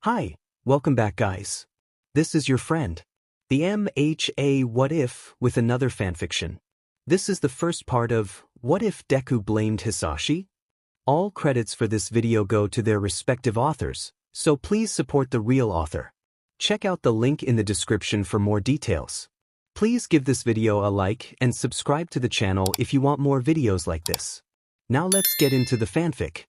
Hi, welcome back guys. This is your friend, the MHA What If with another fanfiction. This is the first part of What If Deku Blamed Hisashi? All credits for this video go to their respective authors, so please support the real author. Check out the link in the description for more details. Please give this video a like and subscribe to the channel if you want more videos like this. Now let's get into the fanfic.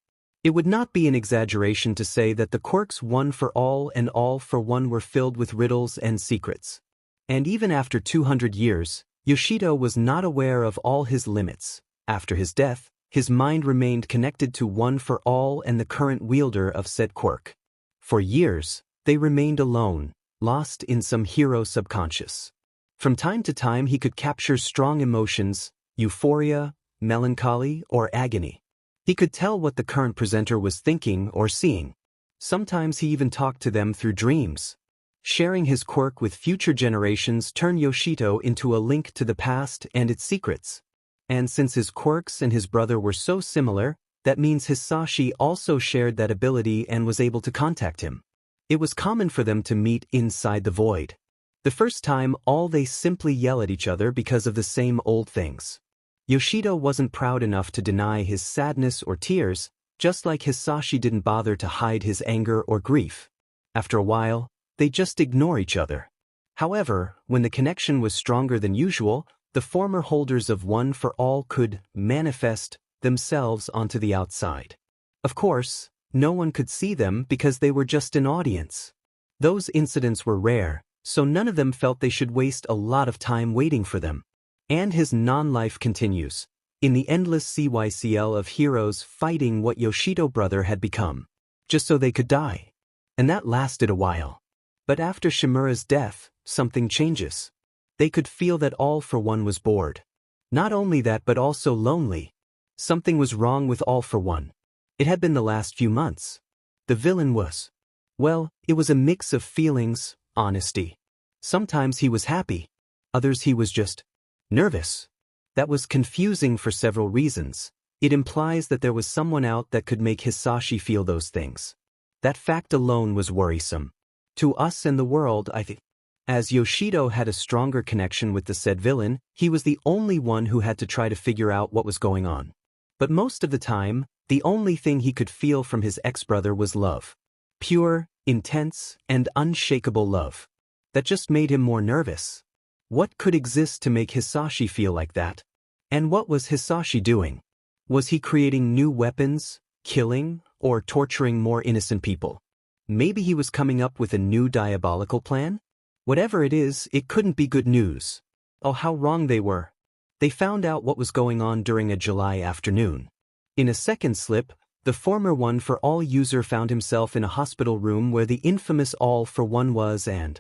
It would not be an exaggeration to say that the quirks One for All and All for One were filled with riddles and secrets. And even after 200 years, Yoshido was not aware of all his limits. After his death, his mind remained connected to One for All and the current wielder of said quirk. For years, they remained alone, lost in some hero subconscious. From time to time he could capture strong emotions, euphoria, melancholy, or agony. He could tell what the current presenter was thinking or seeing. Sometimes he even talked to them through dreams. Sharing his quirk with future generations turned Yoshido into a link to the past and its secrets. And since his quirks and his brother were so similar, that means Hisashi also shared that ability and was able to contact him. It was common for them to meet inside the void. The first time, all they simply yell at each other because of the same old things. Yoshido wasn't proud enough to deny his sadness or tears, just like Hisashi didn't bother to hide his anger or grief. After a while, they just ignore each other. However, when the connection was stronger than usual, the former holders of One for All could manifest themselves onto the outside. Of course, no one could see them because they were just an audience. Those incidents were rare, so none of them felt they should waste a lot of time waiting for them. And his non-life continues, in the endless CYCL of heroes fighting what Yoshido brother had become, just so they could die. And that lasted a while. But after Shimura's death, something changes. They could feel that All for One was bored. Not only that but also lonely. Something was wrong with All for One. It had been the last few months. The villain was, well, it was a mix of feelings, honesty. Sometimes he was happy. Others he was just nervous. That was confusing for several reasons. It implies that there was someone out that could make Hisashi feel those things. That fact alone was worrisome. To us and the world, I think. As Yoshido had a stronger connection with the said villain, he was the only one who had to try to figure out what was going on. But most of the time, the only thing he could feel from his ex-brother was love. Pure, intense, and unshakable love. That just made him more nervous. What could exist to make Hisashi feel like that? And what was Hisashi doing? Was he creating new weapons, killing, or torturing more innocent people? Maybe he was coming up with a new diabolical plan? Whatever it is, it couldn't be good news. Oh, how wrong they were. They found out what was going on during a July afternoon. In a second slip, the former One for All user found himself in a hospital room where the infamous All for One was and...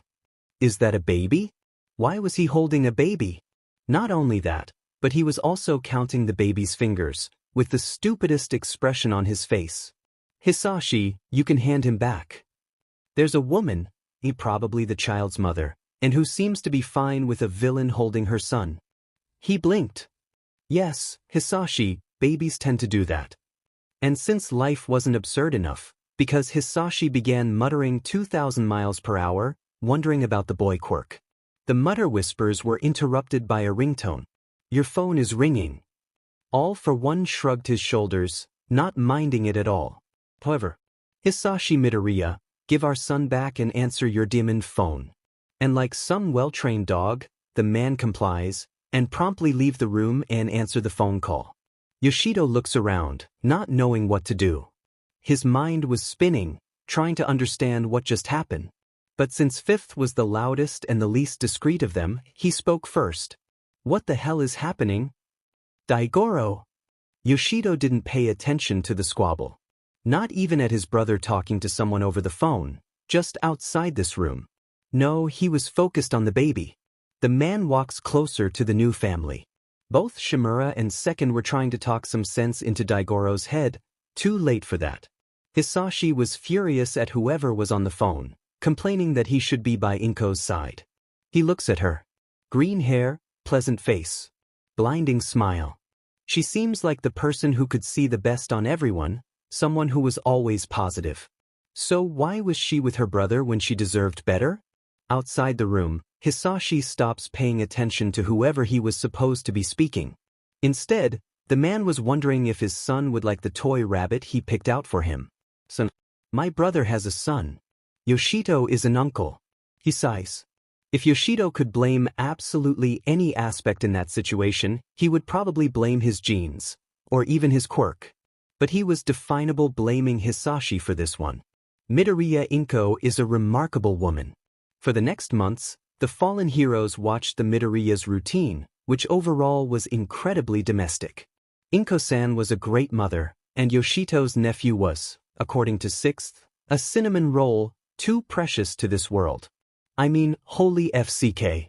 Is that a baby? Why was he holding a baby? Not only that, but he was also counting the baby's fingers, with the stupidest expression on his face. Hisashi, you can hand him back. There's a woman, probably the child's mother, and who seems to be fine with a villain holding her son. He blinked. Yes, Hisashi, babies tend to do that. And since life wasn't absurd enough, because Hisashi began muttering 2,000 miles per hour, wondering about the boy quirk. The mutter whispers were interrupted by a ringtone. Your phone is ringing. All for One shrugged his shoulders, not minding it at all. However, Hisashi Midoriya, give our son back and answer your demon phone. And like some well-trained dog, the man complies, and promptly leave the room and answer the phone call. Yoshido looks around, not knowing what to do. His mind was spinning, trying to understand what just happened. But since Fifth was the loudest and the least discreet of them, he spoke first. What the hell is happening? Daigoro! Yoshido didn't pay attention to the squabble. Not even at his brother talking to someone over the phone, just outside this room. No, he was focused on the baby. The man walks closer to the new family. Both Shimura and Second were trying to talk some sense into Daigoro's head, too late for that. Hisashi was furious at whoever was on the phone, complaining that he should be by Inko's side. He looks at her. Green hair, pleasant face. Blinding smile. She seems like the person who could see the best on everyone, someone who was always positive. So why was she with her brother when she deserved better? Outside the room, Hisashi stops paying attention to whoever he was supposed to be speaking. Instead, the man was wondering if his son would like the toy rabbit he picked out for him. Son, my brother has a son. Yoshito is an uncle. He sighs. If Yoshito could blame absolutely any aspect in that situation, he would probably blame his genes, or even his quirk. But he was definable blaming Hisashi for this one. Midoriya Inko is a remarkable woman. For the next months, the fallen heroes watched the Midoriya's routine, which overall was incredibly domestic. Inko-san was a great mother, and Yoshito's nephew was, according to Sixth, a cinnamon roll, too precious to this world. I mean, holy FCK.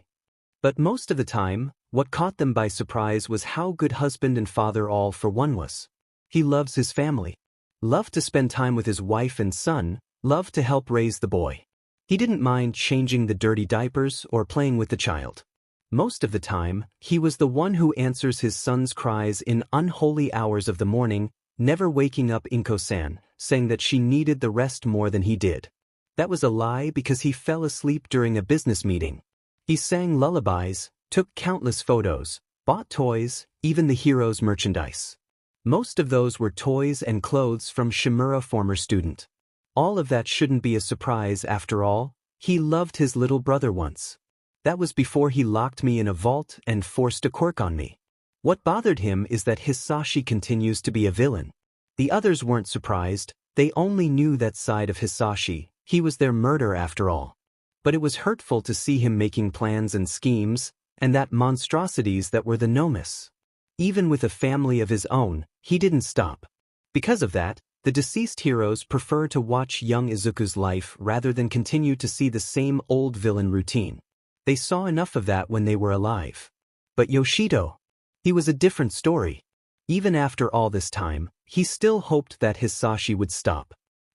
But most of the time, what caught them by surprise was how good husband and father all for one was. He loves his family. Loved to spend time with his wife and son, loved to help raise the boy. He didn't mind changing the dirty diapers or playing with the child. Most of the time, he was the one who answers his son's cries in unholy hours of the morning, never waking up Inko-san, saying that she needed the rest more than he did. That was a lie because he fell asleep during a business meeting. He sang lullabies, took countless photos, bought toys, even the hero's merchandise. Most of those were toys and clothes from Shimura, former student. All of that shouldn't be a surprise after all. He loved his little brother once. That was before he locked me in a vault and forced a quirk on me. What bothered him is that Hisashi continues to be a villain. The others weren't surprised, they only knew that side of Hisashi. He was their murderer after all. But it was hurtful to see him making plans and schemes, and that monstrosities that were the nomus. Even with a family of his own, he didn't stop. Because of that, the deceased heroes prefer to watch young Izuku's life rather than continue to see the same old villain routine. They saw enough of that when they were alive. But Yoshito, he was a different story. Even after all this time, he still hoped that Hisashi would stop.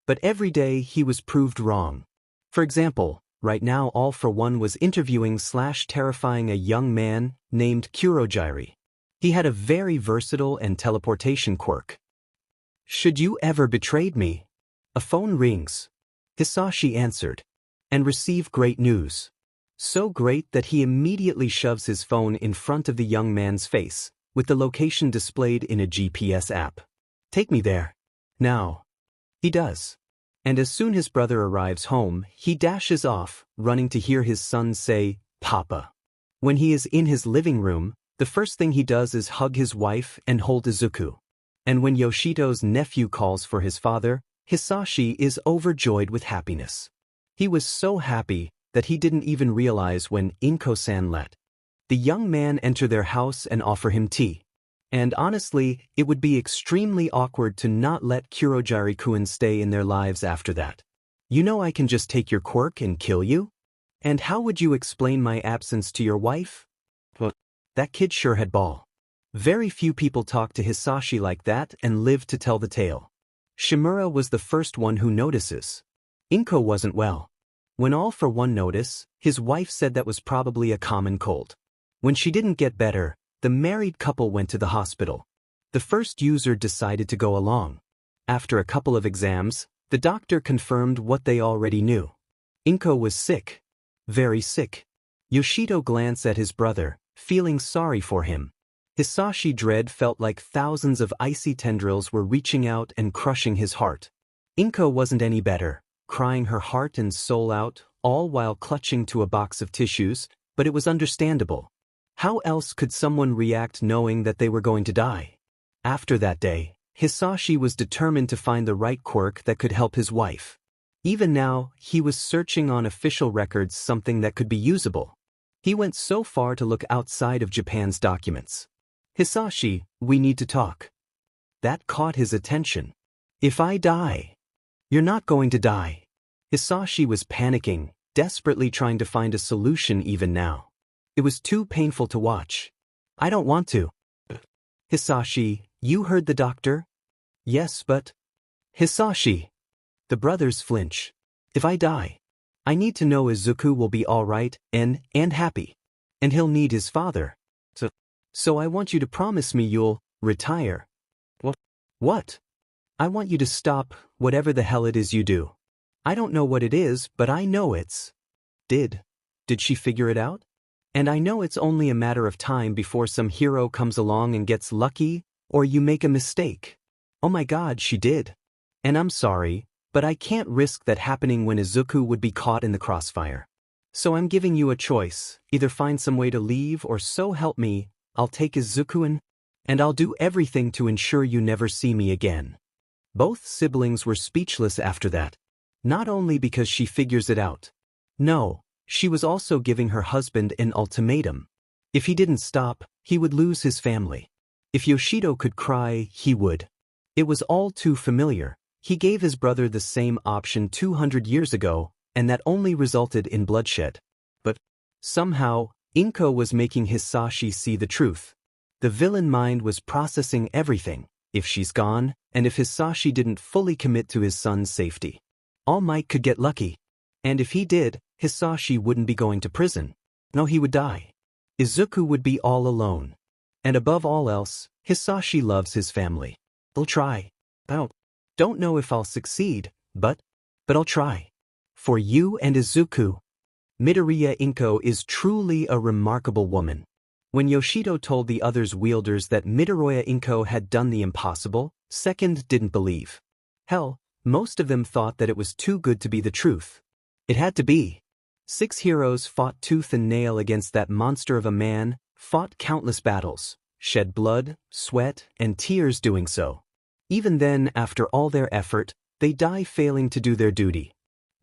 But every day he was proved wrong. For example, right now All for One was interviewing/terrifying a young man named Kurojiri. He had a very versatile and teleportation quirk. Should you ever betrayed me? A phone rings. Hisashi answered. And received great news. So great that he immediately shoves his phone in front of the young man's face, with the location displayed in a GPS app. Take me there. Now. He does. And as soon as his brother arrives home, he dashes off, running to hear his son say, Papa. When he is in his living room, the first thing he does is hug his wife and hold Izuku. And when Yoshito's nephew calls for his father, Hisashi is overjoyed with happiness. He was so happy that he didn't even realize when Inko-san let the young man enter their house and offer him tea. And honestly, it would be extremely awkward to not let Kurojiri-kun stay in their lives after that. You know I can just take your quirk and kill you? And how would you explain my absence to your wife? Well, that kid sure had ball. Very few people talk to Hisashi like that and live to tell the tale. Shimura was the first one who notices. Inko wasn't well. When All for One noticed, his wife said that was probably a common cold. When she didn't get better, the married couple went to the hospital. The first user decided to go along. After a couple of exams, the doctor confirmed what they already knew. Inko was sick. Very sick. Yoshito glanced at his brother, feeling sorry for him. Hisashi dread felt like thousands of icy tendrils were reaching out and crushing his heart. Inko wasn't any better, crying her heart and soul out, all while clutching to a box of tissues, but it was understandable. How else could someone react knowing that they were going to die? After that day, Hisashi was determined to find the right quirk that could help his wife. Even now, he was searching on official records something that could be usable. He went so far to look outside of Japan's documents. Hisashi, we need to talk. That caught his attention. If I die. You're not going to die. Hisashi was panicking, desperately trying to find a solution even now. It was too painful to watch. I don't want to. Hisashi, you heard the doctor? Yes, but... Hisashi. The brothers flinch. If I die, I need to know Izuku will be all right and happy. And he'll need his father. So I want you to promise me you'll retire. What? I want you to stop whatever the hell it is you do. I don't know what it is, but I know it's. Did she figure it out? And I know it's only a matter of time before some hero comes along and gets lucky, or you make a mistake. Oh my god, she did. And I'm sorry, but I can't risk that happening when Izuku would be caught in the crossfire. So I'm giving you a choice, either find some way to leave or so help me, I'll take Izuku and I'll do everything to ensure you never see me again. Both siblings were speechless after that. Not only because she figures it out. No, she was also giving her husband an ultimatum. If he didn't stop, he would lose his family. If Yoshido could cry, he would. It was all too familiar. He gave his brother the same option 200 years ago, and that only resulted in bloodshed. But somehow, Inko was making Hisashi see the truth. The villain mind was processing everything, if she's gone, and if Hisashi didn't fully commit to his son's safety. All Might could get lucky. And if he did, Hisashi wouldn't be going to prison. No, he would die. Izuku would be all alone. And above all else, Hisashi loves his family. I'll try. Don't know if I'll succeed, but I'll try. For you and Izuku. Midoriya Inko is truly a remarkable woman. When Yoshido told the others wielders that Midoriya Inko had done the impossible, second didn't believe. Hell, most of them thought that it was too good to be the truth. It had to be. 6 heroes fought tooth and nail against that monster of a man, fought countless battles, shed blood, sweat, and tears doing so. Even then, after all their effort, they die failing to do their duty.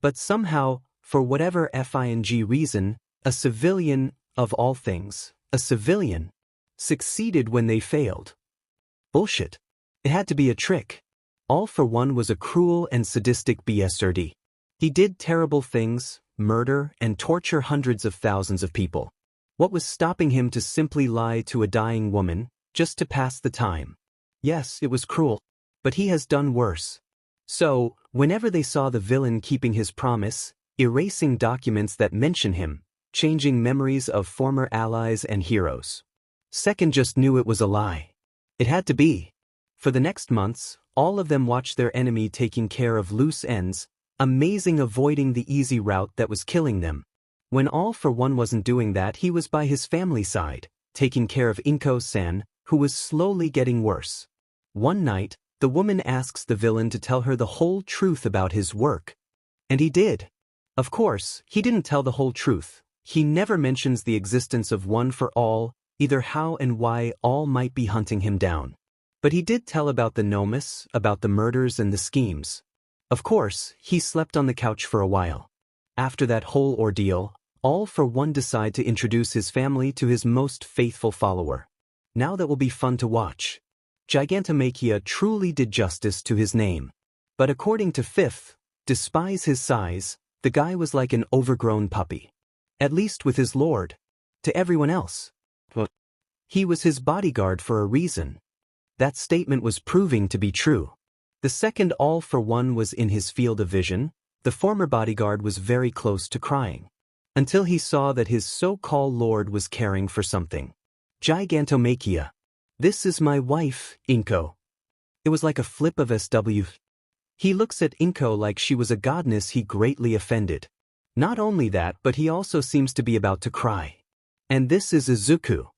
But somehow, for whatever FING reason, a civilian, of all things, a civilian, succeeded when they failed. Bullshit. It had to be a trick. All for One was a cruel and sadistic bastard. He did terrible things, murder and torture hundreds of thousands of people. What was stopping him to simply lie to a dying woman, just to pass the time? Yes, it was cruel. But he has done worse. So, whenever they saw the villain keeping his promise, erasing documents that mention him, changing memories of former allies and heroes, second just knew it was a lie. It had to be. For the next months, all of them watched their enemy taking care of loose ends, amazing avoiding the easy route that was killing them. When All for One wasn't doing that, he was by his family side, taking care of Inko-san, who was slowly getting worse. One night, the woman asks the villain to tell her the whole truth about his work. And he did. Of course, he didn't tell the whole truth. He never mentions the existence of One for All, either how and why All might be hunting him down. But he did tell about the nomus, about the murders and the schemes. Of course, he slept on the couch for a while. After that whole ordeal, All for One decided to introduce his family to his most faithful follower. Now that will be fun to watch. Gigantomachia truly did justice to his name. But according to Fifth, despite his size, the guy was like an overgrown puppy. At least with his lord. To everyone else. He was his bodyguard for a reason. That statement was proving to be true. The second All for One was in his field of vision, the former bodyguard was very close to crying. Until he saw that his so-called lord was caring for something. Gigantomachia. This is my wife, Inko. It was like a flip of SW. He looks at Inko like she was a goddess he greatly offended. Not only that, but he also seems to be about to cry. And this is Izuku.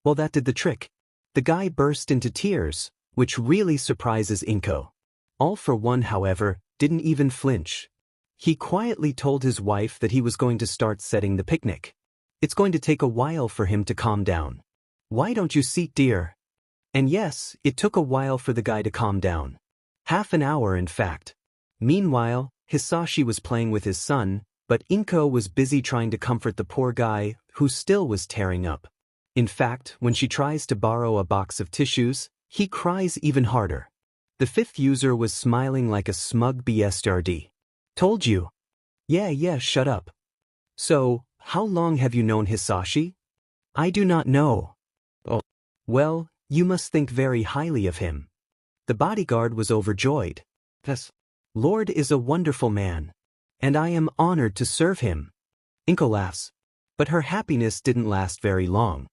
Well, that did the trick. The guy burst into tears, which really surprises Inko. All for One, however, didn't even flinch. He quietly told his wife that he was going to start setting the picnic. It's going to take a while for him to calm down. Why don't you sit, dear? And yes, it took a while for the guy to calm down. Half an hour, in fact. Meanwhile, Hisashi was playing with his son, but Inko was busy trying to comfort the poor guy, who still was tearing up. In fact, when she tries to borrow a box of tissues, he cries even harder. The fifth user was smiling like a smug bastard. Told you. Yeah, shut up. So, how long have you known Hisashi? I do not know. Oh. Well, you must think very highly of him. The bodyguard was overjoyed. Yes. Lord is a wonderful man. And I am honored to serve him. Inko laughs. But her happiness didn't last very long.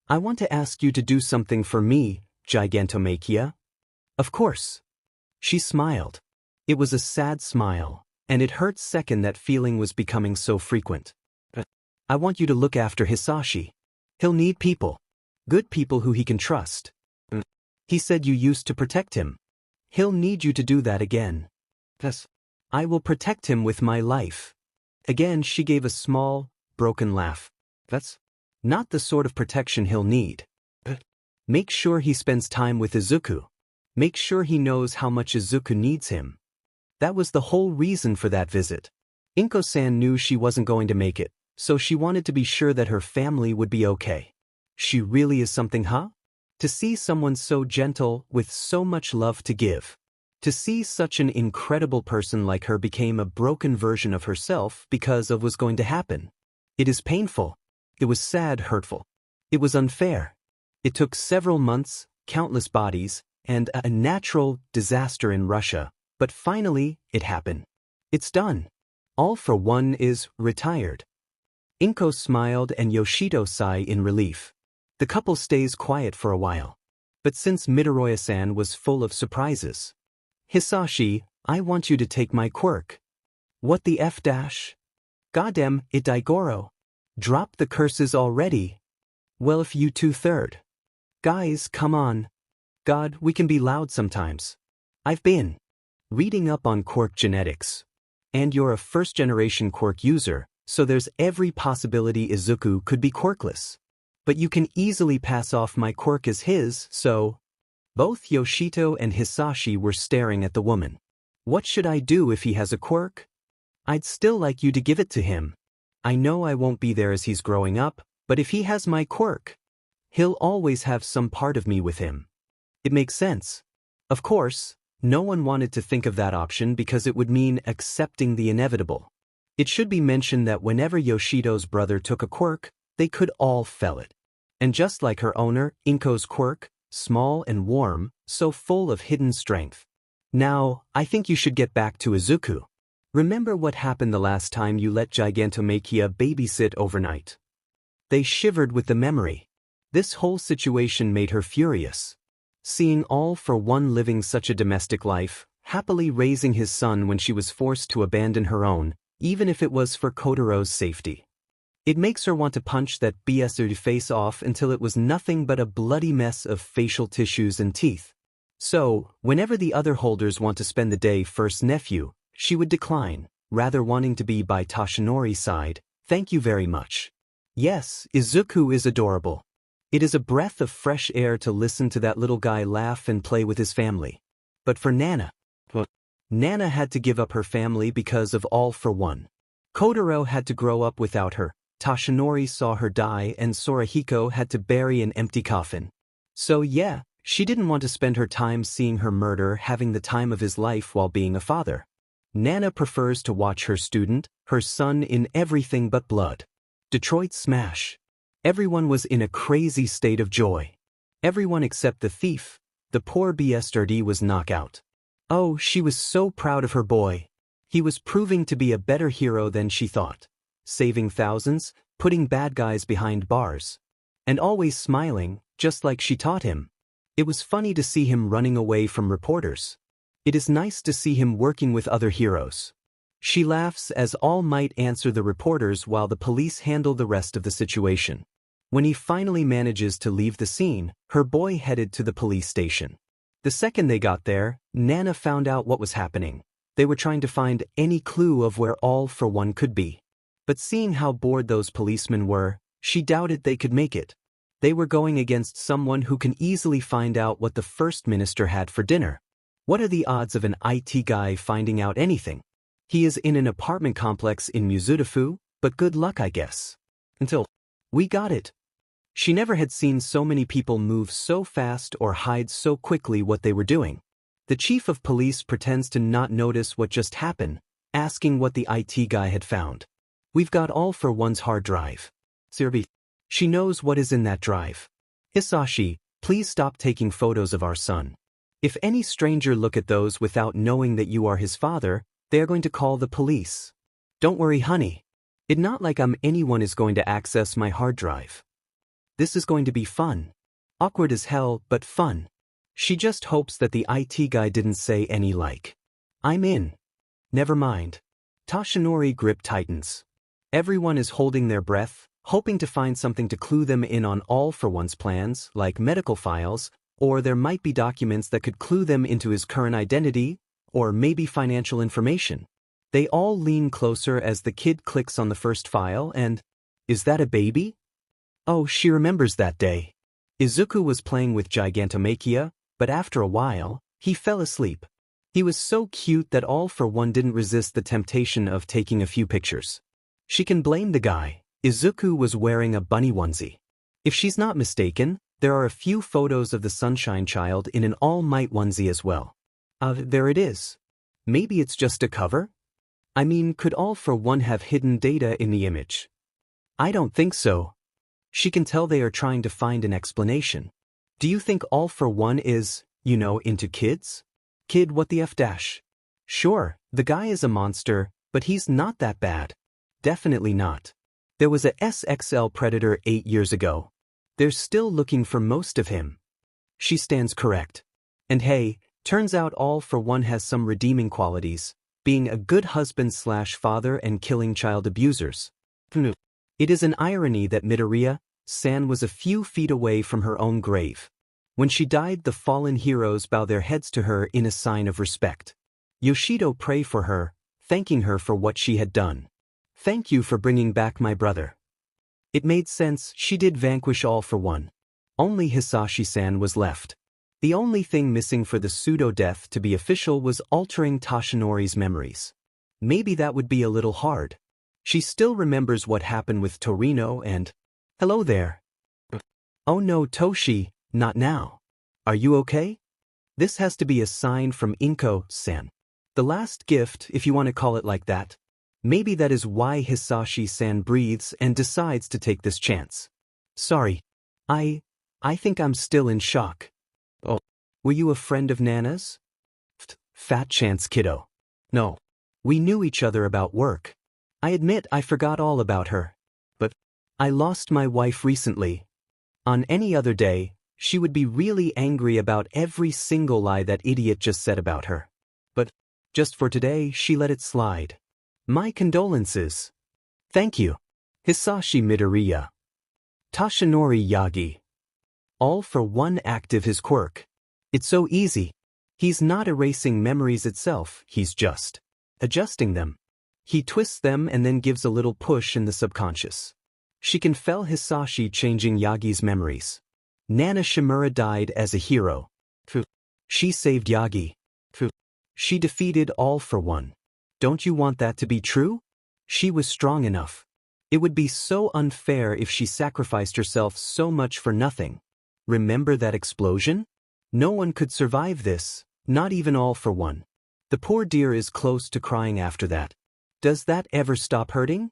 I want to ask you to do something for me, Gigantomachia. Of course. She smiled. It was a sad smile, And it hurt second that feeling was becoming so frequent. I want you to look after Hisashi. He'll need people. Good people who he can trust. He said you used to protect him. He'll need you to do that again. Yes. I will protect him with my life. Again she gave a small, broken laugh. That's not the sort of protection he'll need. Make sure he spends time with Izuku. Make sure he knows how much Izuku needs him. That was the whole reason for that visit. Inko-san knew she wasn't going to make it, so she wanted to be sure that her family would be okay. She really is something, huh? To see someone so gentle, with so much love to give. To see such an incredible person like her became a broken version of herself because of what was going to happen. It is painful. It was sad, hurtful. It was unfair. It took several months, countless bodies, and a natural disaster in Russia, but finally, it happened. It's done. All for One is retired. Inko smiled and Yoshito sighed in relief. The couple stays quiet for a while. But since Midoriya-san was full of surprises. Hisashi, I want you to take my quirk. What the F dash? Goddamn it, Daigoro. Drop the curses already. Well, if you two-third. Guys, come on. God, we can be loud sometimes. I've been reading up on Quirk genetics. And you're a first-generation Quirk user, so there's every possibility Izuku could be quirkless. But you can easily pass off my quirk as his, so... Both Yoshito and Hisashi were staring at the woman. What should I do if he has a quirk? I'd still like you to give it to him. I know I won't be there as he's growing up, but if he has my quirk, he'll always have some part of me with him. It makes sense. Of course, no one wanted to think of that option because it would mean accepting the inevitable. It should be mentioned that whenever Yoshito's brother took a quirk, they could all feel it. And just like her owner, Inko's quirk, small and warm, so full of hidden strength. Now, I think you should get back to Izuku. Remember what happened the last time you let Gigantomachia babysit overnight? They shivered with the memory. This whole situation made her furious. Seeing All for One living such a domestic life, happily raising his son when she was forced to abandon her own, even if it was for Kotaro's safety. It makes her want to punch that BS'er face off until it was nothing but a bloody mess of facial tissues and teeth. So, whenever the other holders want to spend the day first nephew, she would decline, rather wanting to be by Toshinori's side. Thank you very much. Yes, Izuku is adorable. It is a breath of fresh air to listen to that little guy laugh and play with his family. But for Nana, Nana had to give up her family because of All for One. Kotaro had to grow up without her. Toshinori saw her die and Sorahiko had to bury an empty coffin. So yeah, she didn't want to spend her time seeing her murder having the time of his life while being a father. Nana prefers to watch her student, her son in everything but blood. Detroit smash. Everyone was in a crazy state of joy. Everyone except the thief. The poor BSRD was knocked out. Oh, she was so proud of her boy. He was proving to be a better hero than she thought. Saving thousands, putting bad guys behind bars. And always smiling, just like she taught him. It was funny to see him running away from reporters. It is nice to see him working with other heroes. She laughs as All Might answer the reporters while the police handle the rest of the situation. When he finally manages to leave the scene, her boy headed to the police station. The second they got there, Nana found out what was happening. They were trying to find any clue of where All for One could be. But seeing how bored those policemen were, she doubted they could make it. They were going against someone who can easily find out what the first minister had for dinner. What are the odds of an IT guy finding out anything? He is in an apartment complex in Muzutafu, but good luck, I guess. Until we got it. She never had seen so many people move so fast or hide so quickly what they were doing. The chief of police pretends to not notice what just happened, asking what the IT guy had found. We've got All for One's hard drive. Sirbi. She knows what is in that drive. Hisashi, please stop taking photos of our son. If any stranger look at those without knowing that you are his father, they are going to call the police. Don't worry, honey. It's not like anyone is going to access my hard drive. This is going to be fun. Awkward as hell, but fun. She just hopes that the IT guy didn't say any like, I'm in. Never mind. Toshinori grip tightens. Everyone is holding their breath, hoping to find something to clue them in on All for One's plans, like medical files, or there might be documents that could clue them into his current identity, or maybe financial information. They all lean closer as the kid clicks on the first file and, is that a baby? Oh, she remembers that day. Izuku was playing with Gigantomachia, but after a while, he fell asleep. He was so cute that All for One didn't resist the temptation of taking a few pictures. She can blame the guy. Izuku was wearing a bunny onesie. If she's not mistaken, there are a few photos of the Sunshine Child in an All Might onesie as well. There it is. Maybe it's just a cover? I mean, could All for One have hidden data in the image? I don't think so. She can tell they are trying to find an explanation. Do you think All for One is, into kids? Kid what the F dash? Sure, the guy is a monster, but he's not that bad. Definitely not. There was a SXL Predator 8 years ago. They're still looking for most of him. She stands correct. And hey, turns out All for One has some redeeming qualities, being a good husband/father and killing child abusers. It is an irony that Midoriya-san was a few feet away from her own grave. When she died, the fallen heroes bow their heads to her in a sign of respect. Yoshido pray for her, thanking her for what she had done. Thank you for bringing back my brother. It made sense, she did vanquish All for One. Only Hisashi-san was left. The only thing missing for the pseudo-death to be official was altering Toshinori's memories. Maybe that would be a little hard. She still remembers what happened with Torino and, hello there. Oh no, Toshi, not now. Are you okay? This has to be a sign from Inko-san. The last gift, if you want to call it like that. Maybe that is why Hisashi-san breathes and decides to take this chance. Sorry. I think I'm still in shock. Oh, were you a friend of Nana's? Fat chance, kiddo. No. We knew each other about work. I admit I forgot all about her. But I lost my wife recently. On any other day, she would be really angry about every single lie that idiot just said about her. But just for today, she let it slide. My condolences. Thank you. Hisashi Midoriya. Toshinori Yagi. All for One active his quirk. It's so easy. He's not erasing memories itself, he's just adjusting them. He twists them and then gives a little push in the subconscious. She can feel Hisashi changing Yagi's memories. Nana Shimura died as a hero. She saved Yagi. She defeated All for One. Don't you want that to be true? She was strong enough. It would be so unfair if she sacrificed herself so much for nothing. Remember that explosion? No one could survive this, not even All for One. The poor dear is close to crying after that. Does that ever stop hurting?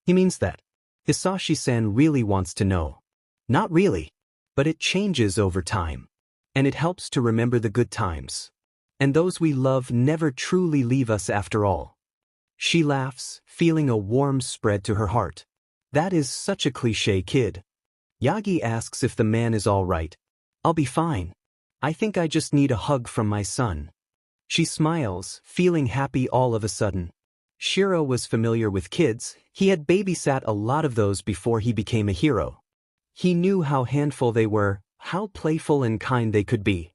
He means that. Hisashi-san really wants to know. Not really. But it changes over time. And it helps to remember the good times. And those we love never truly leave us after all. She laughs, feeling a warmth spread to her heart. That is such a cliché, kid. Yagi asks if the man is all right. I'll be fine. I think I just need a hug from my son. She smiles, feeling happy all of a sudden. Shiro was familiar with kids. He had babysat a lot of those before he became a hero. He knew how handful they were, how playful and kind they could be.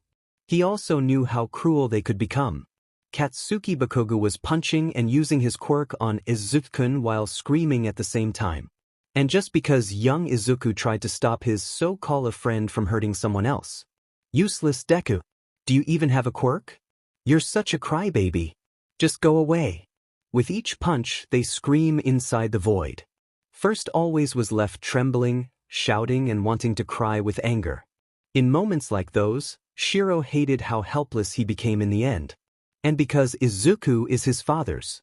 He also knew how cruel they could become. Katsuki Bakugo was punching and using his quirk on Izuku while screaming at the same time. And just because young Izuku tried to stop his so-called friend from hurting someone else. Useless Deku. Do you even have a quirk? You're such a crybaby. Just go away. With each punch, they scream inside the void. First always was left trembling, shouting and wanting to cry with anger. In moments like those, Shiro hated how helpless he became in the end. And because Izuku is his father's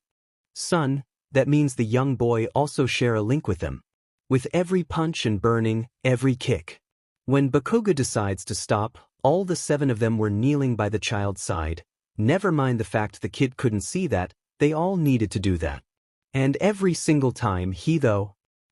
son, that means the young boy also share a link with them. With every punch and burning, every kick. When Bakugo decides to stop, all the 7 of them were kneeling by the child's side. Never mind the fact the kid couldn't see that, they all needed to do that. And every single time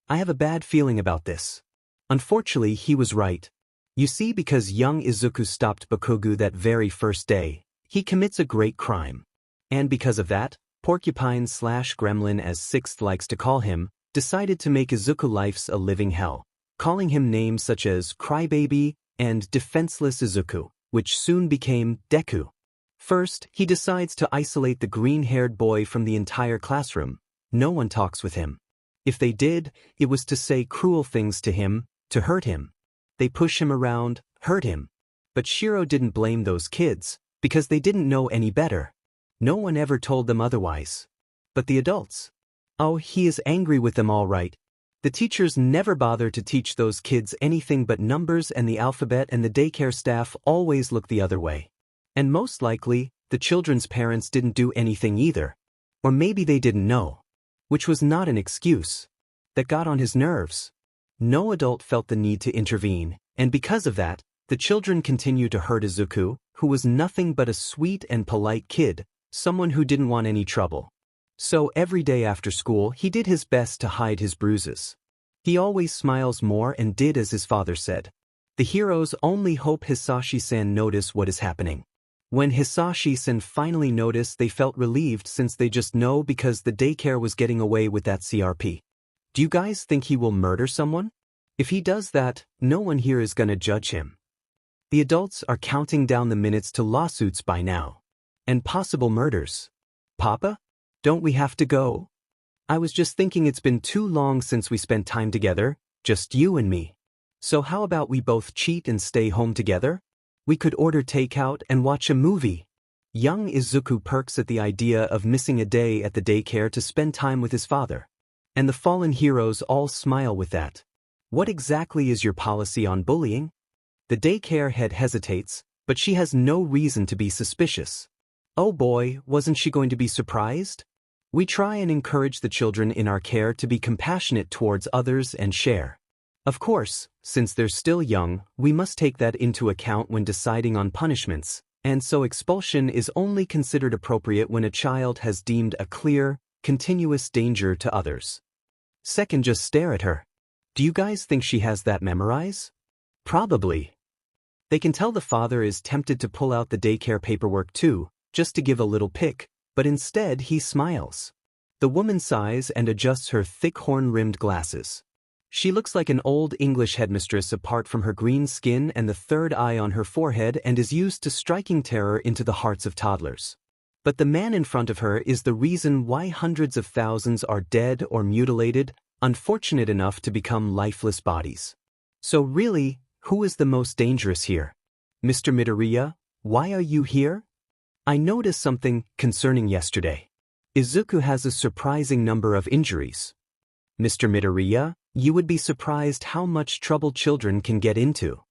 I have a bad feeling about this. Unfortunately, he was right. You see, because young Izuku stopped Bakugo that very first day, he commits a great crime. And because of that, Porcupine/Gremlin as Sixth likes to call him, decided to make Izuku life's a living hell, calling him names such as Crybaby and Defenseless Izuku, which soon became Deku. First, he decides to isolate the green-haired boy from the entire classroom. No one talks with him. If they did, it was to say cruel things to him, to hurt him. They push him around, hurt him. But Shiro didn't blame those kids, because they didn't know any better. No one ever told them otherwise. But the adults? Oh, he is angry with them all right. The teachers never bother to teach those kids anything but numbers and the alphabet, and the daycare staff always look the other way. And most likely, the children's parents didn't do anything either. Or maybe they didn't know. Which was not an excuse. That got on his nerves. No adult felt the need to intervene, and because of that, the children continued to hurt Izuku, who was nothing but a sweet and polite kid, someone who didn't want any trouble. So every day after school he did his best to hide his bruises. He always smiles more and did as his father said. The heroes only hope Hisashi-san notice what is happening. When Hisashi-san finally noticed, they felt relieved since they just know because the daycare was getting away with that CRP. Do you guys think he will murder someone? If he does that, no one here is gonna judge him. The adults are counting down the minutes to lawsuits by now. And possible murders. Papa? Don't we have to go? I was just thinking it's been too long since we spent time together, just you and me. So how about we both cheat and stay home together? We could order takeout and watch a movie. Young Izuku perks at the idea of missing a day at the daycare to spend time with his father. And the fallen heroes all smile with that. What exactly is your policy on bullying? The daycare head hesitates, but she has no reason to be suspicious. Oh boy, wasn't she going to be surprised? We try and encourage the children in our care to be compassionate towards others and share. Of course, since they're still young, we must take that into account when deciding on punishments, and so expulsion is only considered appropriate when a child has deemed a clear, continuous danger to others. Second, just stare at her. Do you guys think she has that memorize? Probably. They can tell the father is tempted to pull out the daycare paperwork too, just to give a little pick, but instead he smiles. The woman sighs and adjusts her thick horn-rimmed glasses. She looks like an old English headmistress apart from her green skin and the third eye on her forehead, and is used to striking terror into the hearts of toddlers. But the man in front of her is the reason why hundreds of thousands are dead or mutilated, unfortunate enough to become lifeless bodies. So really, who is the most dangerous here? Mr. Midoriya, why are you here? I noticed something concerning yesterday. Izuku has a surprising number of injuries. Mr. Midoriya, you would be surprised how much trouble children can get into.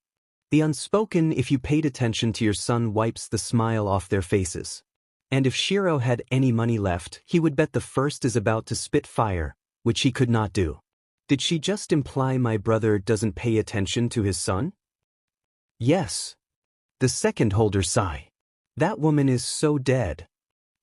The unspoken, if you paid attention to your son, wipes the smile off their faces. And if Shiro had any money left, he would bet the first is about to spit fire, which he could not do. Did she just imply my brother doesn't pay attention to his son? Yes. The second holder sigh. That woman is so dead.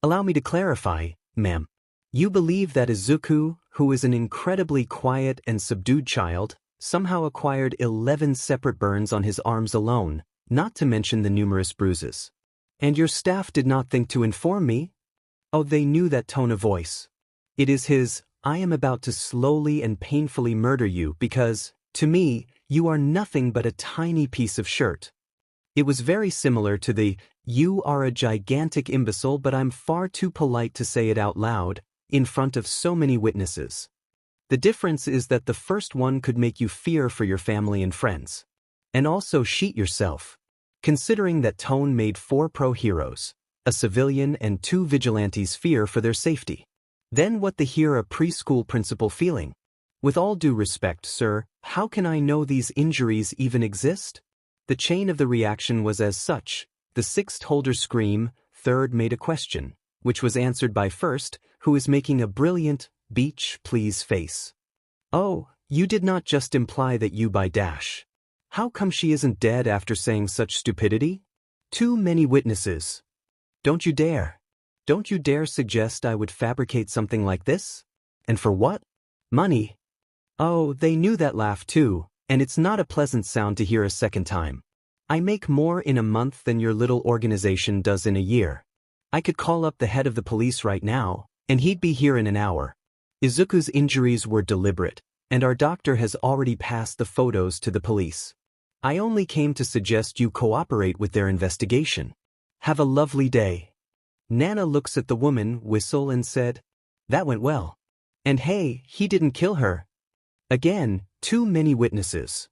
Allow me to clarify, ma'am. You believe that Izuku, who is an incredibly quiet and subdued child, somehow acquired 11 separate burns on his arms alone, not to mention the numerous bruises. And your staff did not think to inform me? Oh, they knew that tone of voice. It is his, I am about to slowly and painfully murder you because, to me, you are nothing but a tiny piece of shirt. It was very similar to the, you are a gigantic imbecile but I'm far too polite to say it out loud, in front of so many witnesses. The difference is that the first one could make you fear for your family and friends. And also sheet yourself. Considering that tone made 4 pro heroes, a civilian and 2 vigilantes fear for their safety. Then what the hear a preschool principal feeling? With all due respect, sir, how can I know these injuries even exist? The chain of the reaction was as such. The sixth holder scream, third made a question, which was answered by first, who is making a brilliant, beach please face. Oh, you did not just imply that you by dash. How come she isn't dead after saying such stupidity? Too many witnesses. Don't you dare. Don't you dare suggest I would fabricate something like this? And for what? Money. Oh, they knew that laugh too, and it's not a pleasant sound to hear a second time. I make more in a month than your little organization does in a year. I could call up the head of the police right now, And he'd be here in an hour. Izuku's injuries were deliberate, and our doctor has already passed the photos to the police. I only came to suggest you cooperate with their investigation. Have a lovely day. Nana looks at the woman, whistle and said, "That went well. And hey, he didn't kill her." Again, too many witnesses.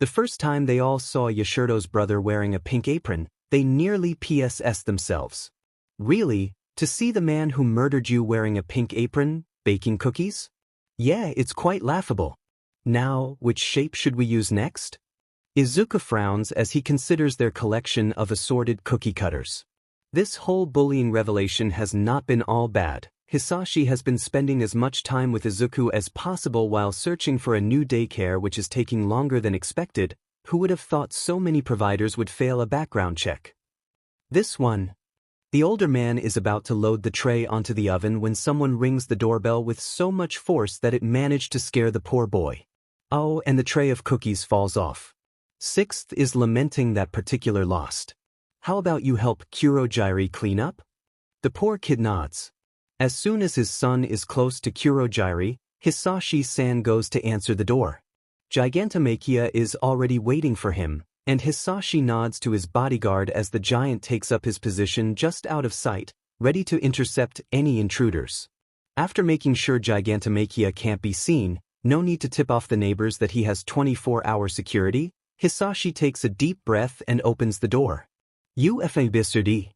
The first time they all saw Yashirdo's brother wearing a pink apron, they nearly PSS'd themselves. Really? To see the man who murdered you wearing a pink apron, baking cookies? Yeah, it's quite laughable. Now, which shape should we use next? Izuku frowns as he considers their collection of assorted cookie cutters. This whole bullying revelation has not been all bad. Hisashi has been spending as much time with Izuku as possible while searching for a new daycare, which is taking longer than expected. Who would have thought so many providers would fail a background check? This one. The older man is about to load the tray onto the oven when someone rings the doorbell with so much force that it managed to scare the poor boy. Oh, and the tray of cookies falls off. Sixth is lamenting that particular lost. How about you help Kurojiri clean up? The poor kid nods. As soon as his son is close to Kurojiri, Hisashi-san goes to answer the door. Gigantomachia is already waiting for him, and Hisashi nods to his bodyguard as the giant takes up his position just out of sight, ready to intercept any intruders. After making sure Gigantomachia can't be seen, no need to tip off the neighbors that he has 24-hour security, Hisashi takes a deep breath and opens the door. UFABSRD.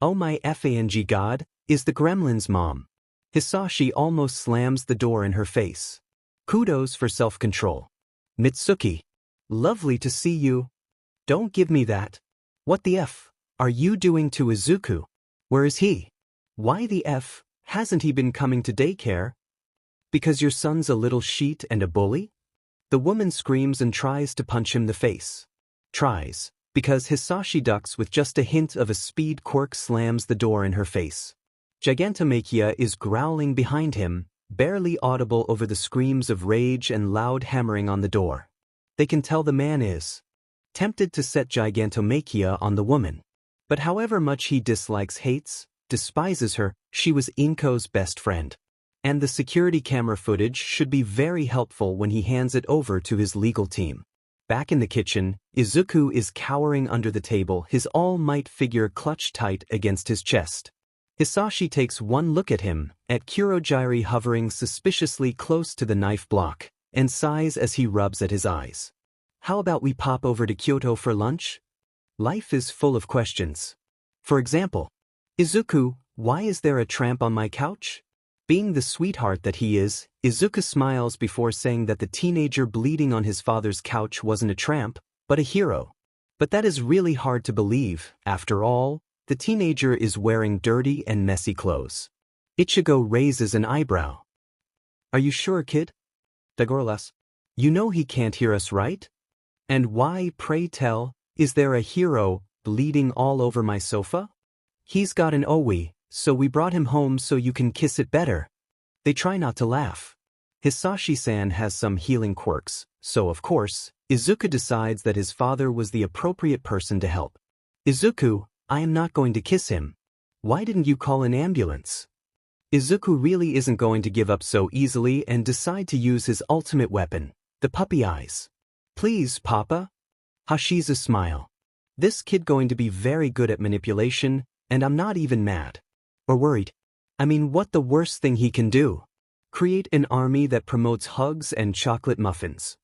Oh my FANG god, is the gremlin's mom. Hisashi almost slams the door in her face. Kudos for self-control. Mitsuki. Lovely to see you. Don't give me that. What the F are you doing to Izuku? Where is he? Why the F hasn't he been coming to daycare? Because your son's a little sheet and a bully? The woman screams and tries to punch him in the face. Tries, because Hisashi ducks with just a hint of a speed. Quirk slams the door in her face. Gigantomachia is growling behind him, barely audible over the screams of rage and loud hammering on the door. They can tell the man is tempted to set Gigantomachia on the woman. But however much he dislikes, hates, despises her, she was Inko's best friend. And the security camera footage should be very helpful when he hands it over to his legal team. Back in the kitchen, Izuku is cowering under the table, his all-might figure clutched tight against his chest. Hisashi takes one look at him, at Kurojiri hovering suspiciously close to the knife block, and sighs as he rubs at his eyes. How about we pop over to Kyoto for lunch? Life is full of questions. For example, Izuku, why is there a tramp on my couch? Being the sweetheart that he is, Izuku smiles before saying that the teenager bleeding on his father's couch wasn't a tramp, but a hero. But that is really hard to believe. After all, the teenager is wearing dirty and messy clothes. Ichigo raises an eyebrow. Are you sure, kid? Dagorlas. You know he can't hear us, right? And why, pray tell, is there a hero bleeding all over my sofa? He's got an OE. So we brought him home so you can kiss it better. They try not to laugh. Hisashi-san has some healing quirks, so of course, Izuku decides that his father was the appropriate person to help. Izuku, I am not going to kiss him. Why didn't you call an ambulance? Izuku really isn't going to give up so easily and decide to use his ultimate weapon, the puppy eyes. Please, Papa. Hashiza smile. This kid going to be very good at manipulation, and I'm not even mad. Or worried. I mean, what the worst thing he can do? Create an army that promotes hugs and chocolate muffins.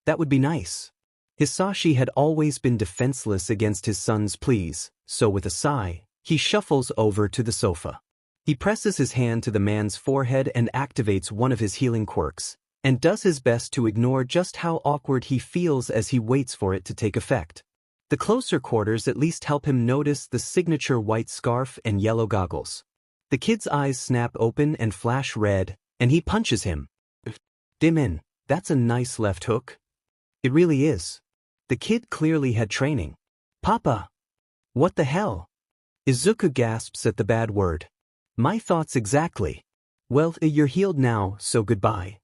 That would be nice. Hisashi had always been defenseless against his son's pleas, so with a sigh, he shuffles over to the sofa. He presses his hand to the man's forehead and activates one of his healing quirks, and does his best to ignore just how awkward he feels as he waits for it to take effect. The closer quarters at least help him notice the signature white scarf and yellow goggles. The kid's eyes snap open and flash red, and he punches him. Dim in, that's a nice left hook. It really is. The kid clearly had training. Papa! What the hell? Izuku gasps at the bad word. My thoughts exactly. Well, you're healed now, so goodbye.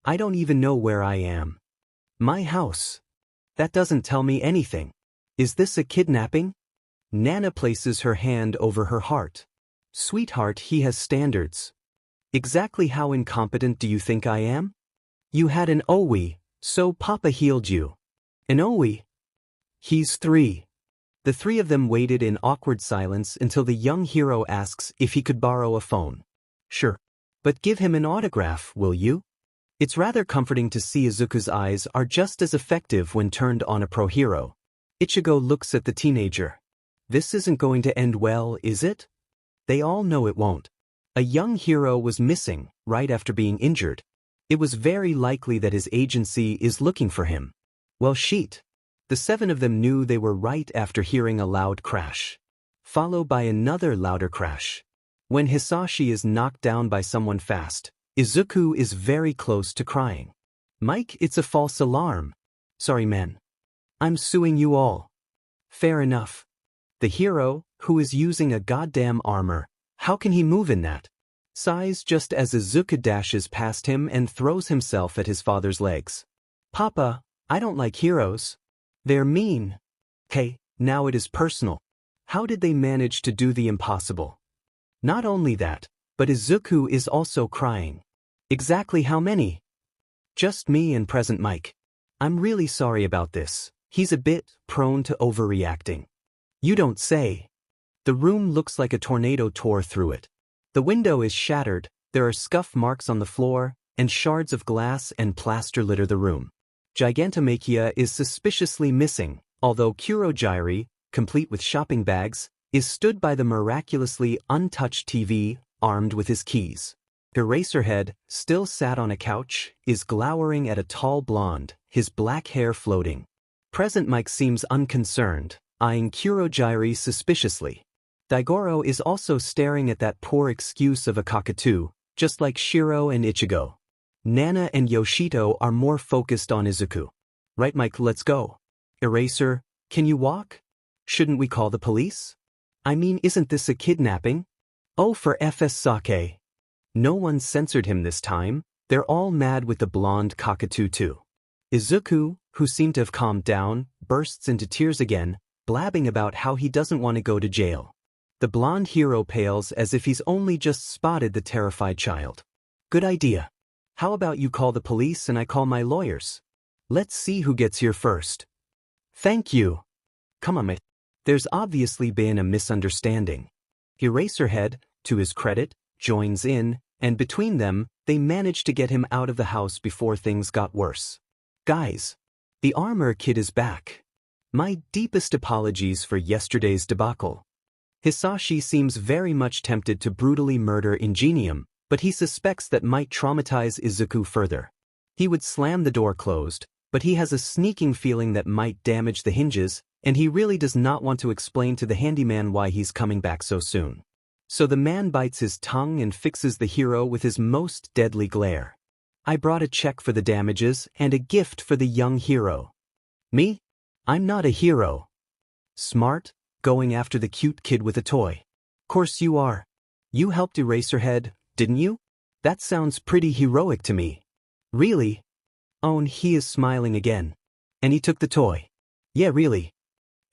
I don't even know where I am. My house. That doesn't tell me anything. Is this a kidnapping? Nana places her hand over her heart. Sweetheart, he has standards. Exactly how incompetent do you think I am? You had an OE, so Papa healed you. An OE? He's 3. The 3 of them waited in awkward silence until the young hero asks if he could borrow a phone. Sure. But give him an autograph, will you? It's rather comforting to see Izuku's eyes are just as effective when turned on a pro hero. Ichigo looks at the teenager. This isn't going to end well, is it? They all know it won't. A young hero was missing right after being injured. It was very likely that his agency is looking for him. Well, shit. The 7 of them knew they were right after hearing a loud crash, followed by another louder crash. When Hisashi is knocked down by someone fast, Izuku is very close to crying. Mike, it's a false alarm. Sorry, man. I'm suing you all. Fair enough. The hero, who is using a goddamn armor, how can he move in that? Sighs just as Izuku dashes past him and throws himself at his father's legs. Papa, I don't like heroes. They're mean. Hey, now it is personal. How did they manage to do the impossible? Not only that, but Izuku is also crying. Exactly how many? Just me and present Mike. I'm really sorry about this. He's a bit prone to overreacting. You don't say. The room looks like a tornado tore through it. The window is shattered, there are scuff marks on the floor, and shards of glass and plaster litter the room. Gigantomachia is suspiciously missing, although Kurogiri, complete with shopping bags, is stood by the miraculously untouched TV, armed with his keys. Eraserhead, still sat on a couch, is glowering at a tall blonde, his black hair floating. Present Mike seems unconcerned, eyeing Kurogiri suspiciously. Daigoro is also staring at that poor excuse of a cockatoo, just like Shiro and Ichigo. Nana and Yoshito are more focused on Izuku. Right, Mike, let's go. Eraser, can you walk? Shouldn't we call the police? I mean, isn't this a kidnapping? Oh, for FS sake. No one censored him this time, they're all mad with the blonde cockatoo too. Izuku, who seemed to have calmed down, bursts into tears again, blabbing about how he doesn't want to go to jail. The blonde hero pales as if he's only just spotted the terrified child. Good idea. How about you call the police and I call my lawyers? Let's see who gets here first. Thank you. Come on, mate. There's obviously been a misunderstanding. Eraserhead, to his credit, joins in, and between them, they manage to get him out of the house before things got worse. Guys, the armor kid is back. My deepest apologies for yesterday's debacle. Hisashi seems very much tempted to brutally murder Ingenium, but he suspects that might traumatize Izuku further. He would slam the door closed, but he has a sneaking feeling that might damage the hinges, and he really does not want to explain to the handyman why he's coming back so soon. So the man bites his tongue and fixes the hero with his most deadly glare. I brought a check for the damages and a gift for the young hero. Me? I'm not a hero. Smart, going after the cute kid with a toy. Course you are. You helped Eraserhead, didn't you? That sounds pretty heroic to me. Really? Oh, and he is smiling again. And he took the toy. Yeah, really.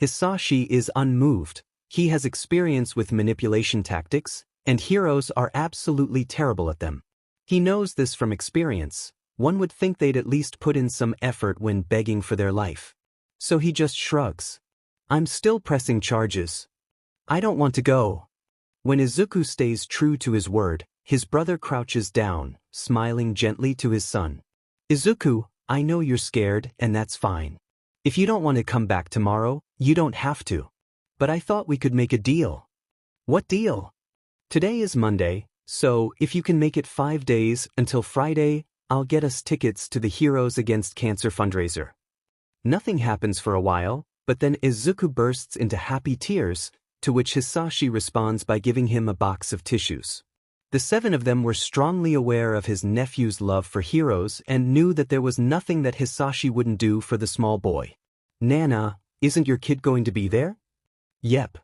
Hisashi is unmoved. He has experience with manipulation tactics, and heroes are absolutely terrible at them. He knows this from experience. One would think they'd at least put in some effort when begging for their life. So he just shrugs. I'm still pressing charges. I don't want to go. When Izuku stays true to his word, his brother crouches down, smiling gently to his son. Izuku, I know you're scared, and that's fine. If you don't want to come back tomorrow, you don't have to. But I thought we could make a deal. What deal? Today is Monday, so if you can make it 5 days until Friday, I'll get us tickets to the Heroes Against Cancer fundraiser. Nothing happens for a while, but then Izuku bursts into happy tears, to which Hisashi responds by giving him a box of tissues. The 7 of them were strongly aware of his nephew's love for heroes and knew that there was nothing that Hisashi wouldn't do for the small boy. Nana, isn't your kid going to be there? Yep.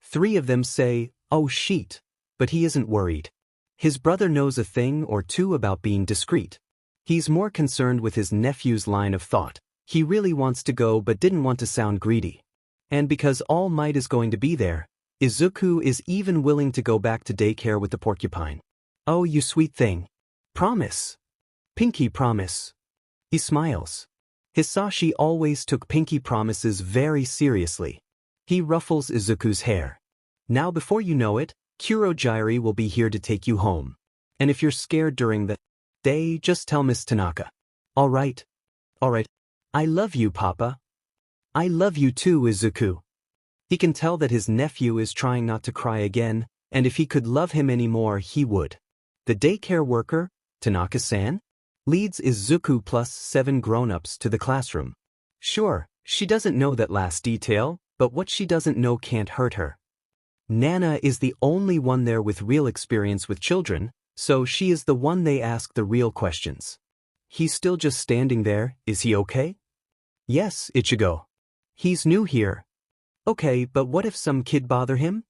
3 of them say, oh shit, but he isn't worried. His brother knows a thing or two about being discreet. He's more concerned with his nephew's line of thought. He really wants to go but didn't want to sound greedy. And because All Might is going to be there, Izuku is even willing to go back to daycare with the porcupine. Oh, you sweet thing. Promise. Pinky promise. He smiles. Hisashi always took pinky promises very seriously. He ruffles Izuku's hair. Now before you know it, Kurogiri will be here to take you home. And if you're scared during the day, just tell Miss Tanaka. Alright. Alright. I love you, Papa. I love you too, Izuku. He can tell that his nephew is trying not to cry again, and if he could love him anymore, he would. The daycare worker, Tanaka-san, leads Izuku plus 7 grown-ups to the classroom. Sure, she doesn't know that last detail, but what she doesn't know can't hurt her. Nana is the only one there with real experience with children, so she is the one they ask the real questions. He's still just standing there, is he okay? Yes, Ichigo. He's new here. Okay, but what if some kid bother him?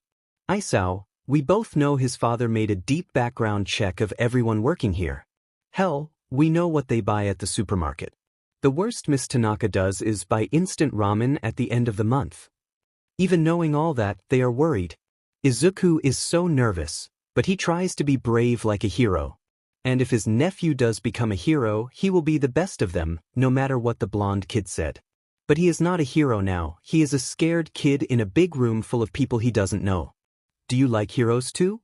Isao, we both know his father made a deep background check of everyone working here. Hell, we know what they buy at the supermarket. The worst Miss Tanaka does is buy instant ramen at the end of the month. Even knowing all that, they are worried. Izuku is so nervous, but he tries to be brave like a hero. And if his nephew does become a hero, he will be the best of them, no matter what the blonde kid said. But he is not a hero now, he is a scared kid in a big room full of people he doesn't know. Do you like heroes too?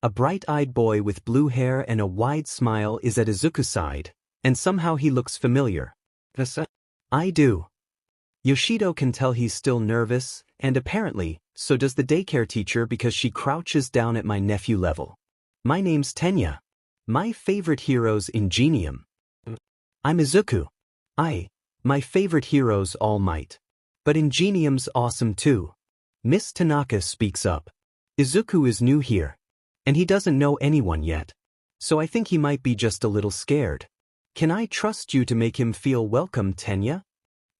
A bright-eyed boy with blue hair and a wide smile is at Izuku's side, and somehow he looks familiar. I do. Yoshido can tell he's still nervous, and apparently, so does the daycare teacher because she crouches down at my nephew level. My name's Tenya. My favorite hero's Ingenium. I'm Izuku. My favorite hero's All Might. But Ingenium's awesome too. Miss Tanaka speaks up. Izuku is new here. And he doesn't know anyone yet. So I think he might be just a little scared. Can I trust you to make him feel welcome, Tenya?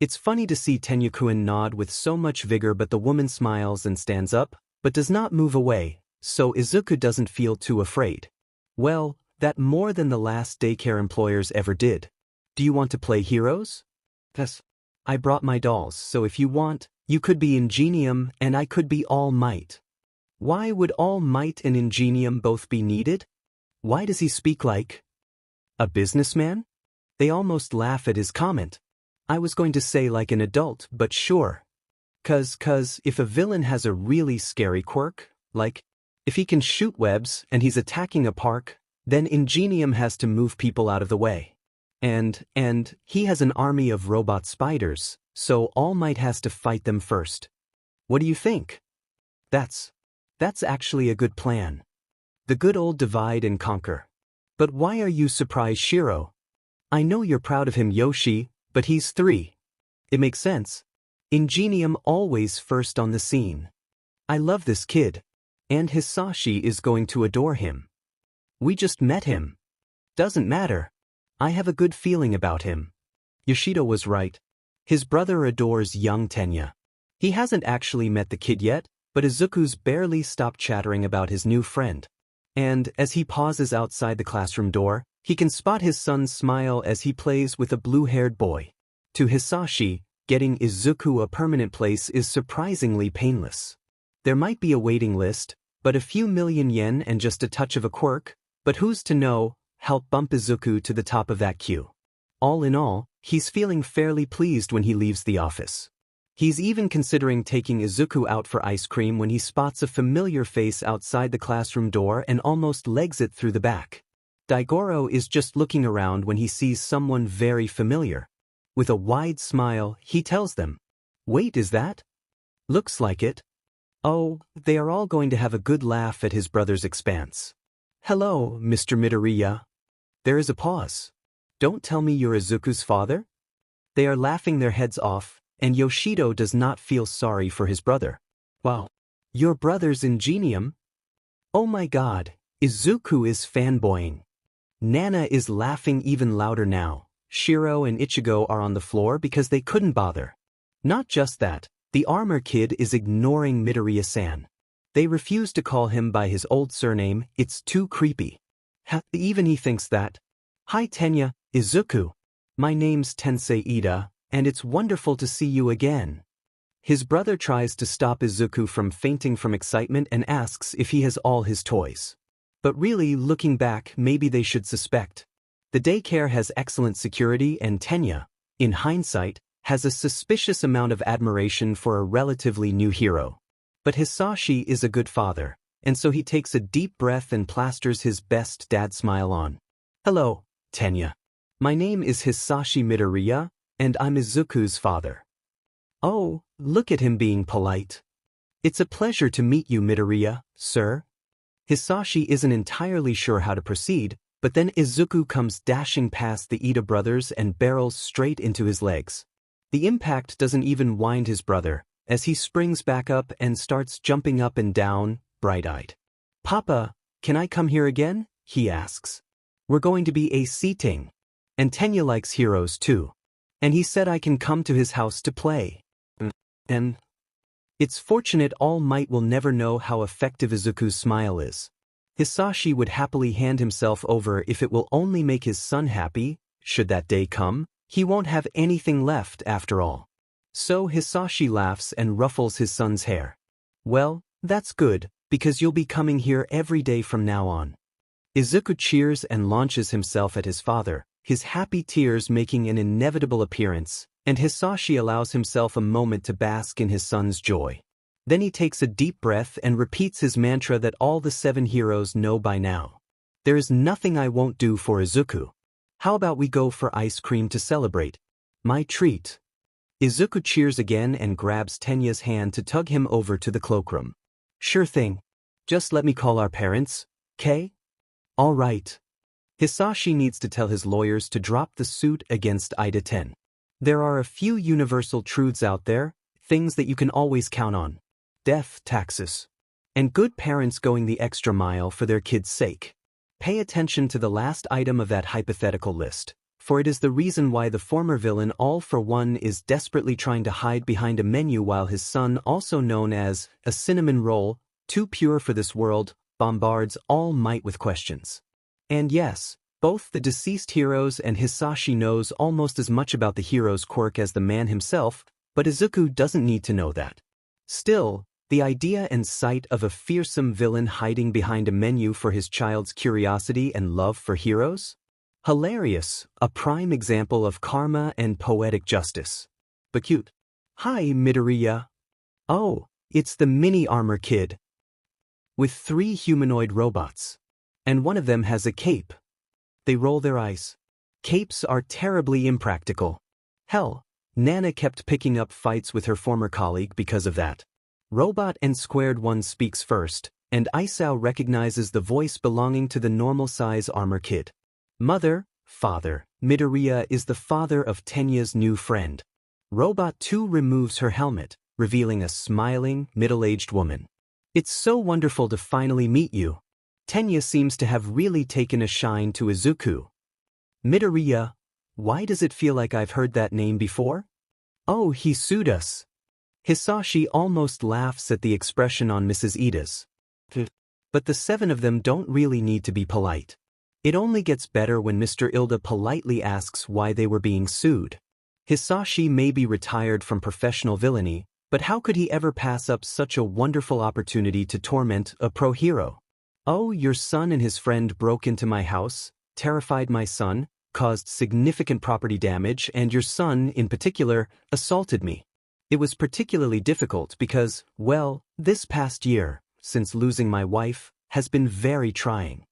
It's funny to see Tenya-kun nod with so much vigor, but the woman smiles and stands up, but does not move away, so Izuku doesn't feel too afraid. Well, that more than the last daycare employers ever did. Do you want to play heroes? Yes. I brought my dolls, so if you want, you could be Ingenium and I could be All Might. Why would All Might and Ingenium both be needed? Why does he speak like a businessman? They almost laugh at his comment. I was going to say like an adult, but sure. Cause if a villain has a really scary quirk, like if he can shoot webs and he's attacking a park, then Ingenium has to move people out of the way. And he has an army of robot spiders, so All Might has to fight them first. What do you think? That's actually a good plan. The good old divide and conquer. But why are you surprised, Shiro? I know you're proud of him, Yoshi, but he's 3. It makes sense. Ingenium always first on the scene. I love this kid. And Hisashi is going to adore him. We just met him. Doesn't matter. I have a good feeling about him. Yoshido was right. His brother adores young Tenya. He hasn't actually met the kid yet, but Izuku's barely stopped chattering about his new friend. And, as he pauses outside the classroom door, he can spot his son's smile as he plays with a blue-haired boy. To Hisashi, getting Izuku a permanent place is surprisingly painless. There might be a waiting list, but a few million yen and just a touch of a quirk, but who's to know, help bump Izuku to the top of that queue. All in all, he's feeling fairly pleased when he leaves the office. He's even considering taking Izuku out for ice cream when he spots a familiar face outside the classroom door and almost legs it through the back. Daigoro is just looking around when he sees someone very familiar. With a wide smile, he tells them, "Wait, is that? Looks like it." Oh, they are all going to have a good laugh at his brother's expense. "Hello, Mr. Midoriya." There is a pause. "Don't tell me you're Izuku's father?" They are laughing their heads off, and Yoshido does not feel sorry for his brother. "Wow. Your brother's Ingenium?" Oh my god, Izuku is fanboying. Nana is laughing even louder now. Shiro and Ichigo are on the floor because they couldn't bother. Not just that, the armor kid is ignoring Midoriya-san. They refuse to call him by his old surname, it's too creepy. Even he thinks that. "Hi Tenya, Izuku. My name's Tensei Ida, and it's wonderful to see you again." His brother tries to stop Izuku from fainting from excitement and asks if he has all his toys. But really, looking back, maybe they should suspect. The daycare has excellent security and Tenya, in hindsight, has a suspicious amount of admiration for a relatively new hero. But Hisashi is a good father, and so he takes a deep breath and plasters his best dad smile on. Hello, Tenya. My name is Hisashi Midoriya, and I'm Izuku's father. Oh, look at him being polite. It's a pleasure to meet you, Midoriya, sir. Hisashi isn't entirely sure how to proceed, but then Izuku comes dashing past the Ida brothers and barrels straight into his legs. The impact doesn't even wind his brother, as he springs back up and starts jumping up and down, bright-eyed. Papa, can I come here again? He asks. We're going to be a seating. And Tenya likes heroes too. And he said I can come to his house to play. And it's fortunate All Might will never know how effective Izuku's smile is. Hisashi would happily hand himself over if it will only make his son happy. Should that day come, he won't have anything left after all. So Hisashi laughs and ruffles his son's hair. Well, that's good, because you'll be coming here every day from now on. Izuku cheers and launches himself at his father, his happy tears making an inevitable appearance, and Hisashi allows himself a moment to bask in his son's joy. Then he takes a deep breath and repeats his mantra that all the 7 heroes know by now. There is nothing I won't do for Izuku. How about we go for ice cream to celebrate? My treat. Izuku cheers again and grabs Tenya's hand to tug him over to the cloakroom. Sure thing. Just let me call our parents, okay? All right. Hisashi needs to tell his lawyers to drop the suit against Ida 10. There are a few universal truths out there, things that you can always count on. Death, taxes, and good parents going the extra mile for their kids' sake. Pay attention to the last item of that hypothetical list, for it is the reason why the former villain All for One is desperately trying to hide behind a menu while his son, also known as a cinnamon roll, too pure for this world, bombards All Might with questions. And yes, both the deceased heroes and Hisashi knows almost as much about the hero's quirk as the man himself, but Izuku doesn't need to know that. Still, the idea and sight of a fearsome villain hiding behind a menu for his child's curiosity and love for heroes? Hilarious, a prime example of karma and poetic justice. But cute. Hi, Midoriya. Oh, it's the mini armor kid. With 3 humanoid robots. And one of them has a cape. They roll their eyes. Capes are terribly impractical. Hell, Nana kept picking up fights with her former colleague because of that. Robot and Squared One speaks first, and Isao recognizes the voice belonging to the normal-size armor kid. Mother, father, Midoriya is the father of Tenya's new friend. Robot 2 removes her helmet, revealing a smiling, middle-aged woman. It's so wonderful to finally meet you. Tenya seems to have really taken a shine to Izuku. Midoriya, why does it feel like I've heard that name before? Oh, he sued us. Hisashi almost laughs at the expression on Mrs. Ida's. But the 7 of them don't really need to be polite. It only gets better when Mr. Ilda politely asks why they were being sued. Hisashi may be retired from professional villainy, but how could he ever pass up such a wonderful opportunity to torment a pro-hero? Oh, your son and his friend broke into my house, terrified my son, caused significant property damage, and your son, in particular, assaulted me. It was particularly difficult because, well, this past year, since losing my wife, has been very trying.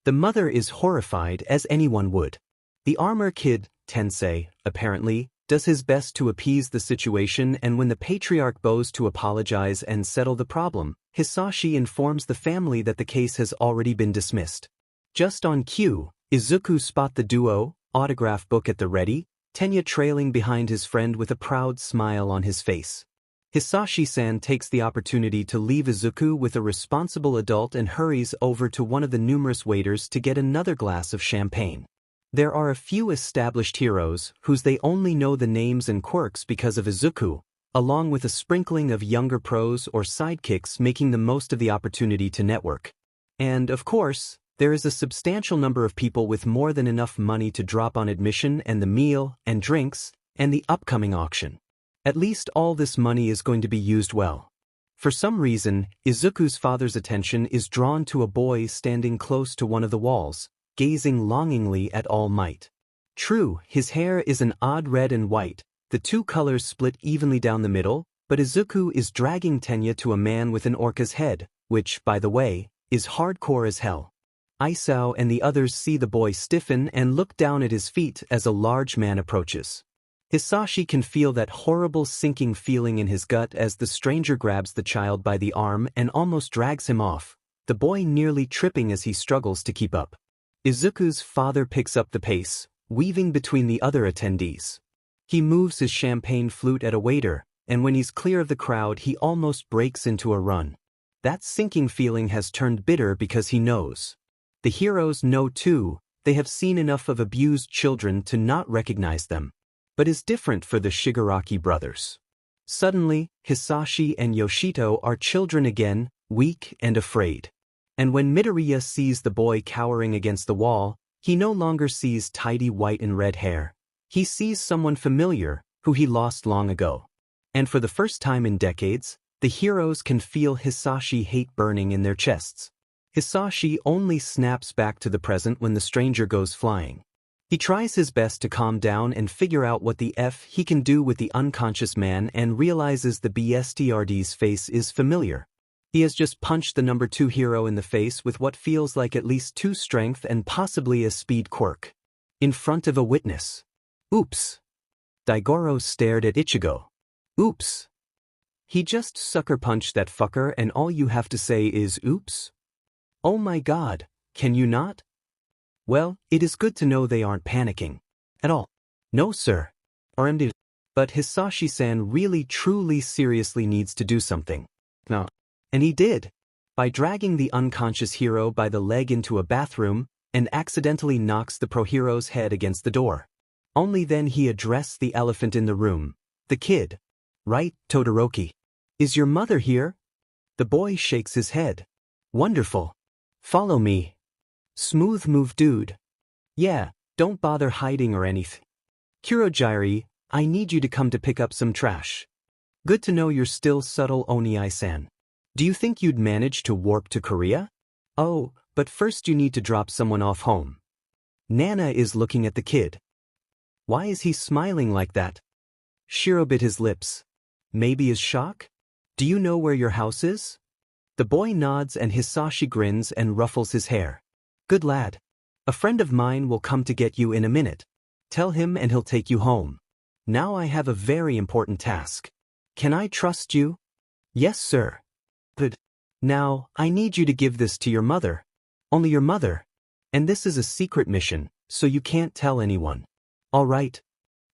The mother is horrified as anyone would. The armor kid, Tensei, apparently, does his best to appease the situation, and when the patriarch bows to apologize and settle the problem, Hisashi informs the family that the case has already been dismissed. Just on cue, Izuku spot the duo, autograph book at the ready, Tenya trailing behind his friend with a proud smile on his face. Hisashi-san takes the opportunity to leave Izuku with a responsible adult and hurries over to one of the numerous waiters to get another glass of champagne. There are a few established heroes whose they only know the names and quirks because of Izuku, along with a sprinkling of younger pros or sidekicks making the most of the opportunity to network. And, of course, there is a substantial number of people with more than enough money to drop on admission and the meal and drinks and the upcoming auction. At least all this money is going to be used well. For some reason, Izuku's father's attention is drawn to a boy standing close to one of the walls, gazing longingly at All Might. True, his hair is an odd red and white, the two colors split evenly down the middle, but Izuku is dragging Tenya to a man with an orca's head, which, by the way, is hardcore as hell. Isao and the others see the boy stiffen and look down at his feet as a large man approaches. Hisashi can feel that horrible sinking feeling in his gut as the stranger grabs the child by the arm and almost drags him off, the boy nearly tripping as he struggles to keep up. Izuku's father picks up the pace, weaving between the other attendees. He moves his champagne flute at a waiter, and when he's clear of the crowd he almost breaks into a run. That sinking feeling has turned bitter because he knows. The heroes know too, they have seen enough of abused children to not recognize them. But is different for the Shigaraki brothers. Suddenly, Hisashi and Yoshito are children again, weak and afraid. And when Midoriya sees the boy cowering against the wall, he no longer sees tidy white and red hair. He sees someone familiar, who he lost long ago. And for the first time in decades, the heroes can feel Hisashi hate burning in their chests. Hisashi only snaps back to the present when the stranger goes flying. He tries his best to calm down and figure out what the F he can do with the unconscious man and realizes the BSTRD's face is familiar. He has just punched the number 2 hero in the face with what feels like at least 2 strength and possibly a speed quirk. In front of a witness. Oops. Daigoro stared at Ichigo. Oops. He just sucker punched that fucker and all you have to say is oops? Oh my god, can you not? Well, it is good to know they aren't panicking. At all. No sir. RMD. But Hisashi-san really truly seriously needs to do something. No. And he did. By dragging the unconscious hero by the leg into a bathroom, and accidentally knocks the pro-hero's head against the door. Only then he addressed the elephant in the room. The kid. Right, Todoroki? Is your mother here? The boy shakes his head. Wonderful. Follow me. Smooth move dude. Yeah, don't bother hiding or anything. Kurogiri, I need you to come to pick up some trash. Good to know you're still subtle Oni-san. Do you think you'd manage to warp to Korea? Oh, but first you need to drop someone off home. Nana is looking at the kid. Why is he smiling like that? Shiro bit his lips. Maybe is shock? Do you know where your house is? The boy nods and Hisashi grins and ruffles his hair. Good lad. A friend of mine will come to get you in a minute. Tell him and he'll take you home. Now I have a very important task. Can I trust you? Yes, sir. Good. Now, I need you to give this to your mother. Only your mother. And this is a secret mission, so you can't tell anyone. All right.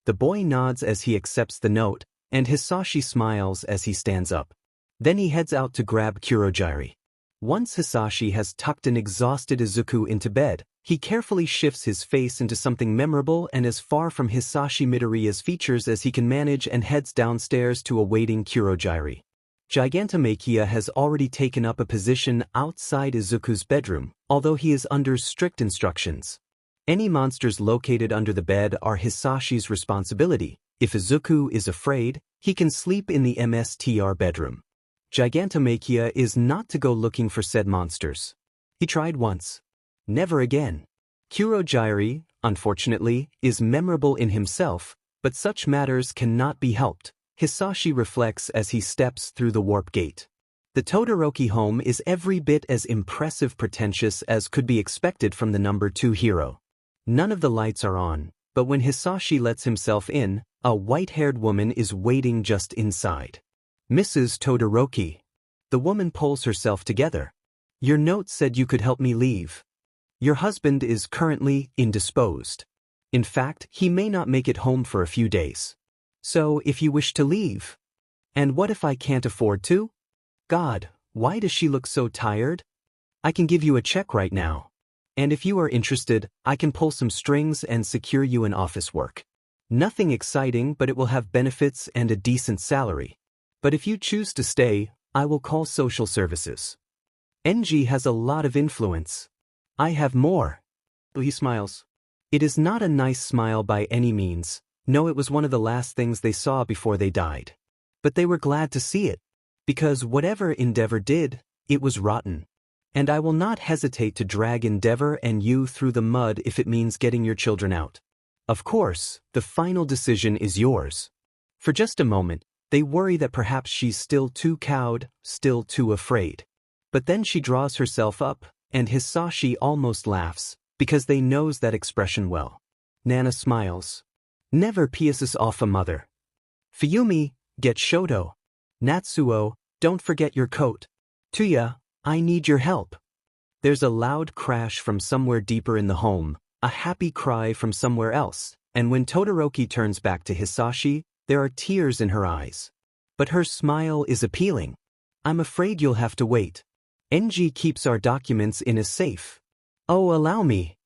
The boy nods as he accepts the note, and Hisashi smiles as he stands up. Then he heads out to grab Kurogiri. Once Hisashi has tucked an exhausted Izuku into bed, he carefully shifts his face into something memorable and as far from Hisashi Midoriya's features as he can manage and heads downstairs to awaiting Kurogiri. Gigantomachia has already taken up a position outside Izuku's bedroom, although he is under strict instructions. Any monsters located under the bed are Hisashi's responsibility. If Izuku is afraid, he can sleep in the MSTR bedroom. Gigantomachia is not to go looking for said monsters. He tried once. Never again. Kurogiri, unfortunately, is memorable in himself, but such matters cannot be helped. Hisashi reflects as he steps through the warp gate. The Todoroki home is every bit as impressive pretentious as could be expected from the number 2 hero. None of the lights are on, but when Hisashi lets himself in, a white-haired woman is waiting just inside. Mrs. Todoroki. The woman pulls herself together. Your note said you could help me leave. Your husband is currently indisposed. In fact, he may not make it home for a few days. So, if you wish to leave. And what if I can't afford to? God, why does she look so tired? I can give you a check right now. And if you are interested, I can pull some strings and secure you an office work. Nothing exciting, but it will have benefits and a decent salary. But if you choose to stay, I will call social services. NG has a lot of influence. I have more. He smiles. It is not a nice smile by any means, No, it was one of the last things they saw before they died. But they were glad to see it. Because whatever Endeavor did, it was rotten. And I will not hesitate to drag Endeavor and you through the mud if it means getting your children out. Of course, the final decision is yours. For just a moment, they worry that perhaps she's still too cowed, still too afraid. But then she draws herself up, and Hisashi almost laughs, because they knows that expression well. Nana smiles. Never pisses off a mother. Fuyumi, get Shoto. Natsuo, don't forget your coat. Tuya, I need your help. There's a loud crash from somewhere deeper in the home, a happy cry from somewhere else, and when Todoroki turns back to Hisashi, there are tears in her eyes. But her smile is appealing. I'm afraid you'll have to wait. NG keeps our documents in a safe. Oh, allow me.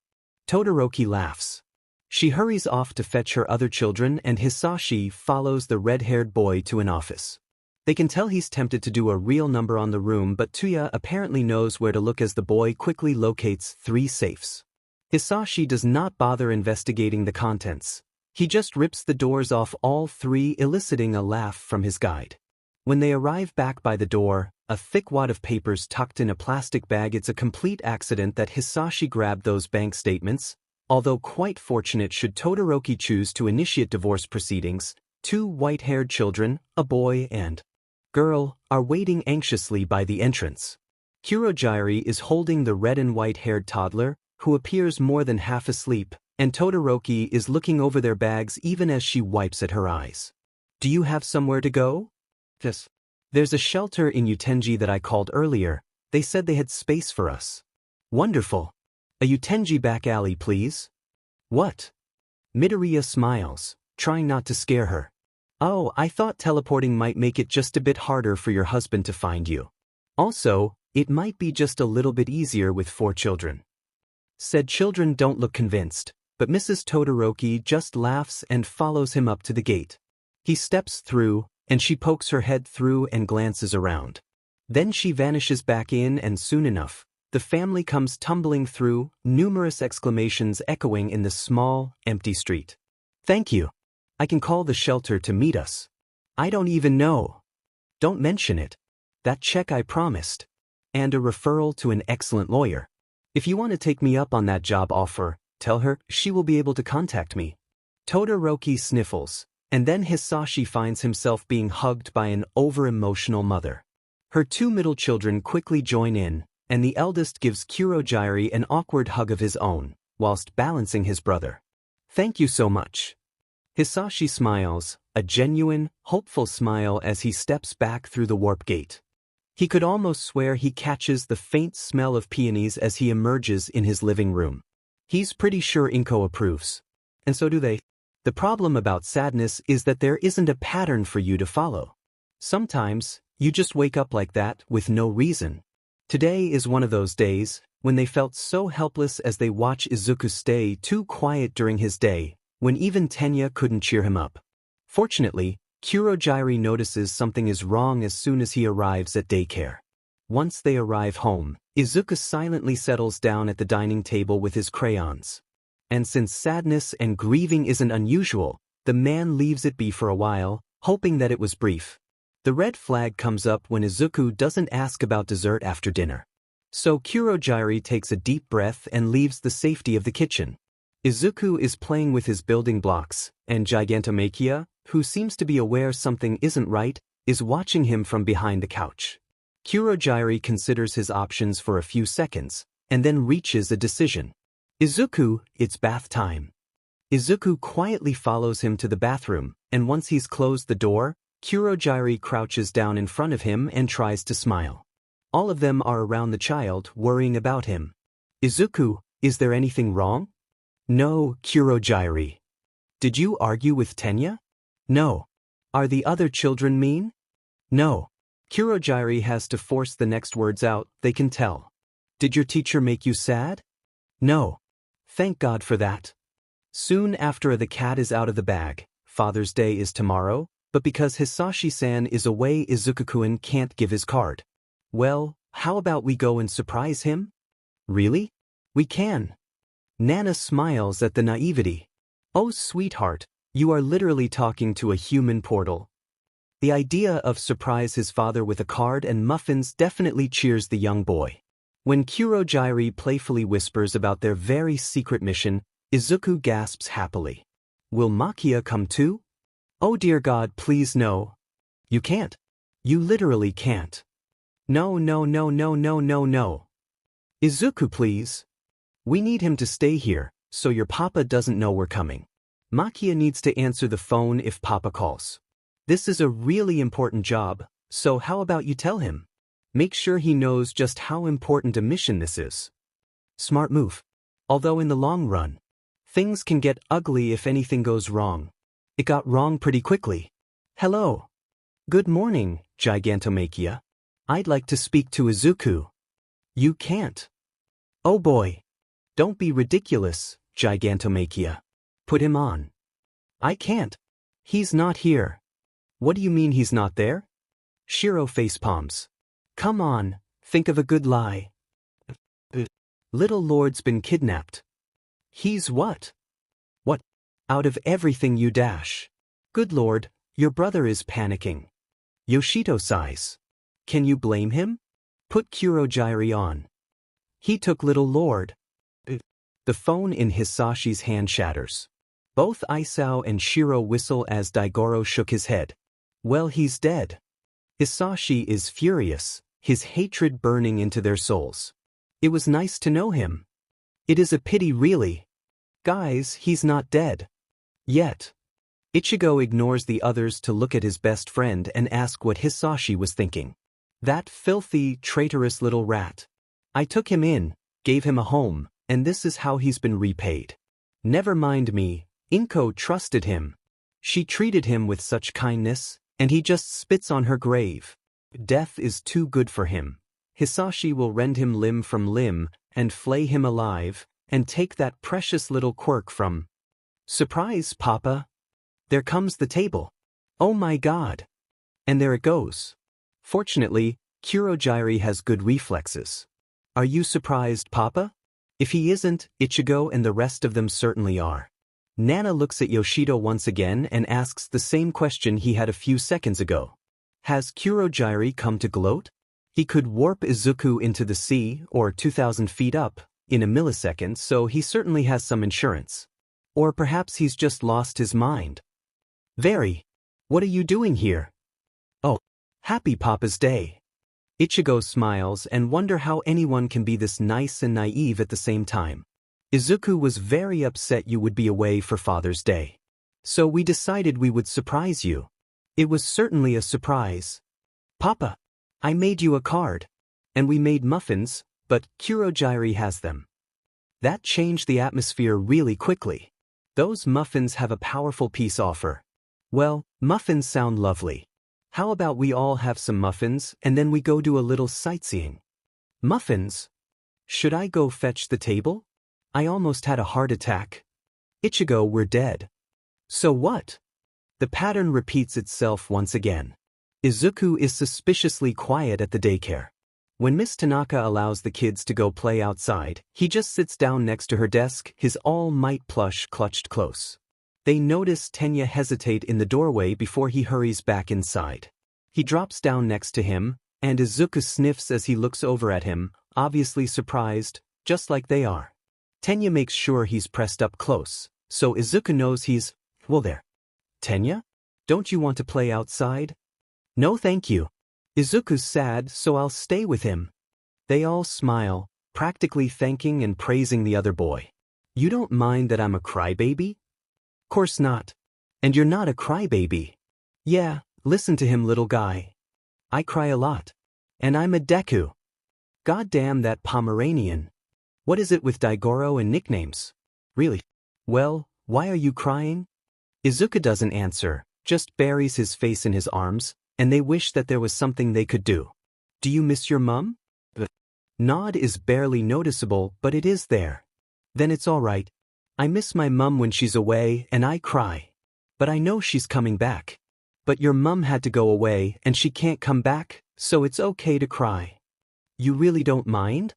Todoroki laughs. She hurries off to fetch her other children and Hisashi follows the red-haired boy to an office. They can tell he's tempted to do a real number on the room, but Tuya apparently knows where to look as the boy quickly locates 3 safes. Hisashi does not bother investigating the contents. He just rips the doors off all 3, eliciting a laugh from his guide. When they arrive back by the door, a thick wad of papers tucked in a plastic bag. It's a complete accident that Hisashi grabbed those bank statements, although quite fortunate should Todoroki choose to initiate divorce proceedings. 2 white-haired children, a boy and girl, are waiting anxiously by the entrance. Kurogiri is holding the red and white-haired toddler, who appears more than half asleep, and Todoroki is looking over their bags even as she wipes at her eyes. Do you have somewhere to go? Yes. There's a shelter in Utenji that I called earlier. They said they had space for us. Wonderful. A Utenji back alley, please. What? Midoriya smiles, trying not to scare her. Oh, I thought teleporting might make it just a bit harder for your husband to find you. Also, it might be just a little bit easier with 4 children. Said children don't look convinced, but Mrs. Todoroki just laughs and follows him up to the gate. He steps through, and she pokes her head through and glances around. Then she vanishes back in, and soon enough, the family comes tumbling through, numerous exclamations echoing in the small, empty street. Thank you. I can call the shelter to meet us. I don't even know. Don't mention it. That check I promised. And a referral to an excellent lawyer. If you want to take me up on that job offer, tell her she will be able to contact me. Todoroki sniffles, and then Hisashi finds himself being hugged by an over-emotional mother. Her 2 middle children quickly join in, and the eldest gives Kurogiri an awkward hug of his own, whilst balancing his brother. Thank you so much. Hisashi smiles, a genuine, hopeful smile as he steps back through the warp gate. He could almost swear he catches the faint smell of peonies as he emerges in his living room. He's pretty sure Inko approves. And so do they. The problem about sadness is that there isn't a pattern for you to follow. Sometimes, you just wake up like that with no reason. Today is one of those days, when they felt so helpless as they watch Izuku stay too quiet during his day, when even Tenya couldn't cheer him up. Fortunately, Kurogiri notices something is wrong as soon as he arrives at daycare. Once they arrive home, Izuku silently settles down at the dining table with his crayons. And since sadness and grieving isn't unusual, the man leaves it be for a while, hoping that it was brief. The red flag comes up when Izuku doesn't ask about dessert after dinner. So Kurogiri takes a deep breath and leaves the safety of the kitchen. Izuku is playing with his building blocks, and Gigantomachia, who seems to be aware something isn't right, is watching him from behind the couch. Kurogiri considers his options for a few seconds, and then reaches a decision. Izuku, it's bath time. Izuku quietly follows him to the bathroom, and once he's closed the door, Kurogiri crouches down in front of him and tries to smile. All of them are around the child, worrying about him. Izuku, is there anything wrong? No, Kurogiri. Did you argue with Tenya? No. Are the other children mean? No. Kurogiri has to force the next words out, they can tell. Did your teacher make you sad? No. Thank God for that. Soon after the cat is out of the bag, Father's Day is tomorrow, but because Hisashi-san is away, Izuku-kun can't give his card. Well, how about we go and surprise him? Really? We can. Nana smiles at the naivety. Oh, sweetheart, You are literally talking to a human portal. The idea of surprise his father with a card and muffins definitely cheers the young boy. When Kurojairi playfully whispers about their very secret mission, Izuku gasps happily. Will Makia come too? Oh dear God, please no. You can't. You literally can't. No, no, no, no, no, no, no. Izuku, please. We need him to stay here, so your papa doesn't know we're coming. Makia needs to answer the phone if papa calls. This is a really important job, so how about you tell him? Make sure he knows just how important a mission this is. Smart move. Although in the long run, things can get ugly if anything goes wrong. It got wrong pretty quickly. Hello. Good morning, Gigantomachia. I'd like to speak to Izuku. You can't. Oh boy. Don't be ridiculous, Gigantomachia. Put him on. I can't. He's not here. What do you mean he's not there? Shiro facepalms. Come on, think of a good lie. Little Lord's been kidnapped. He's what? What? Out of everything you dash. Good Lord, your brother is panicking. Yoshito sighs. Can you blame him? Put Kurojairi on. He took Little Lord. The phone in Hisashi's hand shatters. Both Isao and Shiro whistle as Daigoro shook his head. Well, he's dead. Hisashi is furious, his hatred burning into their souls. It was nice to know him. It is a pity really. Guys, he's not dead. Yet. Ichigo ignores the others to look at his best friend and ask what Hisashi was thinking. That filthy, traitorous little rat. I took him in, gave him a home, and this is how he's been repaid. Never mind me, Inko trusted him. She treated him with such kindness, and he just spits on her grave. Death is too good for him. Hisashi will rend him limb from limb, and flay him alive, and take that precious little quirk from. Surprise, Papa! There comes the table. Oh my God! And there it goes. Fortunately, Kurojairi has good reflexes. Are you surprised, Papa? If he isn't, Ichigo and the rest of them certainly are. Nana looks at Yoshito once again and asks the same question he had a few seconds ago. Has Kurojairi come to gloat? He could warp Izuku into the sea, or 2,000 feet up, in a millisecond, so he certainly has some insurance. Or perhaps he's just lost his mind. Very. What are you doing here? Oh, happy Papa's Day. Ichigo smiles and wonder how anyone can be this nice and naive at the same time. Izuku was very upset you would be away for Father's Day. So we decided we would surprise you. It was certainly a surprise. Papa, I made you a card. And we made muffins, but Kurojairi has them. That changed the atmosphere really quickly. Those muffins have a powerful peace offer. Well, muffins sound lovely. How about we all have some muffins and then we go do a little sightseeing? Muffins? Should I go fetch the table? I almost had a heart attack. Ichigo, we're dead. So what? The pattern repeats itself once again. Izuku is suspiciously quiet at the daycare. When Miss Tanaka allows the kids to go play outside, he just sits down next to her desk, his all-might plush clutched close. They notice Tenya hesitate in the doorway before he hurries back inside. He drops down next to him, and Izuku sniffs as he looks over at him, obviously surprised, just like they are. Tenya makes sure he's pressed up close, so Izuku knows he's, well there. Tenya? Don't you want to play outside? No thank you. Izuku's sad, so I'll stay with him. They all smile, practically thanking and praising the other boy. You don't mind that I'm a crybaby? Course not. And you're not a crybaby. Yeah, listen to him, little guy. I cry a lot. And I'm a Deku. God damn that Pomeranian. What is it with Daigoro and nicknames? Really? Well, why are you crying? Izuku doesn't answer, just buries his face in his arms, and they wish that there was something they could do. Do you miss your mum? The nod is barely noticeable, but it is there. Then it's all right. I miss my mum when she's away and I cry. But I know she's coming back. But your mum had to go away and she can't come back, so it's okay to cry. You really don't mind?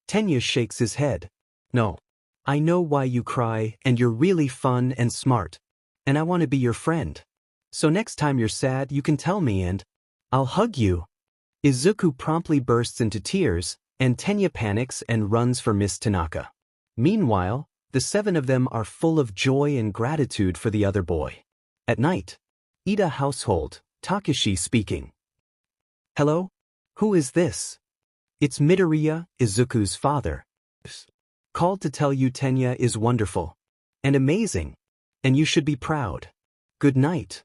Tenya shakes his head. No. I know why you cry and you're really fun and smart. and I want to be your friend. So next time you're sad you can tell me and I'll hug you. Izuku promptly bursts into tears, and Tenya panics and runs for Miss Tanaka. Meanwhile, the 7 of them are full of joy and gratitude for the other boy. At night, Ida household, Takeshi speaking. Hello? Who is this? It's Midoriya, Izuku's father. Called to tell you Tenya is wonderful. And amazing. And you should be proud. Good night.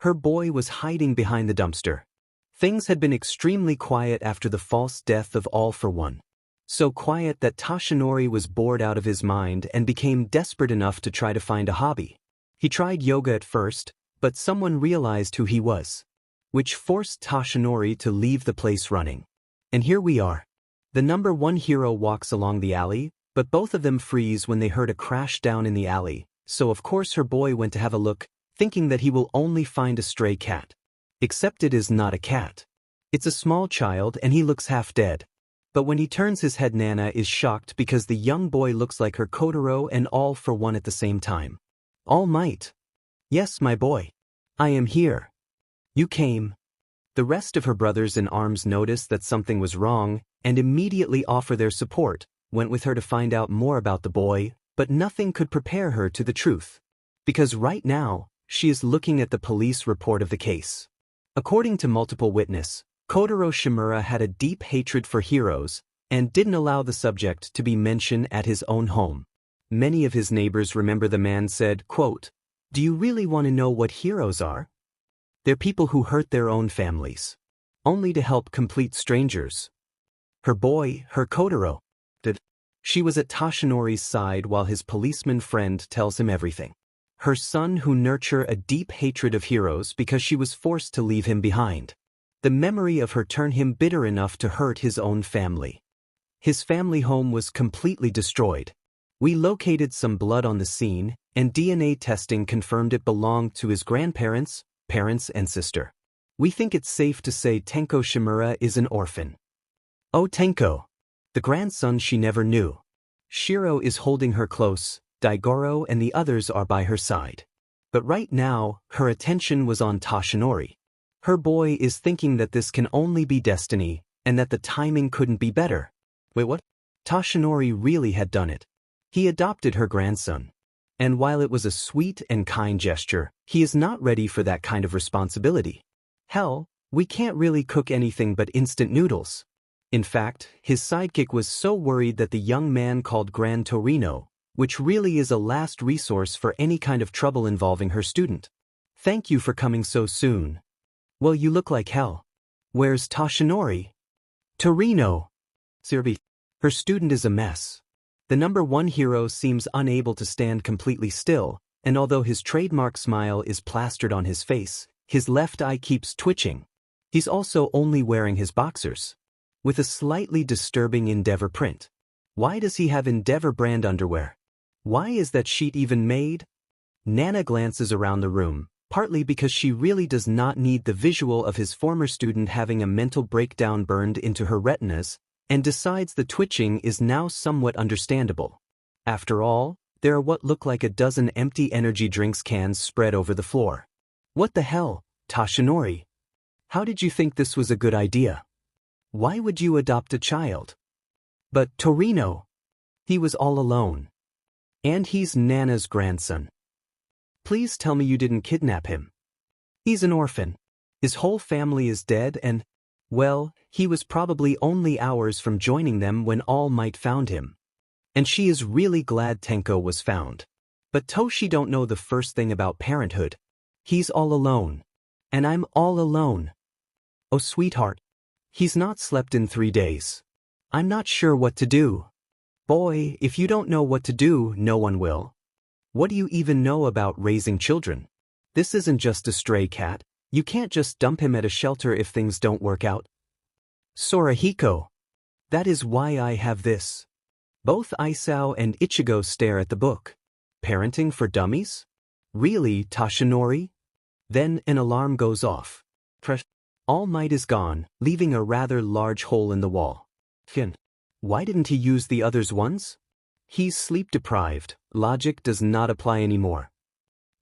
Her boy was hiding behind the dumpster. Things had been extremely quiet after the false death of All for One. So quiet that Toshinori was bored out of his mind and became desperate enough to try to find a hobby. He tried yoga at first, but someone realized who he was, which forced Toshinori to leave the place running. And here we are. The number 1 hero walks along the alley, but both of them freeze when they heard a crash down in the alley, so of course her boy went to have a look, thinking that he will only find a stray cat. Except it is not a cat. It's a small child and he looks half dead. But when he turns his head, Nana is shocked because the young boy looks like her Kotaro and All for One at the same time. All Might. Yes, my boy. I am here. You came. The rest of her brothers in arms notice that something was wrong and immediately offer their support, went with her to find out more about the boy, but nothing could prepare her to the truth. Because right now, she is looking at the police report of the case. According to multiple witnesses, Kotaro Shimura had a deep hatred for heroes and didn't allow the subject to be mentioned at his own home. Many of his neighbors remember the man said, quote, "Do you really want to know what heroes are? They're people who hurt their own families, only to help complete strangers." Her boy, her Kotaro, did. She was at Toshinori's side while his policeman friend tells him everything. Her son who nurtured a deep hatred of heroes because she was forced to leave him behind. The memory of her turned him bitter enough to hurt his own family. His family home was completely destroyed. We located some blood on the scene, and DNA testing confirmed it belonged to his grandparents, parents, and sister. We think it's safe to say Tenko Shimura is an orphan. Oh, Tenko. The grandson she never knew. Shiro is holding her close, Daigoro and the others are by her side. But right now, her attention was on Toshinori. Her boy is thinking that this can only be destiny, and that the timing couldn't be better. Wait, what? Toshinori really had done it. He adopted her grandson. And while it was a sweet and kind gesture, he is not ready for that kind of responsibility. Hell, we can't really cook anything but instant noodles. In fact, his sidekick was so worried that the young man called Gran Torino, which really is a last resource for any kind of trouble involving her student. Thank you for coming so soon. Well, you look like hell. Where's Toshinori? Torino. Sirbi. Her student is a mess. The number 1 hero seems unable to stand completely still, and although his trademark smile is plastered on his face, his left eye keeps twitching. He's also only wearing his boxers, with a slightly disturbing Endeavor print. Why does he have Endeavor brand underwear? Why is that sheet even made? Nana glances around the room, partly because she really does not need the visual of his former student having a mental breakdown burned into her retinas, and decides the twitching is now somewhat understandable. After all, there are what look like a dozen empty energy drinks cans spread over the floor. What the hell, Toshinori? How did you think this was a good idea? Why would you adopt a child? But Torino, he was all alone. And he's Nana's grandson. Please tell me you didn't kidnap him. He's an orphan. His whole family is dead and, well, he was probably only hours from joining them when All Might found him. And she is really glad Tenko was found. But Toshi don't know the first thing about parenthood. He's all alone. And I'm all alone. Oh, sweetheart. He's not slept in 3 days. I'm not sure what to do. Boy, if you don't know what to do, no one will. What do you even know about raising children? This isn't just a stray cat. You can't just dump him at a shelter if things don't work out. Sorahiko. That is why I have this. Both Isao and Ichigo stare at the book. Parenting for Dummies? Really, Toshinori? Then an alarm goes off. All Might is gone, leaving a rather large hole in the wall. Why didn't he use the others' ones? He's sleep-deprived. Logic does not apply anymore.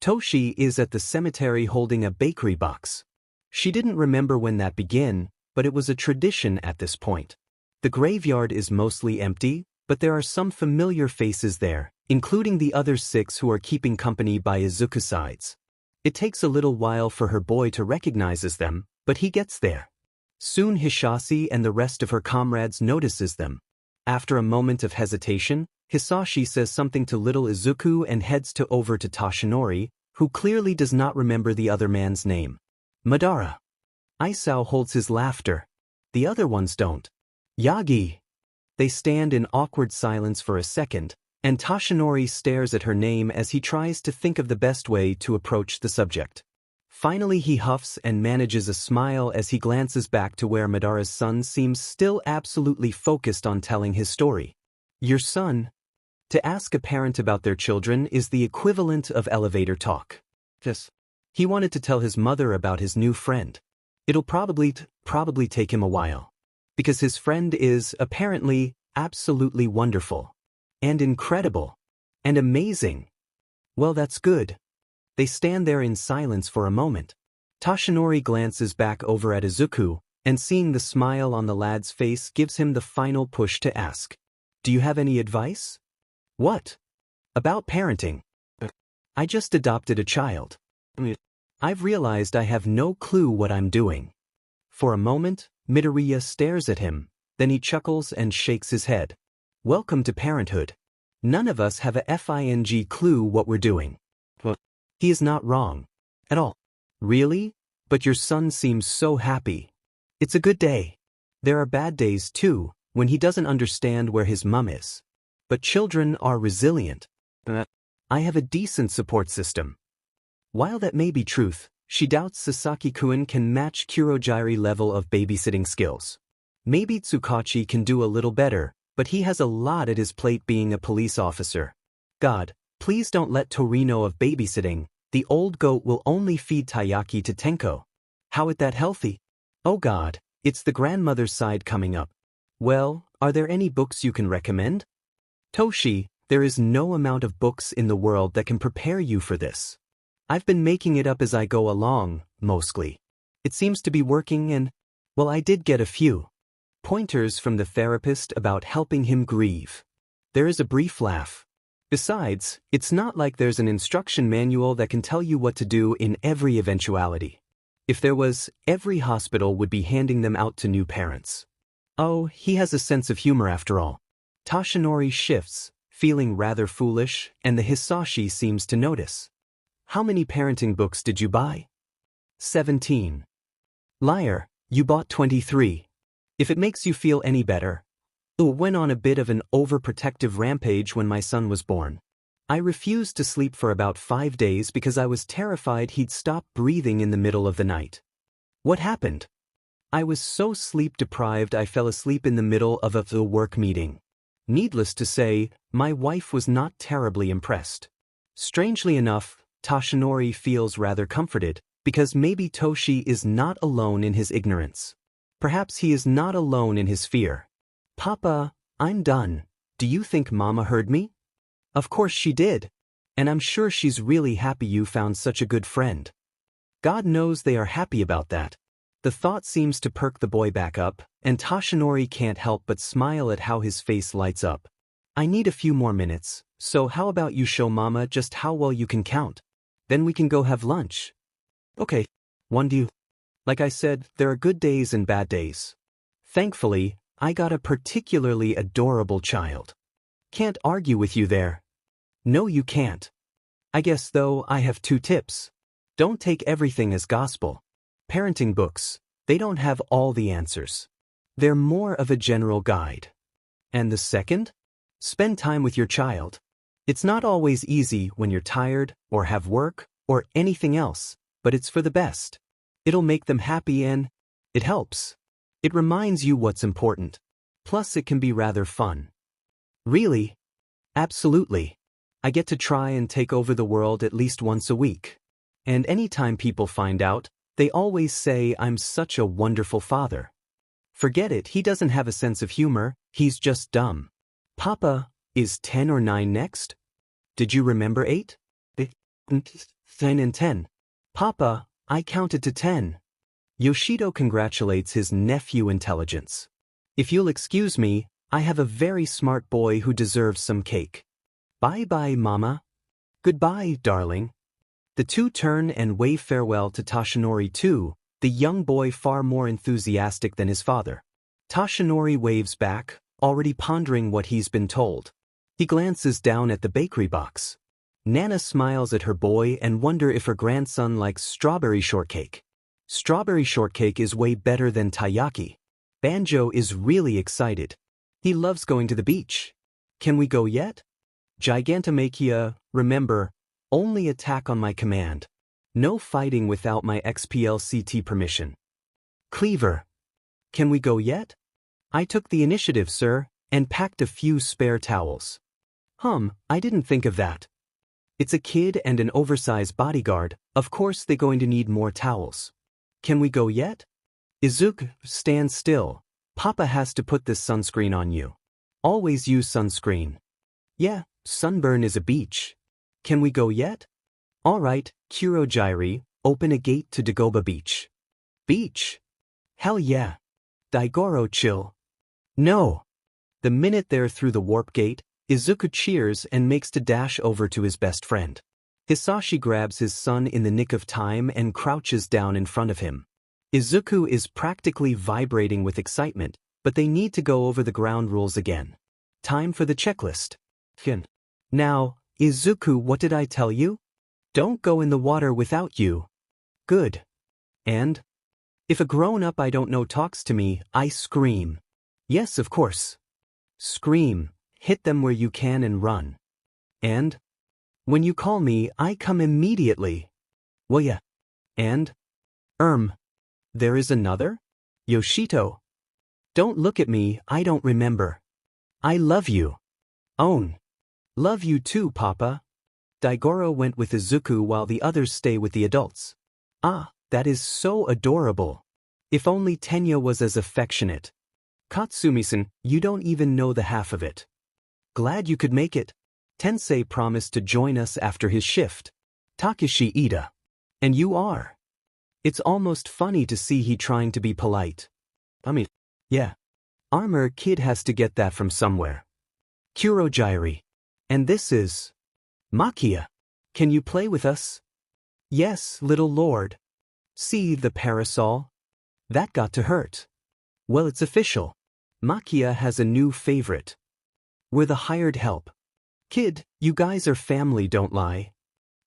Toshi is at the cemetery holding a bakery box. She didn't remember when that began, but it was a tradition at this point. The graveyard is mostly empty, but there are some familiar faces there, including the other 6 who are keeping company by Izuku's sides. It takes a little while for her boy to recognize them, but he gets there. Soon Hisashi and the rest of her comrades notices them. After a moment of hesitation, Hisashi says something to little Izuku and heads over to Toshinori, who clearly does not remember the other man's name. Madara. Isao holds his laughter. The other ones don't. Yagi. They stand in awkward silence for a second, and Toshinori stares at her name as he tries to think of the best way to approach the subject. Finally he huffs and manages a smile as he glances back to where Madara's son seems still absolutely focused on telling his story. Your son? To ask a parent about their children is the equivalent of elevator talk. Yes. He wanted to tell his mother about his new friend. It'll probably take him a while. Because his friend is, apparently, absolutely wonderful. And incredible. And amazing. Well, that's good. They stand there in silence for a moment. Toshinori glances back over at Izuku, and seeing the smile on the lad's face gives him the final push to ask. Do you have any advice? What? About parenting. I just adopted a child. I've realized I have no clue what I'm doing. For a moment, Midoriya stares at him, then he chuckles and shakes his head. Welcome to parenthood. None of us have a FING clue what we're doing. He is not wrong. At all. Really? But your son seems so happy. It's a good day. There are bad days too, when he doesn't understand where his mum is. But children are resilient. I have a decent support system. While that may be truth, she doubts Sasaki-kun can match Kurogiri's level of babysitting skills. Maybe Tsukachi can do a little better, but he has a lot at his plate being a police officer. God, please don't let Torino of babysitting. The old goat will only feed taiyaki to Tenko. How is that healthy? Oh God, it's the grandmother's side coming up. Well, are there any books you can recommend? Toshi, there is no amount of books in the world that can prepare you for this. I've been making it up as I go along, mostly. It seems to be working and, well, I did get a few pointers from the therapist about helping him grieve. There is a brief laugh. Besides, it's not like there's an instruction manual that can tell you what to do in every eventuality. If there was, every hospital would be handing them out to new parents. Oh, he has a sense of humor after all. Toshinori shifts, feeling rather foolish, and the Hisashi seems to notice. How many parenting books did you buy? 17. Liar, you bought 23. If it makes you feel any better. I went on a bit of an overprotective rampage when my son was born. I refused to sleep for about 5 days because I was terrified he'd stop breathing in the middle of the night. What happened? I was so sleep-deprived I fell asleep in the middle of a work meeting. Needless to say, my wife was not terribly impressed. Strangely enough, Toshinori feels rather comforted, because maybe Toshi is not alone in his ignorance. Perhaps he is not alone in his fear. Papa, I'm done. Do you think Mama heard me? Of course she did. And I'm sure she's really happy you found such a good friend. God knows they are happy about that. The thought seems to perk the boy back up, and Toshinori can't help but smile at how his face lights up. I need a few more minutes, so how about you show Mama just how well you can count? Then we can go have lunch. Okay. One do. Like I said, there are good days and bad days. Thankfully, I got a particularly adorable child. Can't argue with you there. No, you can't. I guess, though, I have 2 tips. Don't take everything as gospel. Parenting books, they don't have all the answers. They're more of a general guide. And the second? Spend time with your child. It's not always easy when you're tired, or have work, or anything else, but it's for the best. It'll make them happy and it helps. It reminds you what's important. Plus it can be rather fun. Really? Absolutely. I get to try and take over the world at least once a week. And anytime people find out, they always say I'm such a wonderful father. Forget it, he doesn't have a sense of humor, he's just dumb. Papa, is 10 or 9 next? Did you remember 8? 10 and 10. Papa, I counted to 10. Yoshito congratulates his nephew intelligence. If you'll excuse me, I have a very smart boy who deserves some cake. Bye-bye, Mama. Goodbye, darling. The two turn and wave farewell to Toshinori too, the young boy far more enthusiastic than his father. Toshinori waves back, already pondering what he's been told. He glances down at the bakery box. Nana smiles at her boy and wonders if her grandson likes strawberry shortcake. Strawberry shortcake is way better than taiyaki. Banjo is really excited. He loves going to the beach. Can we go yet? Gigantomachia, remember, only attack on my command. No fighting without my XPLCT permission. Cleaver. Can we go yet? I took the initiative, sir, and packed a few spare towels. I didn't think of that. It's a kid and an oversized bodyguard, of course they're going to need more towels. Can we go yet? Izuku, stand still. Papa has to put this sunscreen on you. Always use sunscreen. Yeah, sunburn is a beach. Can we go yet? All right, Kurogyri, open a gate to Dagoba Beach. Beach? Hell yeah. Daigoro, chill. No. The minute they're through the warp gate, Izuku cheers and makes to dash over to his best friend. Hisashi grabs his son in the nick of time and crouches down in front of him. Izuku is practically vibrating with excitement, but they need to go over the ground rules again. Time for the checklist. Now, Izuku, what did I tell you? Don't go in the water without you. Good. And? If a grown-up I don't know talks to me, I scream. Yes, of course. Scream, hit them where you can and run. And? When you call me, I come immediately. Well, yeah. And? There is another? Yoshito. Don't look at me, I don't remember. I love you. Own. Love you too, Papa. Daigoro went with Izuku while the others stay with the adults. Ah, that is so adorable. If only Tenya was as affectionate. Katsumi-san, you don't even know the half of it. Glad you could make it. Tensei promised to join us after his shift. Takeshi Ida. And you are. It's almost funny to see he trying to be polite. Yeah. Armor kid has to get that from somewhere. Kurogyri. And this is... Makia. Can you play with us? Yes, little lord. See the parasol? That got to hurt. Well, it's official. Makia has a new favorite. We're the hired help. Kid, you guys are family, don't lie.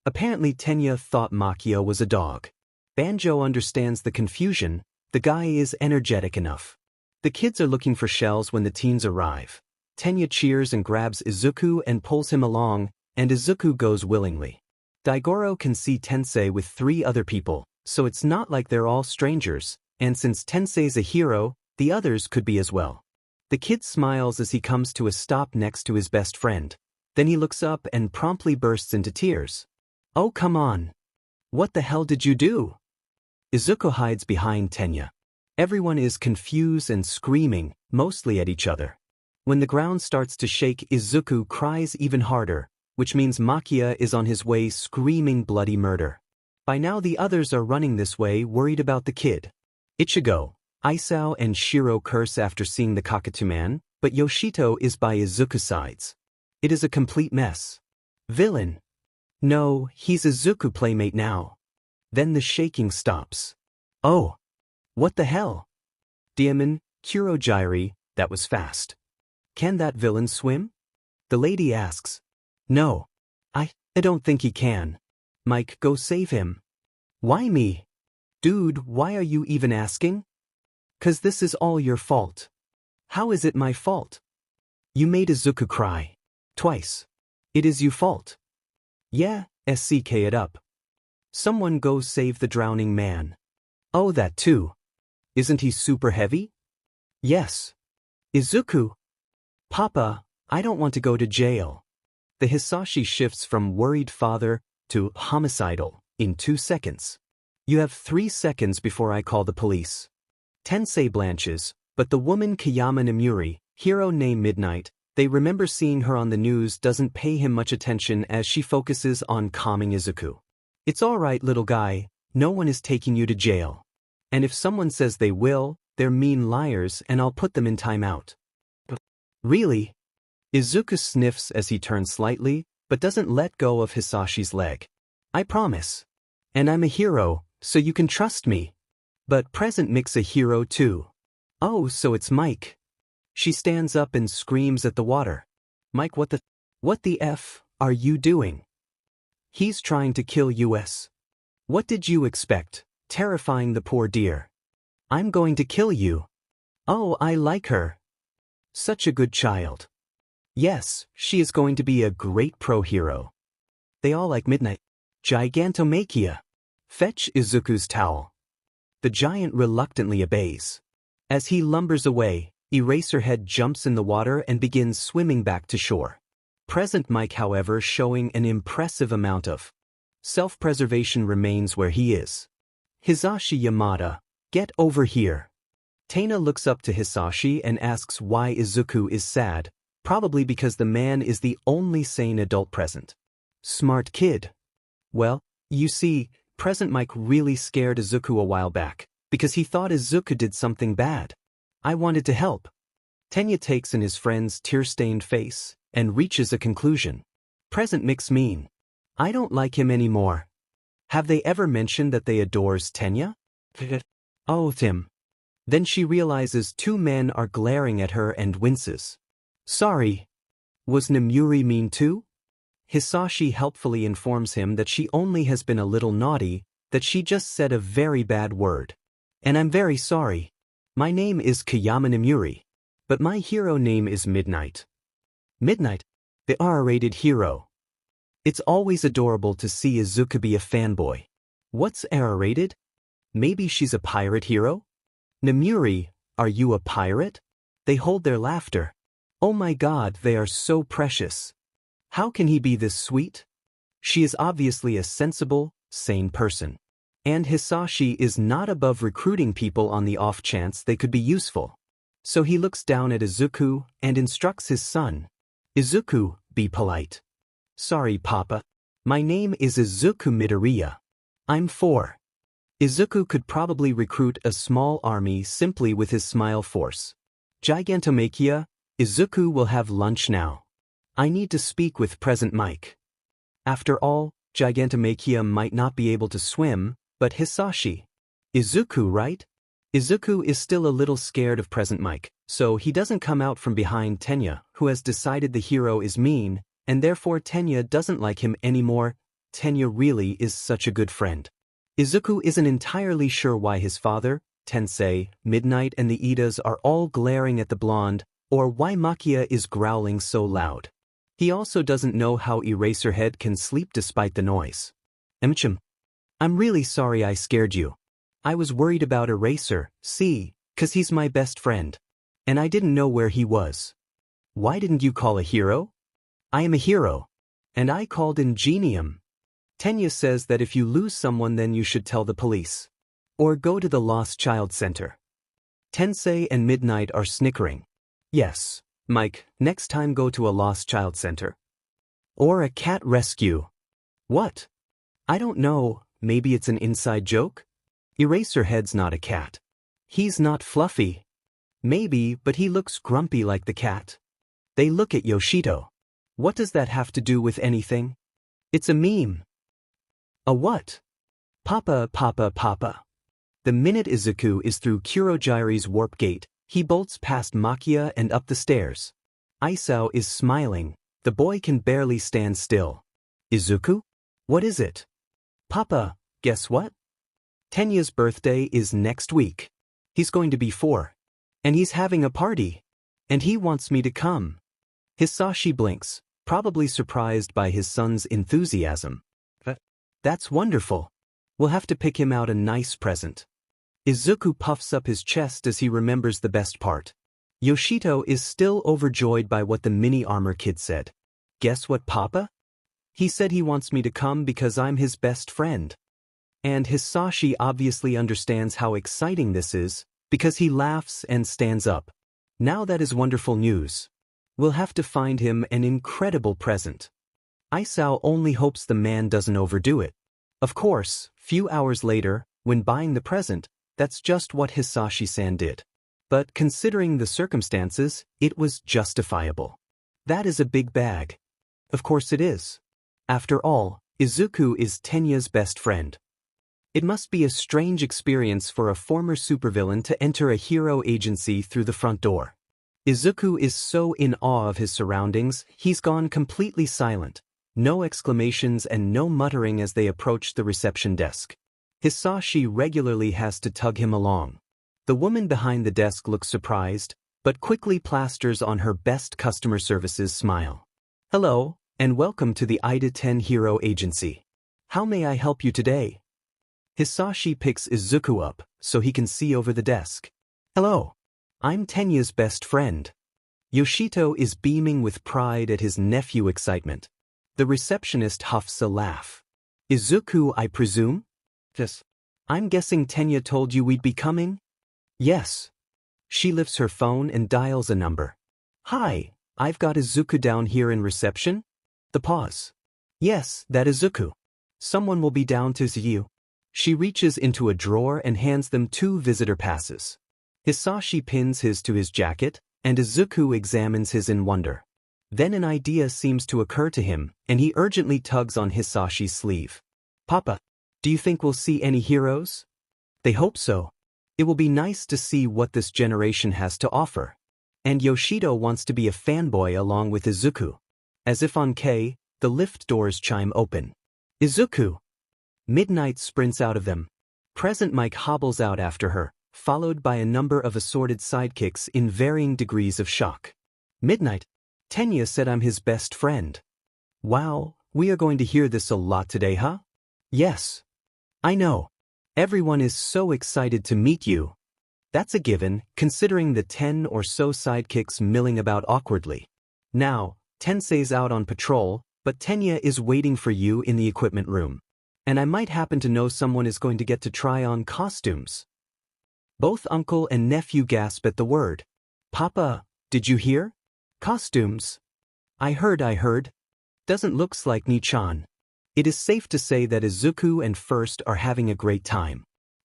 Apparently Tenya thought Makia was a dog. Banjo understands the confusion, the guy is energetic enough. The kids are looking for shells when the teens arrive. Tenya cheers and grabs Izuku and pulls him along, and Izuku goes willingly. Daigoro can see Tensei with 3 other people, so it's not like they're all strangers, and since Tensei's a hero, the others could be as well. The kid smiles as he comes to a stop next to his best friend. Then he looks up and promptly bursts into tears. Oh, come on. What the hell did you do? Izuku hides behind Tenya. Everyone is confused and screaming, mostly at each other. When the ground starts to shake, Izuku cries even harder, which means Makia is on his way screaming bloody murder. By now the others are running this way, worried about the kid. Ichigo, Isao and Shiro curse after seeing the Cockatoo Man, but Yoshito is by Izuku's sides. It is a complete mess. Villain. No, he's Izuku playmate now. Then the shaking stops. Oh. What the hell? Diamond, Kurogyri, that was fast. Can that villain swim? The lady asks. No. I don't think he can. Mike, go save him. Why me? Dude, why are you even asking? 'Cause this is all your fault. How is it my fault? You made Izuku cry. Twice. It is your fault. Yeah, SCK it up. Someone go save the drowning man. Oh, that too. Isn't he super heavy? Yes. Izuku. Papa, I don't want to go to jail. The Hisashi shifts from worried father to homicidal in 2 seconds. You have 3 seconds before I call the police. Tensei blanches, but the woman Kayama Namuri, hero named Midnight, they remember seeing her on the news, doesn't pay him much attention as she focuses on calming Izuku. It's alright, little guy, no one is taking you to jail. And if someone says they will, they're mean liars and I'll put them in timeout. Really? Izuku sniffs as he turns slightly, but doesn't let go of Hisashi's leg. I promise. And I'm a hero, so you can trust me. But present Mick's a hero too. Oh, so it's Mike. She stands up and screams at the water. Mike, what the F are you doing? He's trying to kill us. What did you expect, terrifying the poor dear? I'm going to kill you. Oh, I like her. Such a good child. Yes, she is going to be a great pro-hero. They all like Midnight. Gigantomachia. Fetch Izuku's towel. The giant reluctantly obeys. As he lumbers away, Eraserhead jumps in the water and begins swimming back to shore. Present Mike, however, showing an impressive amount of self-preservation, remains where he is. Hisashi Yamada, get over here. Tena looks up to Hisashi and asks why Izuku is sad, probably because the man is the only sane adult present. Smart kid. Well, you see, present Mike really scared Izuku a while back, because he thought Izuku did something bad. I wanted to help. Tenya takes in his friend's tear-stained face and reaches a conclusion. Present Mick's mean. I don't like him anymore. Have they ever mentioned that they adores Tenya? Oh, Tim. Then she realizes two men are glaring at her and winces. Sorry. Was Nemuri mean too? Hisashi helpfully informs him that she only has been a little naughty, that she just said a very bad word. And I'm very sorry. My name is Kayama Nemuri, but my hero name is Midnight. Midnight, the R-rated hero. It's always adorable to see Izuku be a fanboy. What's R-rated? Maybe she's a pirate hero? Nemuri, are you a pirate? They hold their laughter. Oh my god, they are so precious. How can he be this sweet? She is obviously a sensible, sane person. And Hisashi is not above recruiting people on the off chance they could be useful. So he looks down at Izuku and instructs his son. Izuku, be polite. Sorry, Papa. My name is Izuku Midoriya. I'm 4. Izuku could probably recruit a small army simply with his smile force. Gigantomachia, Izuku will have lunch now. I need to speak with present Mike. After all, Gigantomachia might not be able to swim, but Hisashi. Izuku, right? Izuku is still a little scared of present Mike, so he doesn't come out from behind Tenya, who has decided the hero is mean, and therefore Tenya doesn't like him anymore. Tenya really is such a good friend. Izuku isn't entirely sure why his father, Tensei, Midnight and the Idas are all glaring at the blonde, or why Makia is growling so loud. He also doesn't know how Eraserhead can sleep despite the noise. I'm really sorry I scared you. I was worried about Eraser, see, 'cause he's my best friend. And I didn't know where he was. Why didn't you call a hero? I am a hero. And I called Ingenium. Tenya says that if you lose someone then you should tell the police. Or go to the Lost Child Center. Tensei and Midnight are snickering. Yes, Mike, next time go to a Lost Child Center. Or a cat rescue. What? I don't know, maybe it's an inside joke? Eraserhead's not a cat. He's not fluffy. Maybe, but he looks grumpy like the cat. They look at Yoshito. What does that have to do with anything? It's a meme. A what? Papa. The minute Izuku is through Kurogiri's warp gate, he bolts past Makia and up the stairs. Isao is smiling. The boy can barely stand still. Izuku? What is it? Papa, guess what? Tenya's birthday is next week. He's going to be 4. And he's having a party. And he wants me to come. Hisashi blinks, probably surprised by his son's enthusiasm. That's wonderful. We'll have to pick him out a nice present. Izuku puffs up his chest as he remembers the best part. Yoshito is still overjoyed by what the mini-armor kid said. Guess what, Papa? He said he wants me to come because I'm his best friend. And Hisashi obviously understands how exciting this is, because he laughs and stands up. Now that is wonderful news. We'll have to find him an incredible present. Isao only hopes the man doesn't overdo it. Of course, few hours later, when buying the present, that's just what Hisashi-san did. But considering the circumstances, it was justifiable. That is a big bag. Of course it is. After all, Izuku is Tenya's best friend. It must be a strange experience for a former supervillain to enter a hero agency through the front door. Izuku is so in awe of his surroundings, he's gone completely silent. No exclamations and no muttering as they approach the reception desk. Hisashi regularly has to tug him along. The woman behind the desk looks surprised, but quickly plasters on her best customer services smile. Hello, and welcome to the Ida 10 Hero Agency. How may I help you today? Hisashi picks Izuku up, so he can see over the desk. Hello. I'm Tenya's best friend. Yoshito is beaming with pride at his nephew's excitement. The receptionist huffs a laugh. Izuku, I presume? Yes. I'm guessing Tenya told you we'd be coming? Yes. She lifts her phone and dials a number. Hi, I've got Izuku down here in reception. The pause. Yes, that Izuku. Someone will be down to see you. She reaches into a drawer and hands them 2 visitor passes. Hisashi pins his to his jacket, and Izuku examines his in wonder. Then an idea seems to occur to him, and he urgently tugs on Hisashi's sleeve. Papa, do you think we'll see any heroes? They hope so. It will be nice to see what this generation has to offer. And Yoshito wants to be a fanboy along with Izuku. As if on K, the lift doors chime open. Izuku! Midnight sprints out of them. Present Mike hobbles out after her, followed by a number of assorted sidekicks in varying degrees of shock. Midnight. Tenya said I'm his best friend. Wow, we are going to hear this a lot today, huh? Yes. I know. Everyone is so excited to meet you. That's a given, considering the 10 or so sidekicks milling about awkwardly. Now, Tensei's out on patrol, but Tenya is waiting for you in the equipment room. And I might happen to know someone is going to get to try on costumes. Both uncle and nephew gasp at the word. Papa, did you hear? Costumes. I heard. Doesn't looks like Nichan. It is safe to say that Izuku and First are having a great time.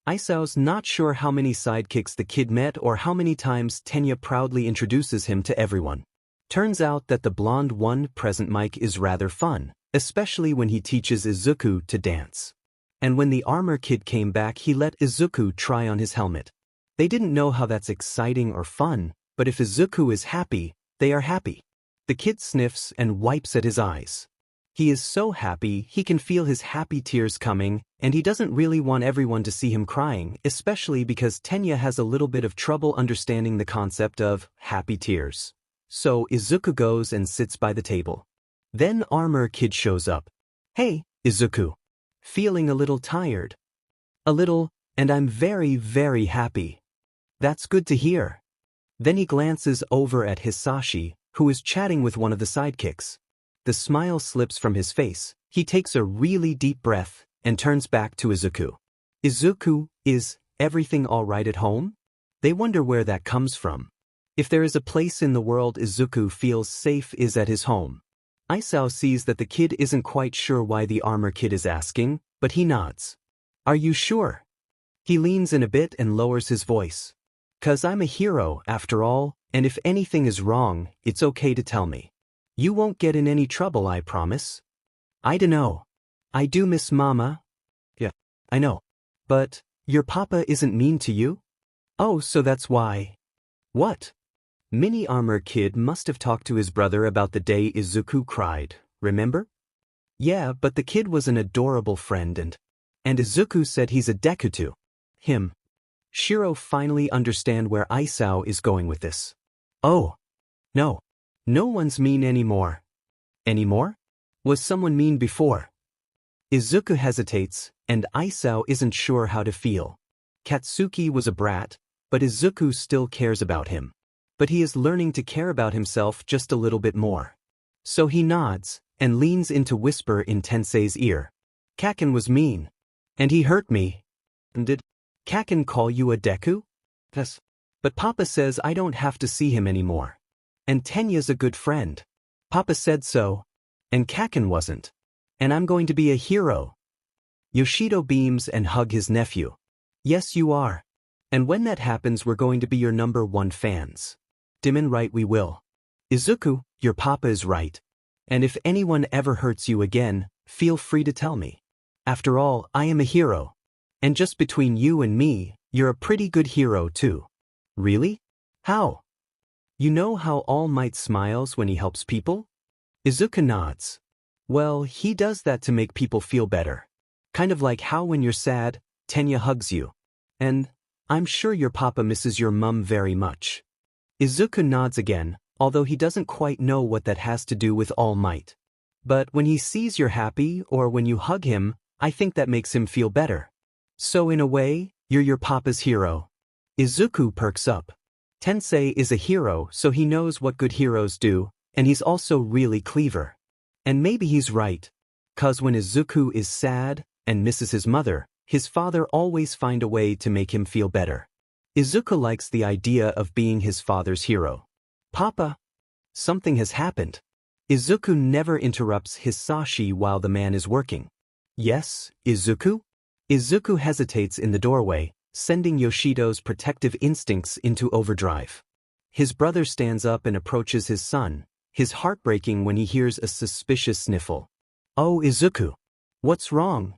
Isao's not sure how many sidekicks the kid met or how many times Tenya proudly introduces him to everyone. Turns out that the blonde one, Present Mike, is rather fun, especially when he teaches Izuku to dance. And when the armor kid came back, he let Izuku try on his helmet. They didn't know how that's exciting or fun, but if Izuku is happy, they are happy. The kid sniffs and wipes at his eyes. He is so happy he can feel his happy tears coming, and he doesn't really want everyone to see him crying, especially because Tenya has a little bit of trouble understanding the concept of happy tears. So Izuku goes and sits by the table. Then Armor Kid shows up. Hey, Izuku. Feeling a little tired? A little, and I'm very, very happy. That's good to hear. Then he glances over at Hisashi, who is chatting with one of the sidekicks. The smile slips from his face, he takes a really deep breath, and turns back to Izuku. Izuku, is everything all right at home? They wonder where that comes from. If there is a place in the world Izuku feels safe is at his home. Isao sees that the kid isn't quite sure why the armor kid is asking, but he nods. Are you sure? He leans in a bit and lowers his voice. 'Cause I'm a hero, after all, and if anything is wrong, it's okay to tell me. You won't get in any trouble, I promise. I dunno. I do miss Mama. Yeah, I know. But, your papa isn't mean to you? Oh, so that's why. What? Mini Armor Kid must have talked to his brother about the day Izuku cried, remember? Yeah, but the kid was an adorable friend and Izuku said he's a Deku to him. Shiro finally understand where Isao is going with this. Oh. No. No one's mean anymore. Anymore? Was someone mean before? Izuku hesitates, and Isao isn't sure how to feel. Katsuki was a brat, but Izuku still cares about him. But he is learning to care about himself just a little bit more. So he nods, and leans in to whisper in Tensei's ear. Kaken was mean. And he hurt me. And did Kaken call you a Deku? Yes. But Papa says I don't have to see him anymore. And Tenya's a good friend. Papa said so. And Kaken wasn't. And I'm going to be a hero. Yoshido beams and hug his nephew. Yes, you are. And when that happens, we're going to be your #1 fans. Dimon, right, we will. Izuku, your papa is right. And if anyone ever hurts you again, feel free to tell me. After all, I am a hero. And just between you and me, you're a pretty good hero too. Really? How? You know how All Might smiles when he helps people? Izuku nods. Well, he does that to make people feel better. Kind of like how when you're sad, Tenya hugs you. And I'm sure your papa misses your mum very much. Izuku nods again, although he doesn't quite know what that has to do with All Might. But when he sees you're happy or when you hug him, I think that makes him feel better. So in a way, you're your papa's hero. Izuku perks up. Tensei is a hero, so he knows what good heroes do, and he's also really clever. And maybe he's right. 'Cause when Izuku is sad and misses his mother, his father always finds a way to make him feel better. Izuku likes the idea of being his father's hero. Papa, something has happened. Izuku never interrupts Hisashi while the man is working. Yes, Izuku? Izuku hesitates in the doorway, sending Yoshido's protective instincts into overdrive. His brother stands up and approaches his son, his heart breaking when he hears a suspicious sniffle. Oh, Izuku. What's wrong?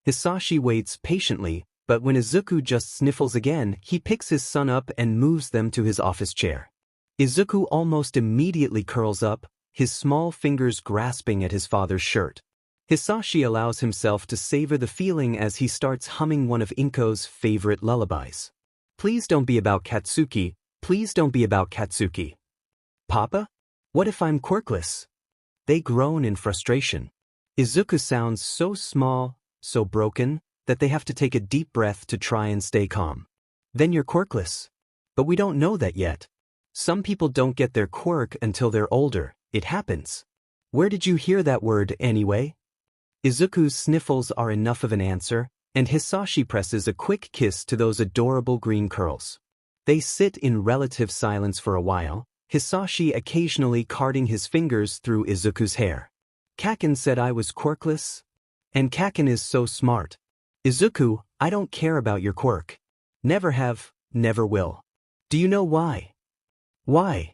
Hisashi waits patiently, but when Izuku just sniffles again, he picks his son up and moves them to his office chair. Izuku almost immediately curls up, his small fingers grasping at his father's shirt. Hisashi allows himself to savor the feeling as he starts humming one of Inko's favorite lullabies. Please don't be about Katsuki, please don't be about Katsuki. Papa? What if I'm quirkless? They groan in frustration. Izuku sounds so small, so broken, that they have to take a deep breath to try and stay calm. Then you're quirkless. But we don't know that yet. Some people don't get their quirk until they're older. It happens. Where did you hear that word anyway? Izuku's sniffles are enough of an answer, and Hisashi presses a quick kiss to those adorable green curls. They sit in relative silence for a while, Hisashi occasionally carting his fingers through Izuku's hair. Kaken said I was quirkless? And Kaken is so smart. Izuku, I don't care about your quirk. Never have, never will. Do you know why? Why?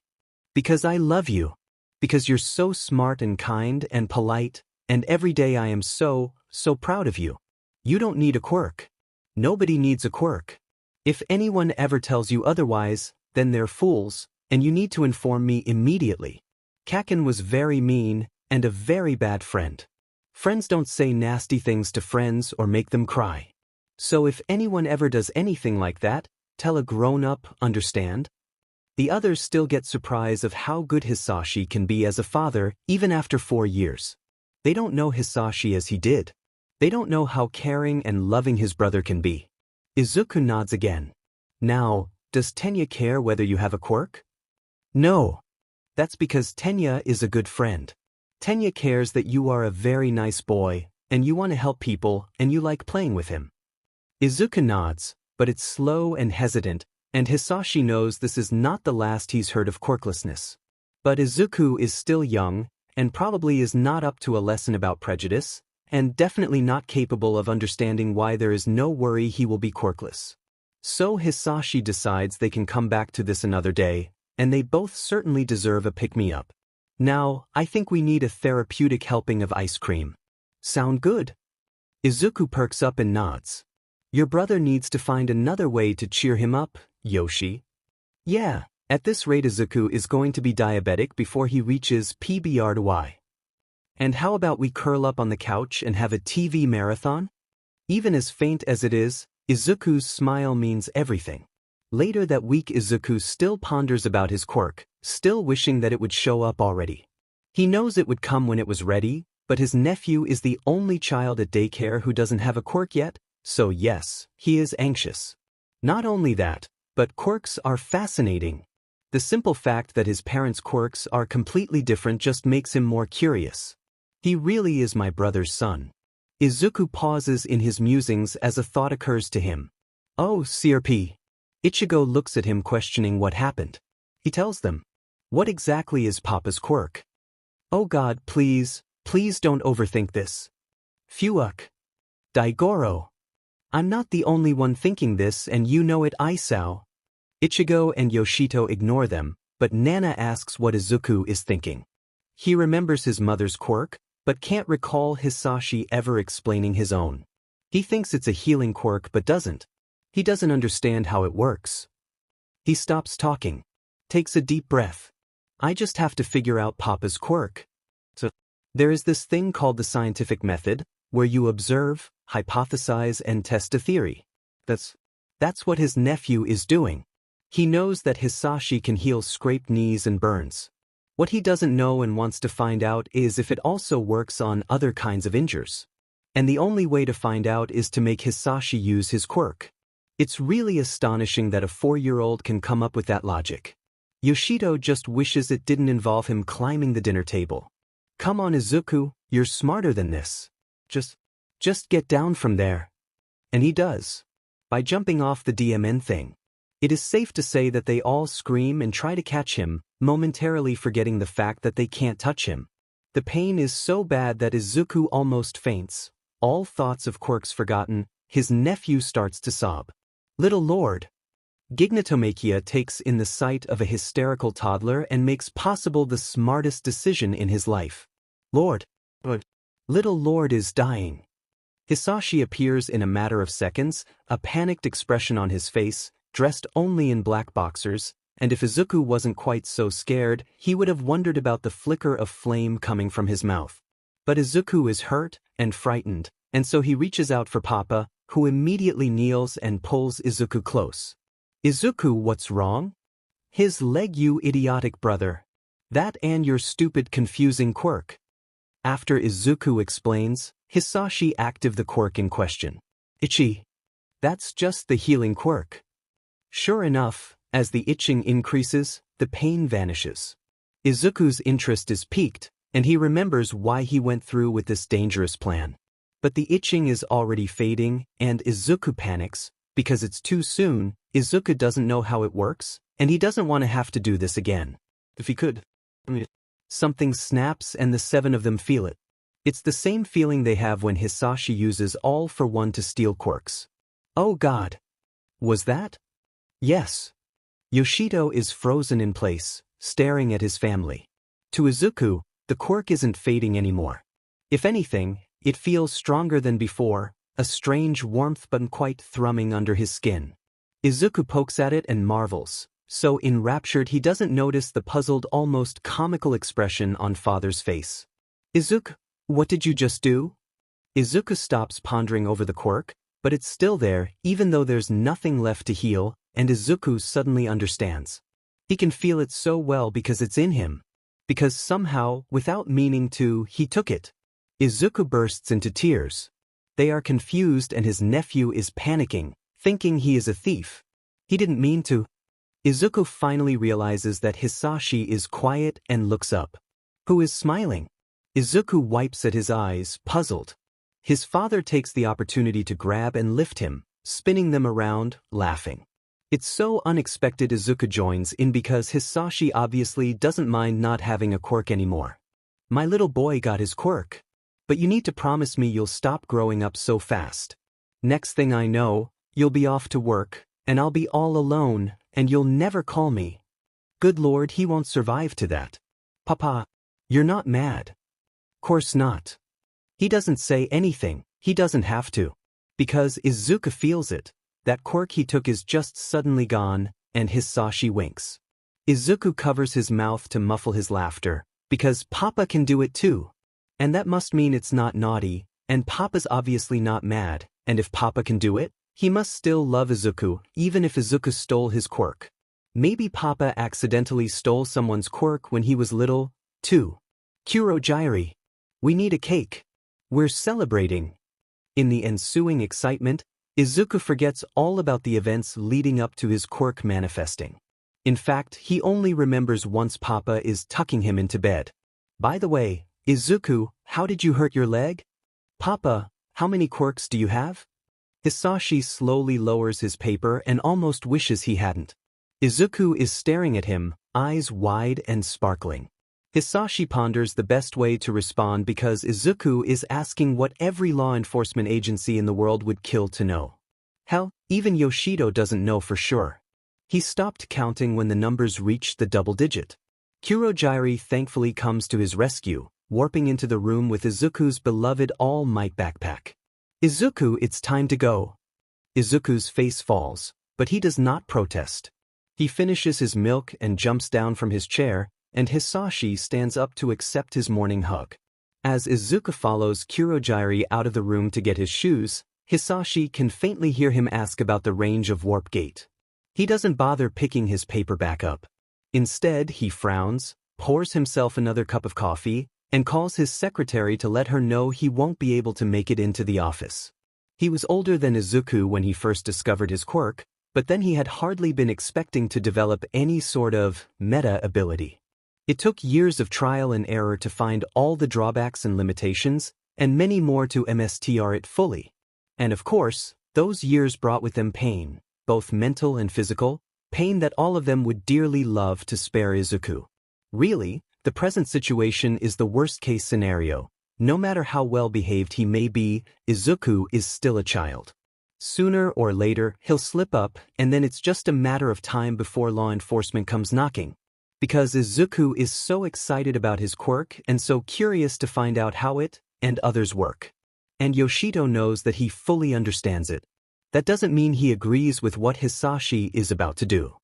Because I love you. Because you're so smart and kind and polite, and every day I am so proud of you. You don't need a quirk. Nobody needs a quirk. If anyone ever tells you otherwise, then they're fools, and you need to inform me immediately. Kaken was very mean, and a very bad friend. Friends don't say nasty things to friends or make them cry. So if anyone ever does anything like that, tell a grown-up, understand? The others still get surprised of how good Hisashi can be as a father even after 4 years. They don't know Hisashi as he did. They don't know how caring and loving his brother can be. Izuku nods again. Now, does Tenya care whether you have a quirk? No. That's because Tenya is a good friend. Tenya cares that you are a very nice boy, and you want to help people, and you like playing with him. Izuku nods, but it's slow and hesitant, and Hisashi knows this is not the last he's heard of quirklessness. But Izuku is still young, and probably is not up to a lesson about prejudice, and definitely not capable of understanding why there is no worry he will be quirkless. So Hisashi decides they can come back to this another day, and they both certainly deserve a pick-me-up. Now, I think we need a therapeutic helping of ice cream. Sound good? Izuku perks up and nods. Your brother needs to find another way to cheer him up, Yoshi. Yeah, at this rate Izuku is going to be diabetic before he reaches PBR. And how about we curl up on the couch and have a TV marathon? Even as faint as it is, Izuku's smile means everything. Later that week Izuku still ponders about his quirk, still wishing that it would show up already. He knows it would come when it was ready, but his nephew is the only child at daycare who doesn't have a quirk yet, so yes, he is anxious. Not only that, but quirks are fascinating. The simple fact that his parents' quirks are completely different just makes him more curious. He really is my brother's son. Izuku pauses in his musings as a thought occurs to him. Oh, CRP. Ichigo looks at him questioning what happened. He tells them. What exactly is Papa's quirk? Oh God, please don't overthink this. Phew. Daigoro. I'm not the only one thinking this and you know it, Isao. Ichigo and Yoshito ignore them, but Nana asks what Izuku is thinking. He remembers his mother's quirk, but can't recall Hisashi ever explaining his own. He thinks it's a healing quirk but doesn't. He doesn't understand how it works. He stops talking. Takes a deep breath. I just have to figure out Papa's quirk. So, there is this thing called the scientific method, where you observe, hypothesize and test a theory. That's what his nephew is doing. He knows that Hisashi can heal scraped knees and burns. What he doesn't know and wants to find out is if it also works on other kinds of injuries. And the only way to find out is to make Hisashi use his quirk. It's really astonishing that a 4-year-old can come up with that logic. Yoshito just wishes it didn't involve him climbing the dinner table. Come on Izuku, you're smarter than this. Just get down from there. And he does. By jumping off the DMN thing. It is safe to say that they all scream and try to catch him, momentarily forgetting the fact that they can't touch him. The pain is so bad that Izuku almost faints. All thoughts of quirks forgotten, his nephew starts to sob. Little Lord. Gignatomakia takes in the sight of a hysterical toddler and makes possible the smartest decision in his life. Lord. Little Lord is dying. Hisashi appears in a matter of seconds, a panicked expression on his face, dressed only in black boxers, and if Izuku wasn't quite so scared, he would have wondered about the flicker of flame coming from his mouth. But Izuku is hurt and frightened, and so he reaches out for Papa, who immediately kneels and pulls Izuku close. Izuku, what's wrong? His leg, you idiotic brother. That and your stupid confusing quirk. After Izuku explains, Hisashi active the quirk in question. Itchy. That's just the healing quirk. Sure enough, as the itching increases, the pain vanishes. Izuku's interest is piqued, and he remembers why he went through with this dangerous plan. But the itching is already fading, and Izuku panics, because it's too soon. Izuku doesn't know how it works, and he doesn't want to have to do this again. If he could. Something snaps and the 7 of them feel it. It's the same feeling they have when Hisashi uses all for one to steal quirks. Oh God. Was that? Yes. Yoshito is frozen in place, staring at his family. To Izuku, the quirk isn't fading anymore. If anything, it feels stronger than before, a strange warmth but quite thrumming under his skin. Izuku pokes at it and marvels, so enraptured he doesn't notice the puzzled, almost comical expression on father's face. Izuku, what did you just do? Izuku stops pondering over the quirk, but it's still there, even though there's nothing left to heal, and Izuku suddenly understands. He can feel it so well because it's in him. Because somehow, without meaning to, he took it. Izuku bursts into tears. They are confused and his nephew is panicking, thinking he is a thief. He didn't mean to. Izuku finally realizes that Hisashi is quiet and looks up. Who is smiling? Izuku wipes at his eyes, puzzled. His father takes the opportunity to grab and lift him, spinning them around, laughing. It's so unexpected Izuku joins in because Hisashi obviously doesn't mind not having a quirk anymore. My little boy got his quirk. But you need to promise me you'll stop growing up so fast. Next thing I know, you'll be off to work, and I'll be all alone, and you'll never call me. Good Lord, he won't survive to that. Papa, you're not mad. Course not. He doesn't say anything, he doesn't have to. Because Izuku feels it. That quirk he took is just suddenly gone, and Hisashi winks. Izuku covers his mouth to muffle his laughter, because Papa can do it too. And that must mean it's not naughty, and Papa's obviously not mad, and if Papa can do it, he must still love Izuku, even if Izuku stole his quirk. Maybe Papa accidentally stole someone's quirk when he was little, too. Kurogyri. We need a cake. We're celebrating. In the ensuing excitement, Izuku forgets all about the events leading up to his quirk manifesting. In fact, he only remembers once Papa is tucking him into bed. By the way, Izuku, how did you hurt your leg? Papa, how many quirks do you have? Hisashi slowly lowers his paper and almost wishes he hadn't. Izuku is staring at him, eyes wide and sparkling. Hisashi ponders the best way to respond because Izuku is asking what every law enforcement agency in the world would kill to know. Hell, even Yoshido doesn't know for sure. He stopped counting when the numbers reached the double digit. Kurogyari thankfully comes to his rescue, warping into the room with Izuku's beloved All Might backpack. Izuku, it's time to go. Izuku's face falls, but he does not protest. He finishes his milk and jumps down from his chair, and Hisashi stands up to accept his morning hug. As Izuku follows Kurogyari out of the room to get his shoes, Hisashi can faintly hear him ask about the range of warp gate. He doesn't bother picking his paper back up. Instead, he frowns, pours himself another cup of coffee, and calls his secretary to let her know he won't be able to make it into the office. He was older than Izuku when he first discovered his quirk, but then he had hardly been expecting to develop any sort of meta ability. It took years of trial and error to find all the drawbacks and limitations, and many more to master it fully. And of course, those years brought with them pain, both mental and physical, pain that all of them would dearly love to spare Izuku. Really, the present situation is the worst-case scenario. No matter how well-behaved he may be, Izuku is still a child. Sooner or later, he'll slip up, and then it's just a matter of time before law enforcement comes knocking. Because Izuku is so excited about his quirk and so curious to find out how it and others work. And Yoshido knows that he fully understands it. That doesn't mean he agrees with what Hisashi is about to do.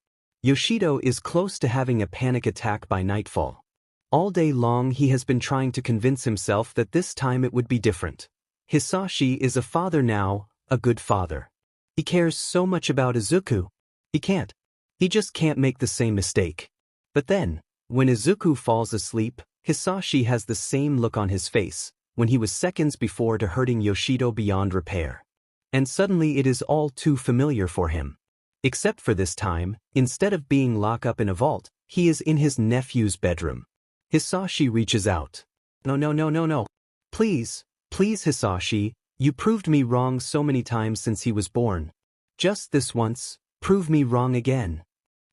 Yoshido is close to having a panic attack by nightfall. All day long he has been trying to convince himself that this time it would be different. Hisashi is a father now, a good father. He cares so much about Izuku. He just can't make the same mistake. But then, when Izuku falls asleep, Hisashi has the same look on his face, when he was seconds before to hurting Yoshido beyond repair. And suddenly it is all too familiar for him. Except for this time, instead of being locked up in a vault, he is in his nephew's bedroom. Hisashi reaches out. No. Please, Hisashi, you proved me wrong so many times since he was born. Just this once, prove me wrong again.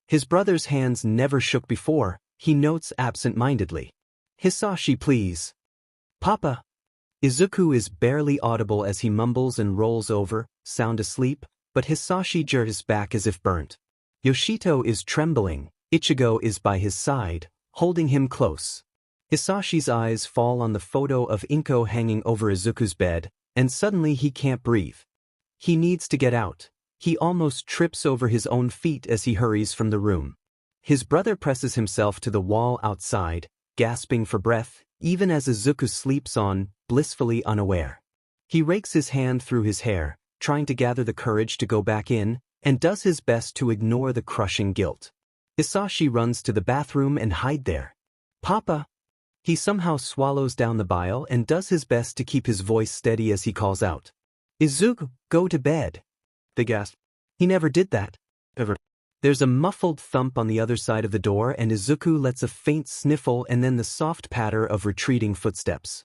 His brother's hands never shook before, he notes absent-mindedly. Hisashi, please. Papa. Izuku is barely audible as he mumbles and rolls over, sound asleep, but Hisashi jerks back as if burnt. Yoshito is trembling, Ichigo is by his side, holding him close. Hisashi's eyes fall on the photo of Inko hanging over Izuku's bed, and suddenly he can't breathe. He needs to get out. He almost trips over his own feet as he hurries from the room. His brother presses himself to the wall outside, gasping for breath, even as Izuku sleeps on, blissfully unaware. He rakes his hand through his hair, trying to gather the courage to go back in, and does his best to ignore the crushing guilt. Hisashi runs to the bathroom and hides there. Papa! He somehow swallows down the bile and does his best to keep his voice steady as he calls out. Izuku, go to bed. They gasp. He never did that. Ever. There's a muffled thump on the other side of the door and Izuku lets a faint sniffle and then the soft patter of retreating footsteps.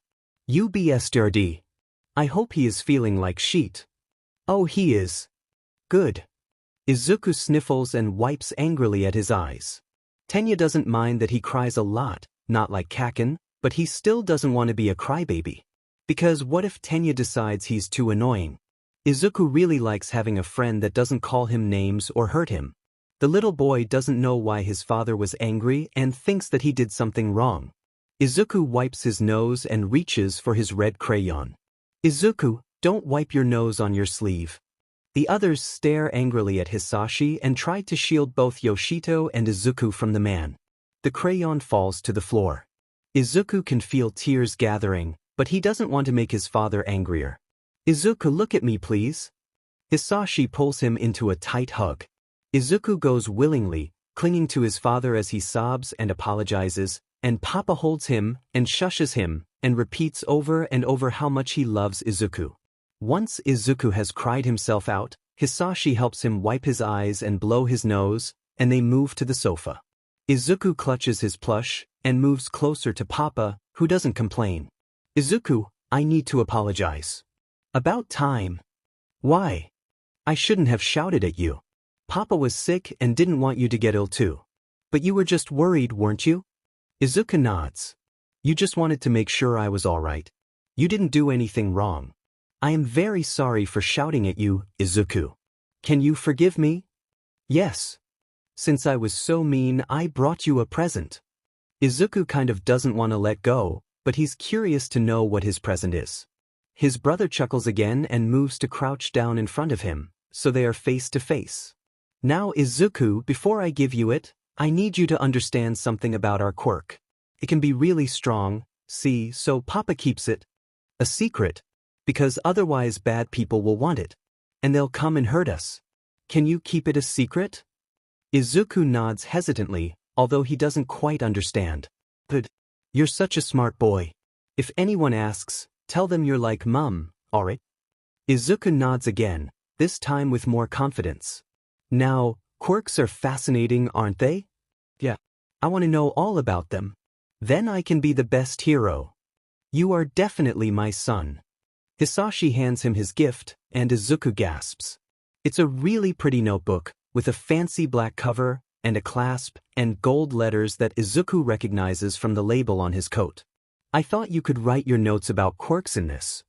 UBSDRD. I hope he is feeling like shit. Oh, he is. Good. Izuku sniffles and wipes angrily at his eyes. Tenya doesn't mind that he cries a lot, not like Kaken, but he still doesn't want to be a crybaby. Because what if Tenya decides he's too annoying? Izuku really likes having a friend that doesn't call him names or hurt him. The little boy doesn't know why his father was angry and thinks that he did something wrong. Izuku wipes his nose and reaches for his red crayon. Izuku, don't wipe your nose on your sleeve. The others stare angrily at Hisashi and try to shield both Yoshito and Izuku from the man. The crayon falls to the floor. Izuku can feel tears gathering, but he doesn't want to make his father angrier. Izuku, look at me please. Hisashi pulls him into a tight hug. Izuku goes willingly, clinging to his father as he sobs and apologizes, and Papa holds him and shushes him and repeats over and over how much he loves Izuku. Once Izuku has cried himself out, Hisashi helps him wipe his eyes and blow his nose, and they move to the sofa. Izuku clutches his plush and moves closer to Papa, who doesn't complain. Izuku, I need to apologize. About time. Why? I shouldn't have shouted at you. Papa was sick and didn't want you to get ill too. But you were just worried, weren't you? Izuku nods. You just wanted to make sure I was alright. You didn't do anything wrong. I am very sorry for shouting at you, Izuku. Can you forgive me? Yes. Since I was so mean, I brought you a present. Izuku kind of doesn't want to let go, but he's curious to know what his present is. His brother chuckles again and moves to crouch down in front of him, so they are face to face. Now Izuku, before I give you it, I need you to understand something about our quirk. It can be really strong, see, so Papa keeps it a secret, because otherwise bad people will want it, and they'll come and hurt us. Can you keep it a secret? Izuku nods hesitantly, although he doesn't quite understand. Good. You're such a smart boy. If anyone asks, tell them you're like Mum, alright? Izuku nods again, this time with more confidence. Now, quirks are fascinating, aren't they? Yeah. I want to know all about them. Then I can be the best hero. You are definitely my son. Hisashi hands him his gift, and Izuku gasps. It's a really pretty notebook, with a fancy black cover, and a clasp, and gold letters that Izuku recognizes from the label on his coat. I thought you could write your notes about quirks in this.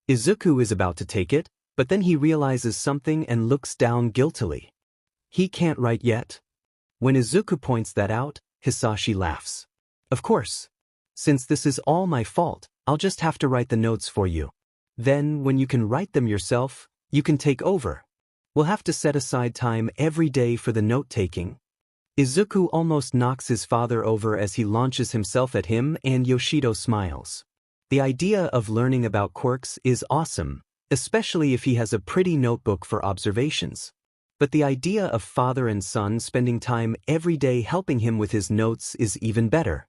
Izuku is about to take it, but then he realizes something and looks down guiltily. He can't write yet. When Izuku points that out, Hisashi laughs. Of course. Since this is all my fault, I'll just have to write the notes for you. Then, when you can write them yourself, you can take over. We'll have to set aside time every day for the note-taking. Izuku almost knocks his father over as he launches himself at him, and Yoshido smiles. The idea of learning about quirks is awesome, especially if he has a pretty notebook for observations. But the idea of father and son spending time every day helping him with his notes is even better.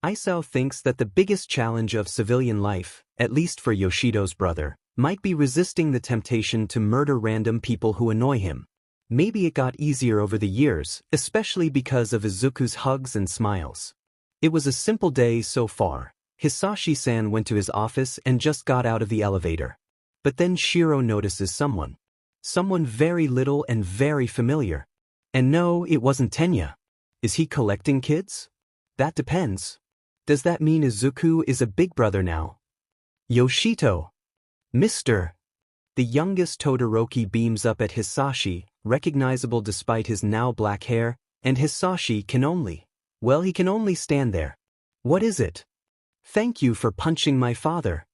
Isao thinks that the biggest challenge of civilian life, at least for Yoshido's brother, might be resisting the temptation to murder random people who annoy him. Maybe it got easier over the years, especially because of Izuku's hugs and smiles. It was a simple day so far. Hisashi-san went to his office and just got out of the elevator. But then Shiro notices someone. Someone very little and very familiar. And no, it wasn't Tenya. Is he collecting kids? That depends. Does that mean Izuku is a big brother now? Yoshito. Mr. The youngest Todoroki beams up at Hisashi, recognizable despite his now black hair, and Hisashi can only stand there. What is it? Thank you for punching my father.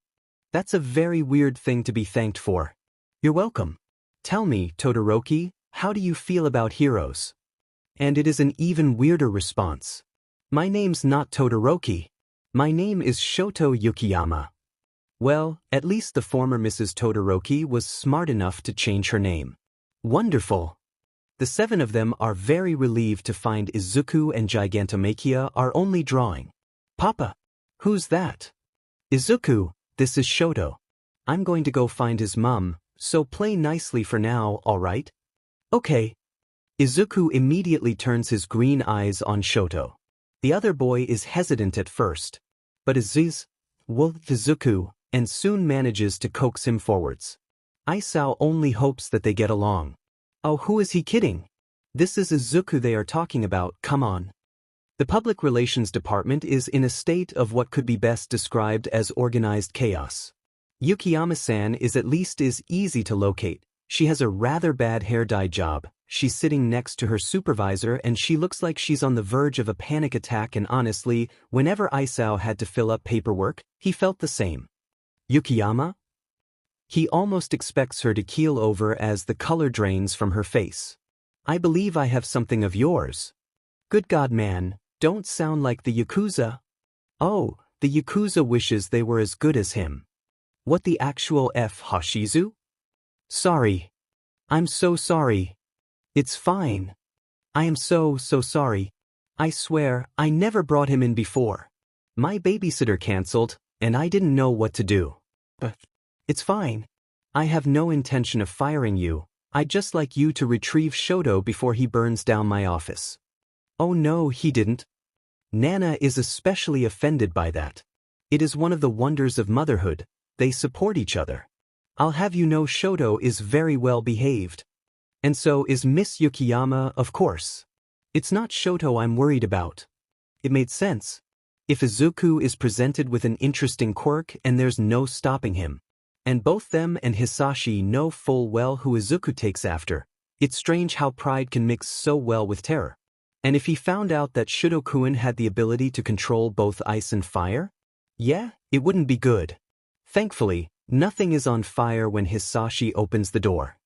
That's a very weird thing to be thanked for. You're welcome. Tell me, Todoroki, how do you feel about heroes? And it is an even weirder response. My name's not Todoroki. My name is Shoto Yukiyama. Well, at least the former Mrs. Todoroki was smart enough to change her name. Wonderful. The 7 of them are very relieved to find Izuku and Gigantomachia are only drawing. Papa. Who's that? Izuku, this is Shoto. I'm going to go find his mum, so play nicely for now, alright? Okay. Izuku immediately turns his green eyes on Shoto. The other boy is hesitant at first, but Izuku, and soon manages to coax him forwards. Isao only hopes that they get along. Oh, who is he kidding? This is Izuku they are talking about, come on. The public relations department is in a state of what could be best described as organized chaos. Yukiyama-san is at least easy to locate. She has a rather bad hair dye job. She's sitting next to her supervisor and she looks like she's on the verge of a panic attack, and honestly, whenever Isao had to fill up paperwork, he felt the same. Yukiyama? He almost expects her to keel over as the color drains from her face. I believe I have something of yours. Good God, man, don't sound like the Yakuza. Oh, the Yakuza wishes they were as good as him. What the actual F, Hashizu? Sorry. I'm so sorry. It's fine. I am so sorry. I swear, I never brought him in before. My babysitter canceled, and I didn't know what to do. But it's fine. I have no intention of firing you. I'd just like you to retrieve Shoto before he burns down my office. Oh no, he didn't. Nana is especially offended by that. It is one of the wonders of motherhood. They support each other. I'll have you know Shoto is very well behaved. And so is Miss Yukiyama, of course. It's not Shoto I'm worried about. It made sense. If Izuku is presented with an interesting quirk and there's no stopping him. And both them and Hisashi know full well who Izuku takes after. It's strange how pride can mix so well with terror. And if he found out that Shudo-kun had the ability to control both ice and fire? Yeah, it wouldn't be good. Thankfully, nothing is on fire when Hisashi opens the door.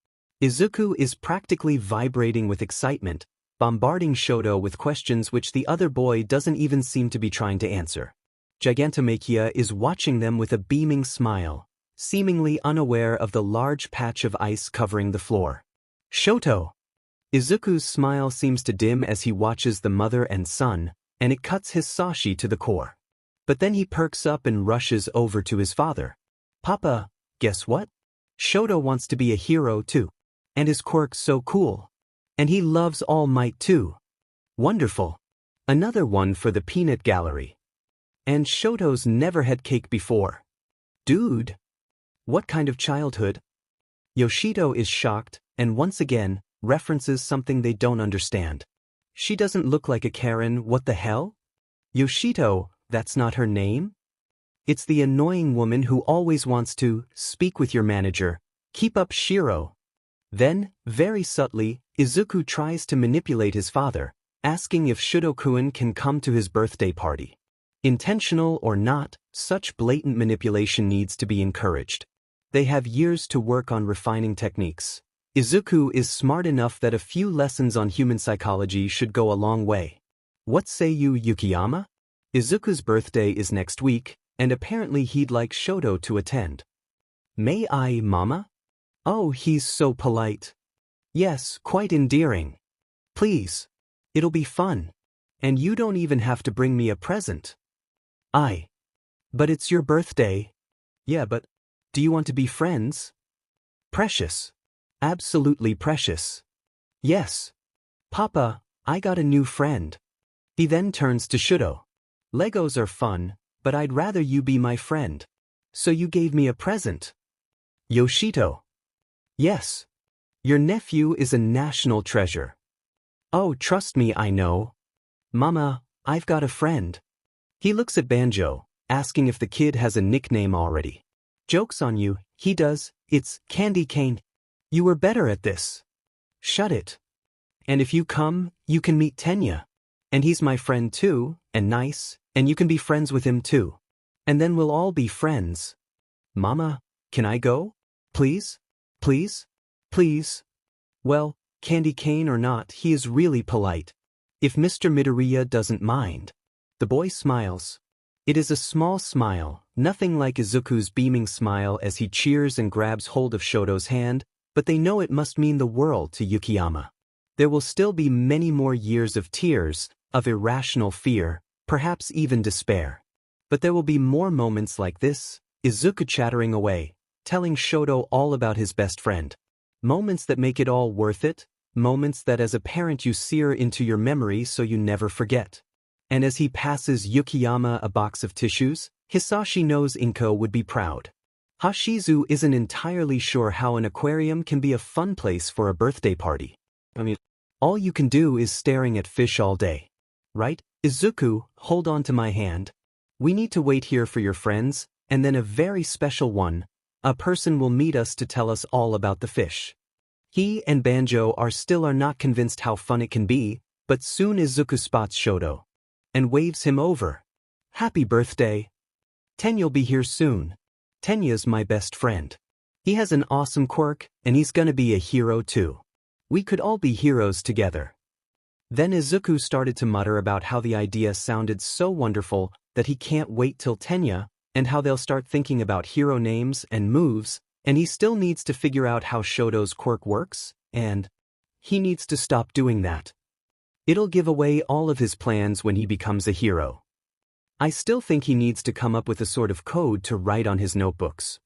Izuku is practically vibrating with excitement, bombarding Shoto with questions which the other boy doesn't even seem to be trying to answer. Gigantomachia is watching them with a beaming smile, seemingly unaware of the large patch of ice covering the floor. Shoto! Izuku's smile seems to dim as he watches the mother and son, and it cuts Hisashi to the core. But then he perks up and rushes over to his father. Papa, guess what? Shoto wants to be a hero too. And his quirk's so cool. And he loves All Might too. Wonderful. Another one for the peanut gallery. And Shoto's never had cake before. Dude. What kind of childhood? Yoshito is shocked, and once again, references something they don't understand. She doesn't look like a Karen, what the hell? Yoshito, that's not her name? It's the annoying woman who always wants to speak with your manager. Keep up, Shiro. Then, very subtly, Izuku tries to manipulate his father, asking if Shudo-kun can come to his birthday party. Intentional or not, such blatant manipulation needs to be encouraged. They have years to work on refining techniques. Izuku is smart enough that a few lessons on human psychology should go a long way. What say you, Yukiyama? Izuku's birthday is next week, and apparently he'd like Shoto to attend. May I, Mama? Oh, he's so polite. Yes, quite endearing. Please. It'll be fun. And you don't even have to bring me a present. But it's your birthday. Yeah, but do you want to be friends? Precious. Absolutely precious. Yes. Papa, I got a new friend. He then turns to Shudo. Legos are fun, but I'd rather you be my friend. So you gave me a present. Yoshito. Yes. Your nephew is a national treasure. Oh, trust me, I know. Mama, I've got a friend. He looks at Banjo, asking if the kid has a nickname already. Joke's on you, he does, it's Candy Cane. You were better at this. Shut it. And if you come, you can meet Tenya. And he's my friend too, and nice, and you can be friends with him too. And then we'll all be friends. Mama, can I go? Please? Please? Please? Well, Candy Cane or not, he is really polite. If Mr. Midoriya doesn't mind. The boy smiles. It is a small smile, nothing like Izuku's beaming smile as he cheers and grabs hold of Shoto's hand, but they know it must mean the world to Yukiyama. There will still be many more years of tears, of irrational fear, perhaps even despair. But there will be more moments like this, Izuku chattering away, telling Shoto all about his best friend. Moments that make it all worth it, moments that as a parent you sear into your memory so you never forget. And as he passes Yukiyama a box of tissues, Hisashi knows Inko would be proud. Hashizu isn't entirely sure how an aquarium can be a fun place for a birthday party. All you can do is staring at fish all day. Right? Izuku, hold on to my hand. We need to wait here for your friends, and then a very special one. A person will meet us to tell us all about the fish. He and Banjo are not convinced how fun it can be, but soon Izuku spots Shoto. And waves him over. Happy birthday. Tenya'll be here soon. Tenya's my best friend. He has an awesome quirk, and he's gonna be a hero too. We could all be heroes together. Then Izuku started to mutter about how the idea sounded so wonderful that he can't wait till Tenya, and how they'll start thinking about hero names and moves, and he still needs to figure out how Shoto's quirk works, and he needs to stop doing that. It'll give away all of his plans when he becomes a hero. I still think he needs to come up with a sort of code to write on his notebooks.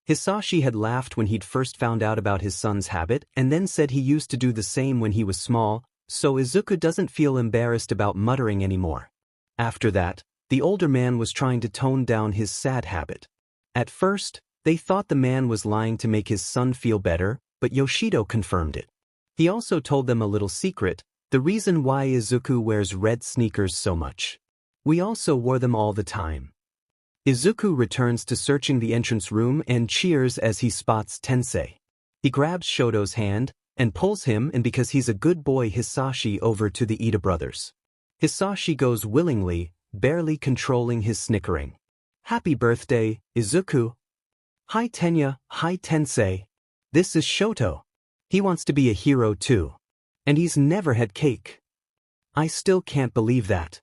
Hisashi had laughed when he'd first found out about his son's habit and then said he used to do the same when he was small, so Izuku doesn't feel embarrassed about muttering anymore. After that, the older man was trying to tone down his sad habit. At first, they thought the man was lying to make his son feel better, but Yoshito confirmed it. He also told them a little secret, the reason why Izuku wears red sneakers so much. We also wore them all the time. Izuku returns to searching the entrance room and cheers as he spots Tensei. He grabs Shoto's hand and pulls him, and because he's a good boy, Hisashi over to the Ida brothers. Hisashi goes willingly, barely controlling his snickering. Happy birthday, Izuku. Hi Tenya, hi Tensei. This is Shoto. He wants to be a hero too. And he's never had cake. I still can't believe that.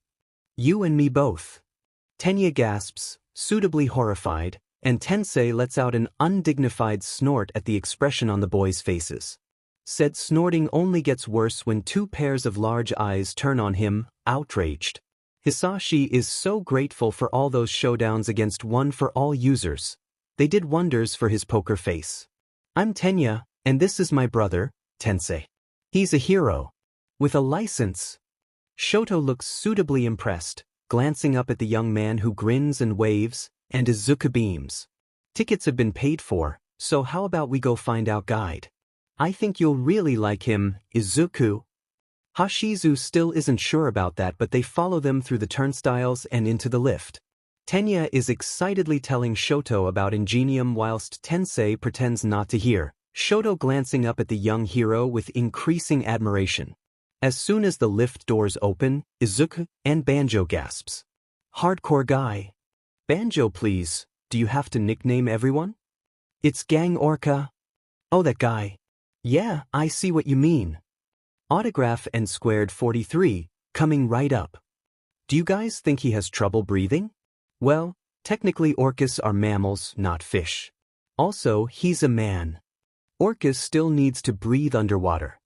You and me both. Tenya gasps, suitably horrified, and Tensei lets out an undignified snort at the expression on the boys' faces. Said snorting only gets worse when two pairs of large eyes turn on him, outraged. Hisashi is so grateful for all those showdowns against one-for-all users. They did wonders for his poker face. I'm Tenya, and this is my brother, Tensei. He's a hero. With a license. Shoto looks suitably impressed, glancing up at the young man who grins and waves, and Izuku beams. Tickets have been paid for, so how about we go find out guide? I think you'll really like him, Izuku. Hashizu still isn't sure about that, but they follow them through the turnstiles and into the lift. Tenya is excitedly telling Shoto about Ingenium whilst Tensei pretends not to hear, Shoto glancing up at the young hero with increasing admiration. As soon as the lift doors open, Izuku and Banjo gasps. Hardcore guy. Banjo please, do you have to nickname everyone? It's Gang Orca. Oh that guy. Yeah, I see what you mean. Autograph and squared 43, coming right up. Do you guys think he has trouble breathing? Well, technically orcas are mammals, not fish. Also, he's a man. Orcas still needs to breathe underwater.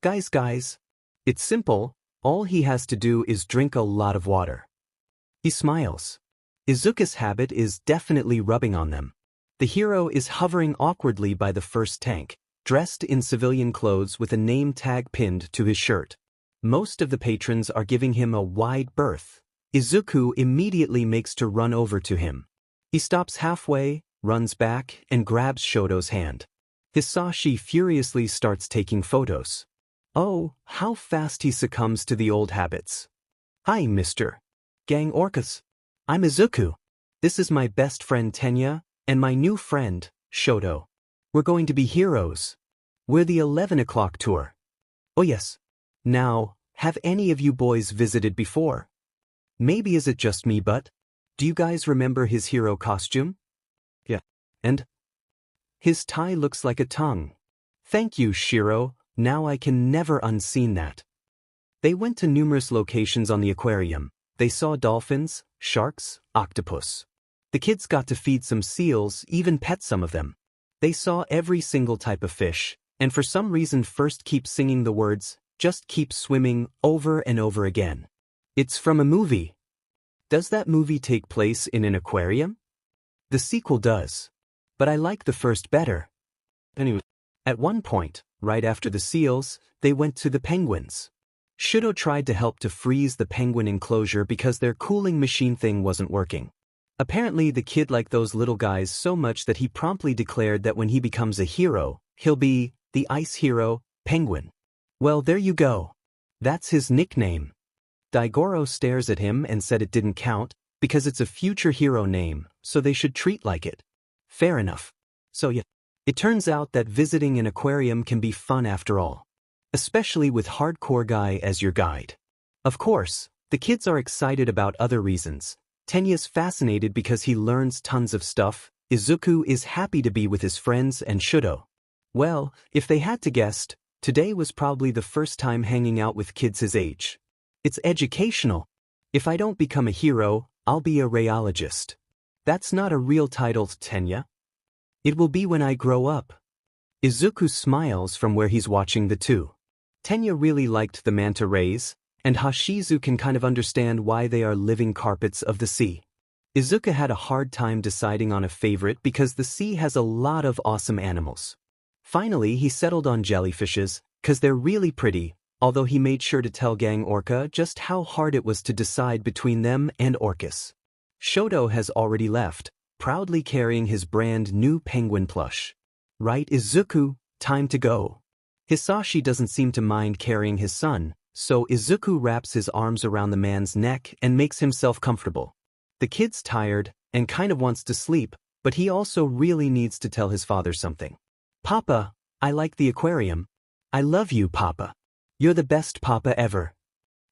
Guys, it's simple, all he has to do is drink a lot of water. He smiles. Izuku's habit is definitely rubbing on them. The hero is hovering awkwardly by the first tank, dressed in civilian clothes with a name tag pinned to his shirt. Most of the patrons are giving him a wide berth. Izuku immediately makes to run over to him. He stops halfway, runs back, and grabs Shoto's hand. Hisashi furiously starts taking photos. Oh, how fast he succumbs to the old habits. Hi, Mr. Gang Orcas. I'm Izuku. This is my best friend Tenya, and my new friend, Shoto. We're going to be heroes. We're the 11 o'clock tour. Oh yes. Now, have any of you boys visited before? Maybe is it just me, but do you guys remember his hero costume? Yeah. And his tie looks like a tongue. Thank you, Shiro. Now I can never unseen that. They went to numerous locations on the aquarium. They saw dolphins, sharks, octopus. The kids got to feed some seals, even pet some of them. They saw every single type of fish, and for some reason first keep singing the words, just keep swimming, over and over again. It's from a movie. Does that movie take place in an aquarium? The sequel does. But I like the first better. Anyway, at one point, right after the seals, they went to the penguins. Shoto tried to help to freeze the penguin enclosure because their cooling machine thing wasn't working. Apparently the kid liked those little guys so much that he promptly declared that when he becomes a hero, he'll be the ice hero, Penguin. Well, there you go. That's his nickname. Daigoro stares at him and said it didn't count, because it's a future hero name, so they should treat like it. Fair enough. So yeah, it turns out that visiting an aquarium can be fun after all. Especially with Hardcore Guy as your guide. Of course, the kids are excited about other reasons. Tenya's fascinated because he learns tons of stuff. Izuku is happy to be with his friends, and Shoto. Well, if they had to guess, today was probably the first time hanging out with kids his age. It's educational. If I don't become a hero, I'll be a rheologist. That's not a real title, Tenya. It will be when I grow up. Izuku smiles from where he's watching the two. Tenya really liked the manta rays, and Hashizu can kind of understand why they are living carpets of the sea. Izuku had a hard time deciding on a favorite because the sea has a lot of awesome animals. Finally, he settled on jellyfishes, 'cause they're really pretty, although he made sure to tell Gang Orca just how hard it was to decide between them and Orcus. Shoto has already left, proudly carrying his brand new penguin plush. Right, Izuku, time to go. Hisashi doesn't seem to mind carrying his son, So Izuku wraps his arms around the man's neck and makes himself comfortable. The kid's tired and kind of wants to sleep, but he also really needs to tell his father something. Papa, I like the aquarium. I love you, Papa. You're the best papa ever.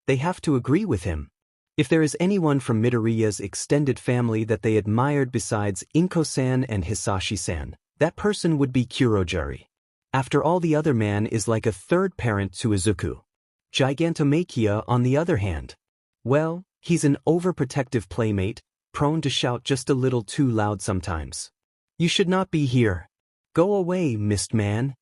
They have to agree with him. If there is anyone from Midoriya's extended family that they admired besides Inko-san and Hisashi-san, that person would be Kurojari. After all, the other man is like a third parent to Izuku. Gigantomachia, on the other hand. Well, he's an overprotective playmate, prone to shout just a little too loud sometimes. You should not be here. Go away, Mist Man.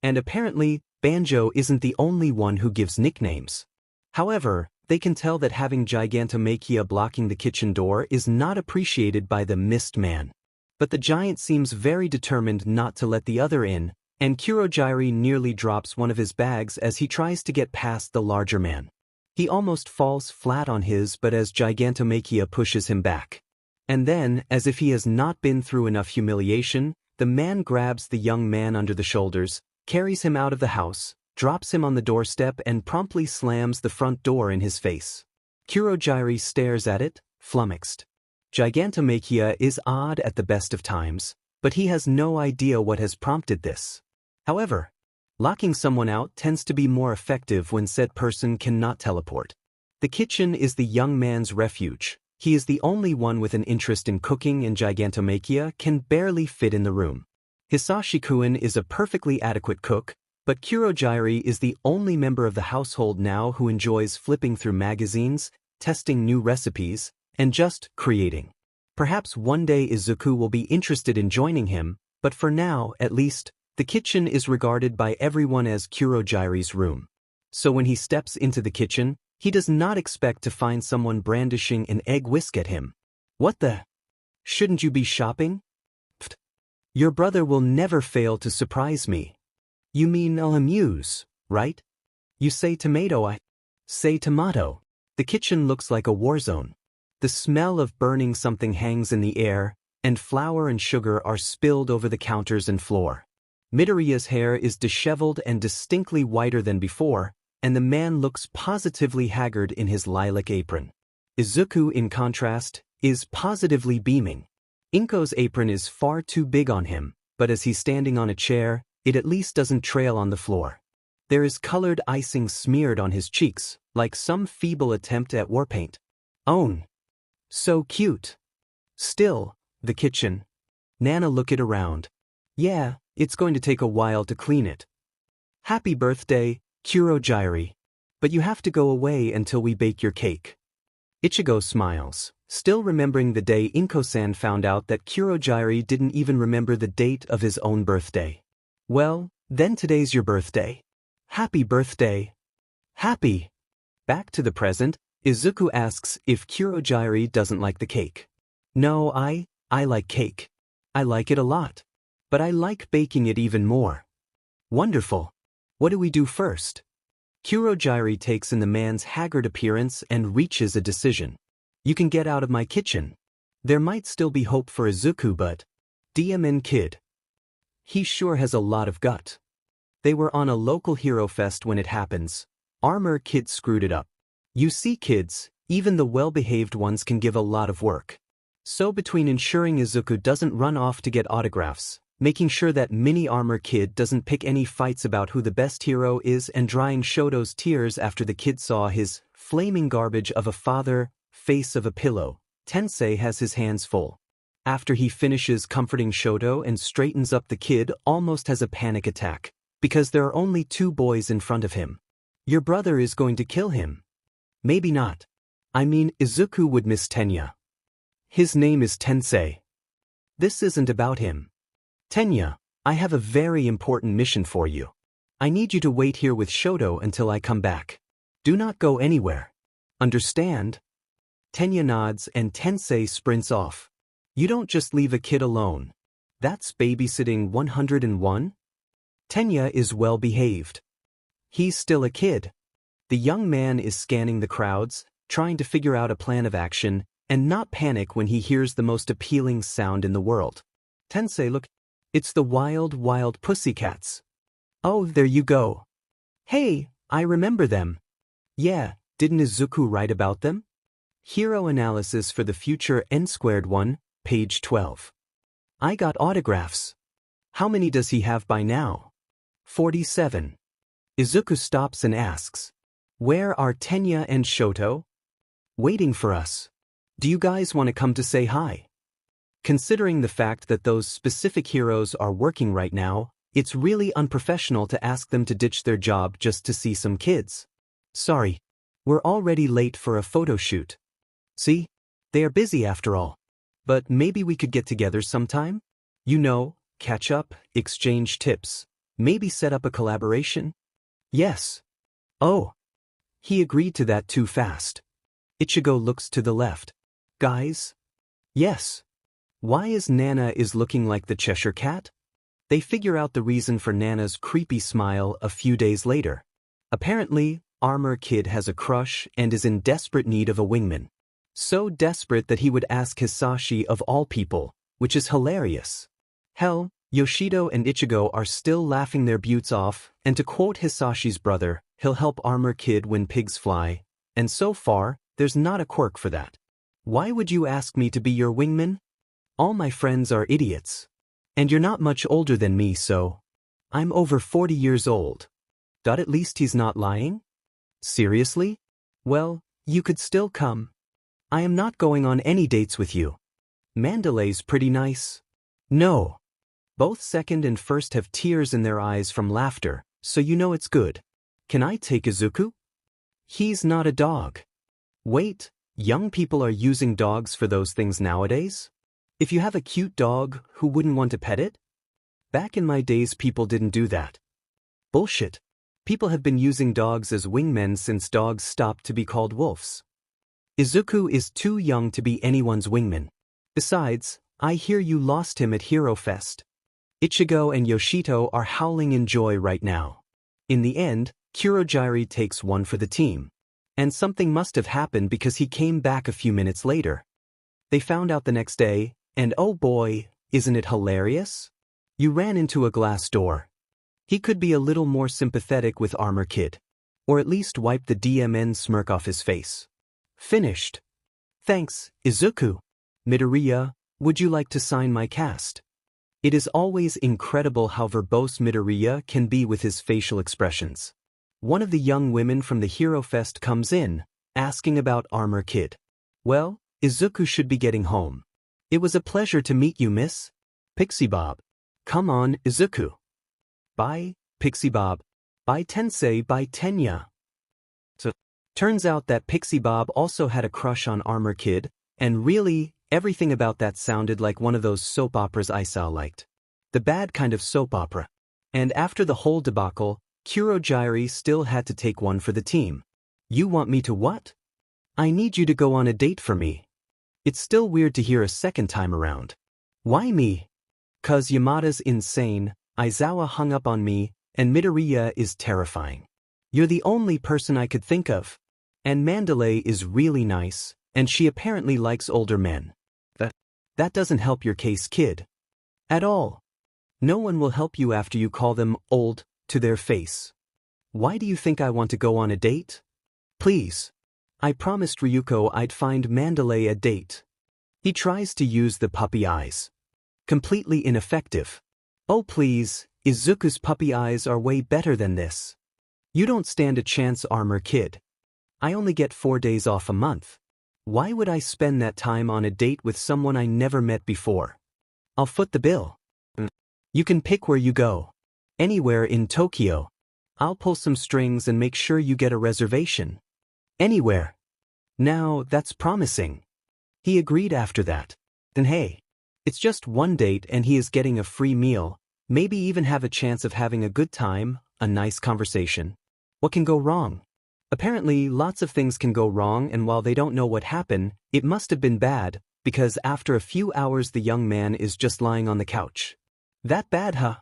And apparently, Banjo isn't the only one who gives nicknames. However, they can tell that having Gigantomachia blocking the kitchen door is not appreciated by the Mist Man. But the giant seems very determined not to let the other in, and Kurojiri nearly drops one of his bags as he tries to get past the larger man. He almost falls flat on his, but as Gigantomachia pushes him back. And then, as if he has not been through enough humiliation, the man grabs the young man under the shoulders, carries him out of the house, drops him on the doorstep and promptly slams the front door in his face. Kurojiri stares at it, flummoxed. Gigantomachia is odd at the best of times, but he has no idea what has prompted this. However, locking someone out tends to be more effective when said person cannot teleport. The kitchen is the young man's refuge. He is the only one with an interest in cooking, and Gigantomachia can barely fit in the room. Hisashi-kun is a perfectly adequate cook, but Kurojiri is the only member of the household now who enjoys flipping through magazines, testing new recipes, and just creating. Perhaps one day Izuku will be interested in joining him, but for now, at least, the kitchen is regarded by everyone as Kurojiri's room. So when he steps into the kitchen, he does not expect to find someone brandishing an egg whisk at him. What the? Shouldn't you be shopping? Pfft. Your brother will never fail to surprise me. You mean I'll amuse, right? You say tomato, I say tomato. The kitchen looks like a war zone. The smell of burning something hangs in the air, and flour and sugar are spilled over the counters and floor. Midoriya's hair is disheveled and distinctly whiter than before, and the man looks positively haggard in his lilac apron. Izuku, in contrast, is positively beaming. Inko's apron is far too big on him, but as he's standing on a chair, it at least doesn't trail on the floor. There is colored icing smeared on his cheeks, like some feeble attempt at war paint. Own. So cute. Still, the kitchen. Nana, look it around. Yeah, it's going to take a while to clean it. Happy birthday, Kurojiri. But you have to go away until we bake your cake. Ichigo smiles, still remembering the day Inko-san found out that Kurojiri didn't even remember the date of his own birthday. Well, then today's your birthday. Happy birthday. Happy. Back to the present, Izuku asks if Kurojiri doesn't like the cake. No, I like cake. I like it a lot. But I like baking it even more. Wonderful. What do we do first? Kurojiri takes in the man's haggard appearance and reaches a decision. You can get out of my kitchen. There might still be hope for Izuku, but DMN Kid. He sure has a lot of gut. They were on a local hero fest when it happens. Armor Kid screwed it up. You see, kids, even the well-behaved ones can give a lot of work. So between ensuring Izuku doesn't run off to get autographs, making sure that Mini Armor Kid doesn't pick any fights about who the best hero is, and drying Shoto's tears after the kid saw his flaming garbage of a father, face of a pillow, Tensei has his hands full. After he finishes comforting Shoto and straightens up, the kid almost has a panic attack, because there are only 2 boys in front of him. Your brother is going to kill him. Maybe not. I mean, Izuku would miss Tenya. His name is Tensei. This isn't about him. Tenya, I have a very important mission for you. I need you to wait here with Shoto until I come back. Do not go anywhere. Understand? Tenya nods and Tensei sprints off. You don't just leave a kid alone. That's babysitting 101? Tenya is well behaved. He's still a kid. The young man is scanning the crowds, trying to figure out a plan of action, and not panic when he hears the most appealing sound in the world. Tensei, look. It's the wild, wild pussycats. Oh, there you go. Hey, I remember them. Yeah, didn't Izuku write about them? Hero analysis for the future N²1, page 12. I got autographs. How many does he have by now? 47. Izuku stops and asks, where are Tenya and Shoto? Waiting for us. Do you guys want to come to say hi? Considering the fact that those specific heroes are working right now, it's really unprofessional to ask them to ditch their job just to see some kids. Sorry. We're already late for a photo shoot. See? They are busy after all. But maybe we could get together sometime? You know, catch up, exchange tips, maybe set up a collaboration? Yes. Oh. He agreed to that too fast. Ichigo looks to the left. Guys? Yes. Why is Nana looking like the Cheshire Cat? They figure out the reason for Nana's creepy smile a few days later. Apparently, Armor Kid has a crush and is in desperate need of a wingman. So desperate that he would ask Hisashi of all people, which is hilarious. Hell, Yoshido and Ichigo are still laughing their butts off, and to quote Hisashi's brother, he'll help Armor Kid when pigs fly, and so far, there's not a quirk for that. Why would you ask me to be your wingman? All my friends are idiots. And you're not much older than me, so... I'm over 40 years old. At least he's not lying? Seriously? Well, you could still come. I am not going on any dates with you. Mandalay's pretty nice. No. Both second and first have tears in their eyes from laughter, so you know it's good. Can I take Izuku? He's not a dog. Wait, young people are using dogs for those things nowadays? If you have a cute dog, who wouldn't want to pet it? Back in my days people didn't do that. Bullshit. People have been using dogs as wingmen since dogs stopped to be called wolves. Izuku is too young to be anyone's wingman. Besides, I hear you lost him at Hero Fest. Ichigo and Yoshito are howling in joy right now. In the end, Kurogiri takes one for the team. And something must have happened because he came back a few minutes later. They found out the next day, and oh boy, isn't it hilarious? You ran into a glass door. He could be a little more sympathetic with Armor Kid. Or at least wipe the DMN smirk off his face. Finished. Thanks, Izuku. Midoriya, would you like to sign my cast? It is always incredible how verbose Midoriya can be with his facial expressions. One of the young women from the Hero Fest comes in, asking about Armor Kid. Well, Izuku should be getting home. It was a pleasure to meet you, miss. Pixie Bob. Come on, Izuku. Bye, Pixie Bob. Bye Tensei, bye Tenya. So, turns out that Pixie Bob also had a crush on Armor Kid, and really, everything about that sounded like one of those soap operas Isao liked. The bad kind of soap opera. And after the whole debacle, Kurogiri still had to take one for the team. You want me to what? I need you to go on a date for me. It's still weird to hear a second time around. Why me? 'Cause Yamada's insane, Aizawa hung up on me, and Midoriya is terrifying. You're the only person I could think of. And Mandalay is really nice, and she apparently likes older men. That doesn't help your case, kid. At all. No one will help you after you call them old to their face. Why do you think I want to go on a date? Please. I promised Ryuko I'd find Mandalay a date. He tries to use the puppy eyes. Completely ineffective. Oh please, Izuku's puppy eyes are way better than this. You don't stand a chance, Armor Kid. I only get 4 days off a month. Why would I spend that time on a date with someone I never met before? I'll foot the bill. You can pick where you go. Anywhere in Tokyo. I'll pull some strings and make sure you get a reservation. Anywhere. Now, that's promising. He agreed after that. Then hey, it's just one date and he is getting a free meal, maybe even have a chance of having a good time, a nice conversation. What can go wrong? Apparently, lots of things can go wrong, and while they don't know what happened, it must have been bad, because after a few hours the young man is just lying on the couch. That bad, huh?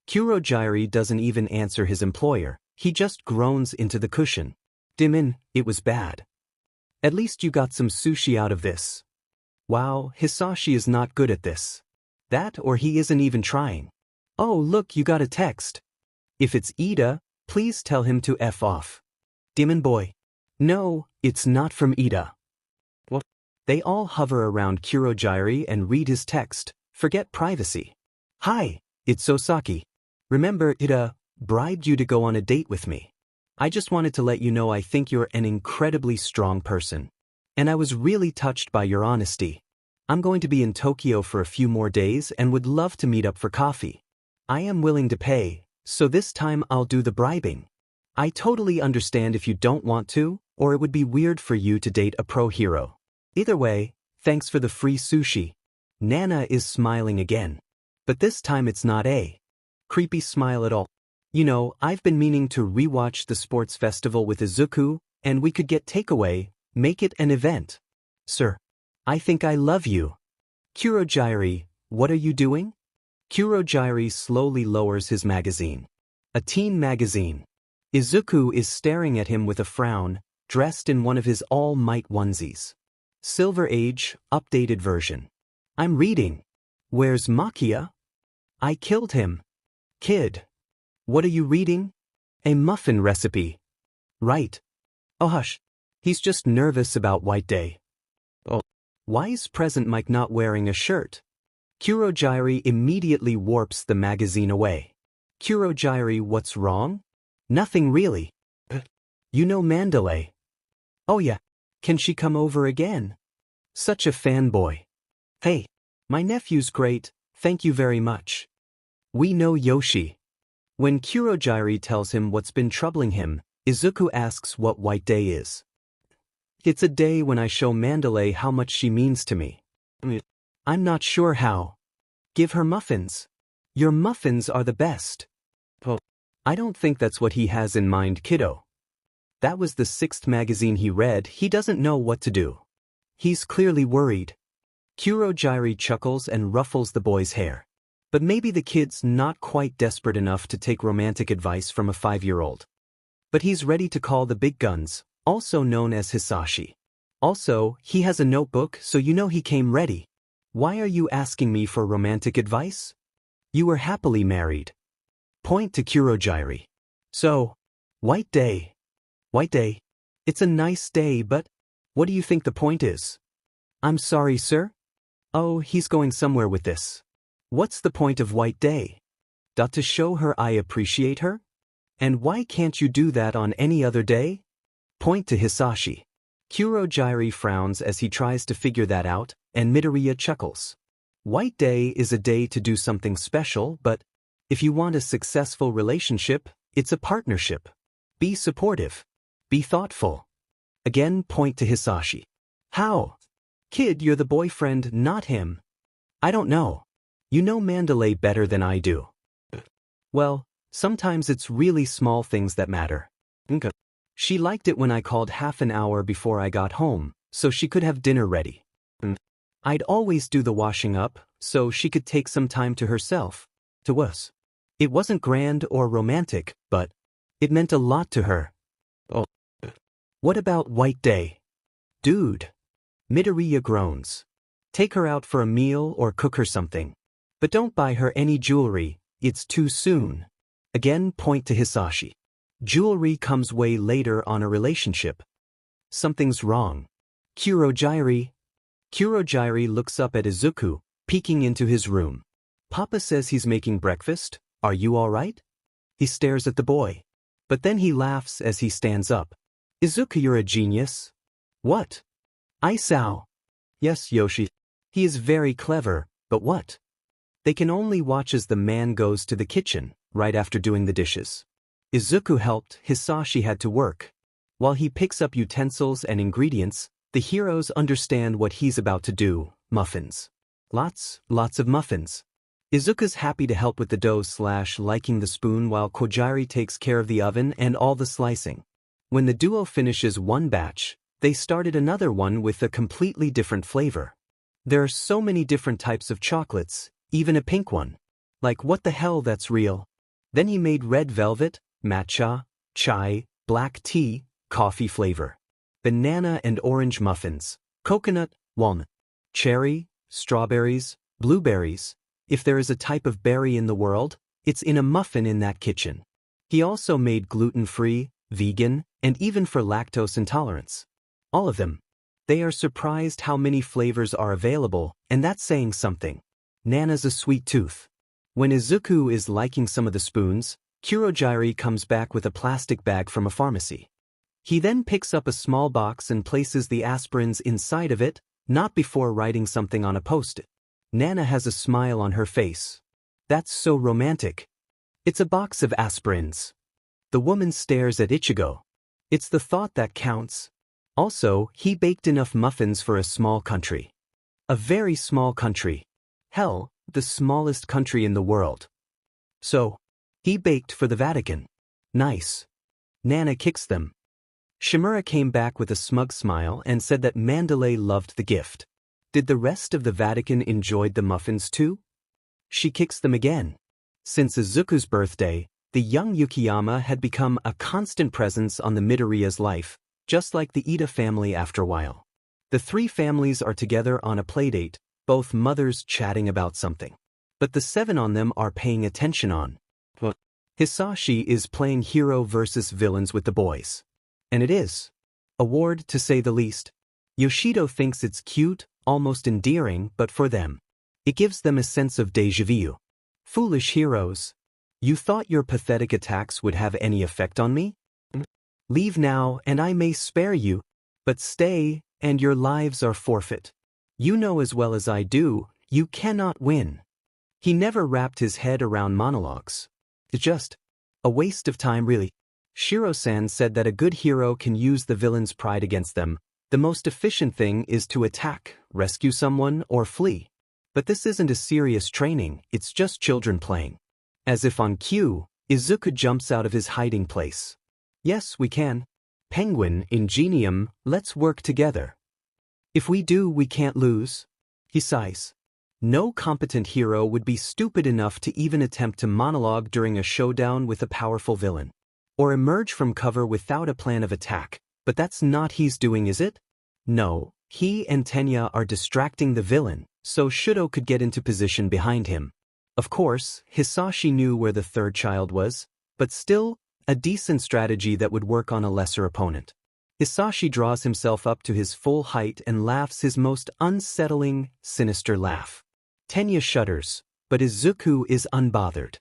Kurogiri doesn't even answer his employer, he just groans into the cushion. Dimin, it was bad. At least you got some sushi out of this. Wow, Hisashi is not good at this. That or he isn't even trying. Oh look, you got a text. If it's Ida, please tell him to F off. Demon boy. No, it's not from Ida. What? They all hover around Kurogiri and read his text, forget privacy. Hi, it's Osaki. Remember Ida bribed you to go on a date with me. I just wanted to let you know I think you're an incredibly strong person. And I was really touched by your honesty. I'm going to be in Tokyo for a few more days and would love to meet up for coffee. I am willing to pay, so this time I'll do the bribing. I totally understand if you don't want to, or it would be weird for you to date a pro hero. Either way, thanks for the free sushi. Nana is smiling again. But this time it's not a creepy smile at all. You know, I've been meaning to rewatch the sports festival with Izuku, and we could get takeaway, make it an event. Sir, I think I love you. Kurogiri, what are you doing? Kurogiri slowly lowers his magazine. A teen magazine. Izuku is staring at him with a frown, dressed in one of his All Might onesies. Silver Age, updated version. I'm reading. Where's Makia? I killed him. Kid. What are you reading? A muffin recipe. Right. Oh hush. He's just nervous about White Day. Oh. Why is Present Mike not wearing a shirt? Kurogiri immediately warps the magazine away. Kurogiri, what's wrong? Nothing really. You know Mandalay. Oh yeah. Can she come over again? Such a fanboy. Hey. My nephew's great, thank you very much. We know Yoshi. When Kurogiri tells him what's been troubling him, Izuku asks what White Day is. It's a day when I show Mandalay how much she means to me. I'm not sure how. Give her muffins. Your muffins are the best. Well, I don't think that's what he has in mind, kiddo. That was the 6th magazine he read, he doesn't know what to do. He's clearly worried. Kurogiri chuckles and ruffles the boy's hair. But maybe the kid's not quite desperate enough to take romantic advice from a 5-year-old. But he's ready to call the big guns, also known as Hisashi. Also, he has a notebook, so you know he came ready. Why are you asking me for romantic advice? You were happily married. Point to Kurogiri. So, White Day. White Day. It's a nice day, but what do you think the point is? I'm sorry, sir? Oh, he's going somewhere with this. What's the point of White Day? To show her I appreciate her? And why can't you do that on any other day? Point to Hisashi. Kurogiri frowns as he tries to figure that out, and Midoriya chuckles. White Day is a day to do something special, but if you want a successful relationship, it's a partnership. Be supportive. Be thoughtful. Again, point to Hisashi. How? Kid, you're the boyfriend, not him. I don't know. You know Mandalay better than I do. Well, sometimes it's really small things that matter. Inko. She liked it when I called half an hour before I got home, so she could have dinner ready. I'd always do the washing up, so she could take some time to herself. To us. It wasn't grand or romantic, but it meant a lot to her. Oh. What about White Day? Dude. Midoriya groans. Take her out for a meal or cook her something. But don't buy her any jewelry, it's too soon. Again, point to Hisashi. Jewelry comes way later on a relationship. Something's wrong. Kurogiri. Kurogiri looks up at Izuku, peeking into his room. Papa says he's making breakfast, are you alright? He stares at the boy. But then he laughs as he stands up. Izuku, you're a genius. What? Isao. Yes, Yoshi. He is very clever, but what? They can only watch as the man goes to the kitchen, right after doing the dishes. Izuku helped, Hisashi had to work. While he picks up utensils and ingredients, the heroes understand what he's about to do, muffins. Lots of muffins. Izuku's happy to help with the dough / liking the spoon while Kojiri takes care of the oven and all the slicing. When the duo finishes one batch, they started another one with a completely different flavor. There are so many different types of chocolates, even a pink one. Like what the hell, that's real. Then he made red velvet, matcha, chai, black tea, coffee flavor. Banana and orange muffins, coconut, walnut, cherry, strawberries, blueberries. If there is a type of berry in the world, it's in a muffin in that kitchen. He also made gluten-free, vegan, and even for lactose intolerance. All of them. They are surprised how many flavors are available, and that's saying something. Nana's a sweet tooth. When Izuku is liking some of the spoons, Kurogiri comes back with a plastic bag from a pharmacy. He then picks up a small box and places the aspirins inside of it, not before writing something on a post-it. Nana has a smile on her face. That's so romantic. It's a box of aspirins. The woman stares at Ichigo. It's the thought that counts. Also, he baked enough muffins for a small country. A very small country. Hell, the smallest country in the world. So, he baked for the Vatican. Nice. Nana kicks them. Shimura came back with a smug smile and said that Mandalay loved the gift. Did the rest of the Vatican enjoy the muffins too? She kicks them again. Since Izuku's birthday, the young Yukiyama had become a constant presence on the Midoriya's life, just like the Ida family after a while. The three families are together on a playdate, both mothers chatting about something. But the seven on them are paying attention on. Hisashi is playing hero versus villains with the boys. And it is. Award to say the least. Yoshido thinks it's cute, almost endearing, but for them, it gives them a sense of déjà vu. Foolish heroes. You thought your pathetic attacks would have any effect on me? Leave now and I may spare you, but stay and your lives are forfeit. You know as well as I do, you cannot win. He never wrapped his head around monologues. It's just a waste of time really. Shiro-san said that a good hero can use the villain's pride against them. The most efficient thing is to attack, rescue someone, or flee. But this isn't a serious training, it's just children playing. As if on cue, Izuku jumps out of his hiding place. Yes, we can. Penguin, Ingenium, let's work together. If we do, we can't lose. He sighs. No competent hero would be stupid enough to even attempt to monologue during a showdown with a powerful villain. Or emerge from cover without a plan of attack, but that's not he's doing, is it? No, he and Tenya are distracting the villain, so Shudo could get into position behind him. Of course, Hisashi knew where the third child was, but still, a decent strategy that would work on a lesser opponent. Hisashi draws himself up to his full height and laughs his most unsettling, sinister laugh. Tenya shudders, but Izuku is unbothered.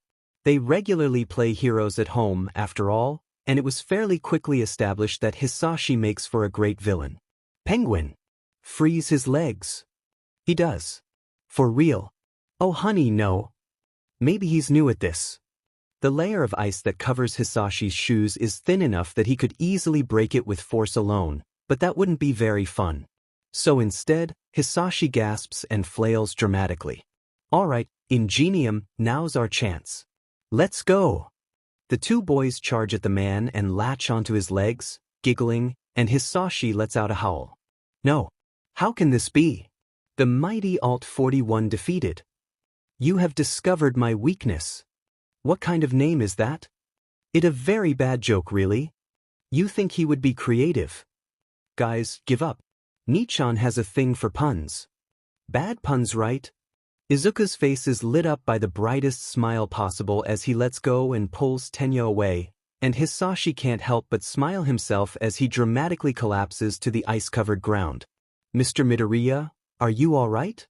They regularly play heroes at home, after all, and it was fairly quickly established that Hisashi makes for a great villain. Penguin. Freeze his legs. He does. For real. Oh honey, no. Maybe he's new at this. The layer of ice that covers Hisashi's shoes is thin enough that he could easily break it with force alone, but that wouldn't be very fun. So instead, Hisashi gasps and flails dramatically. Alright, Ingenium, now's our chance. Let's go! The two boys charge at the man and latch onto his legs, giggling, and Hisashi lets out a howl. No. How can this be? The mighty Alt-41 defeated. You have discovered my weakness. What kind of name is that? It a very bad joke really. You think he would be creative. Guys, give up. Nichan has a thing for puns. Bad puns, right? Izuku's face is lit up by the brightest smile possible as he lets go and pulls Tenya away, and Hisashi can't help but smile himself as he dramatically collapses to the ice-covered ground. Mr. Midoriya, are you alright?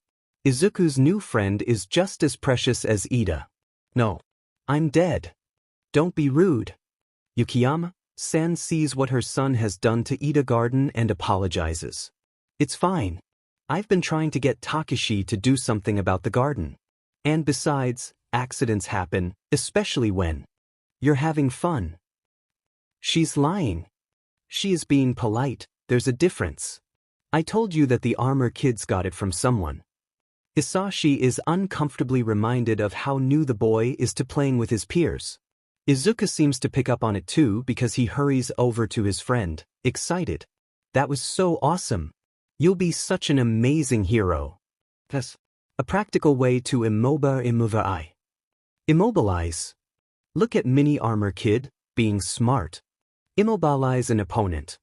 Izuku's new friend is just as precious as Ida. No. I'm dead. Don't be rude. Yukiyama-san sees what her son has done to Ida Garden and apologizes. It's fine. I've been trying to get Takeshi to do something about the garden. And besides, accidents happen, especially when you're having fun. She's lying. She is being polite, there's a difference. I told you that the armor kids got it from someone. Hisashi is uncomfortably reminded of how new the boy is to playing with his peers. Izuku seems to pick up on it too because he hurries over to his friend, excited. That was so awesome. You'll be such an amazing hero. That's a practical way to immobilize. Look at Mini Armor Kid, being smart. Immobilize an opponent.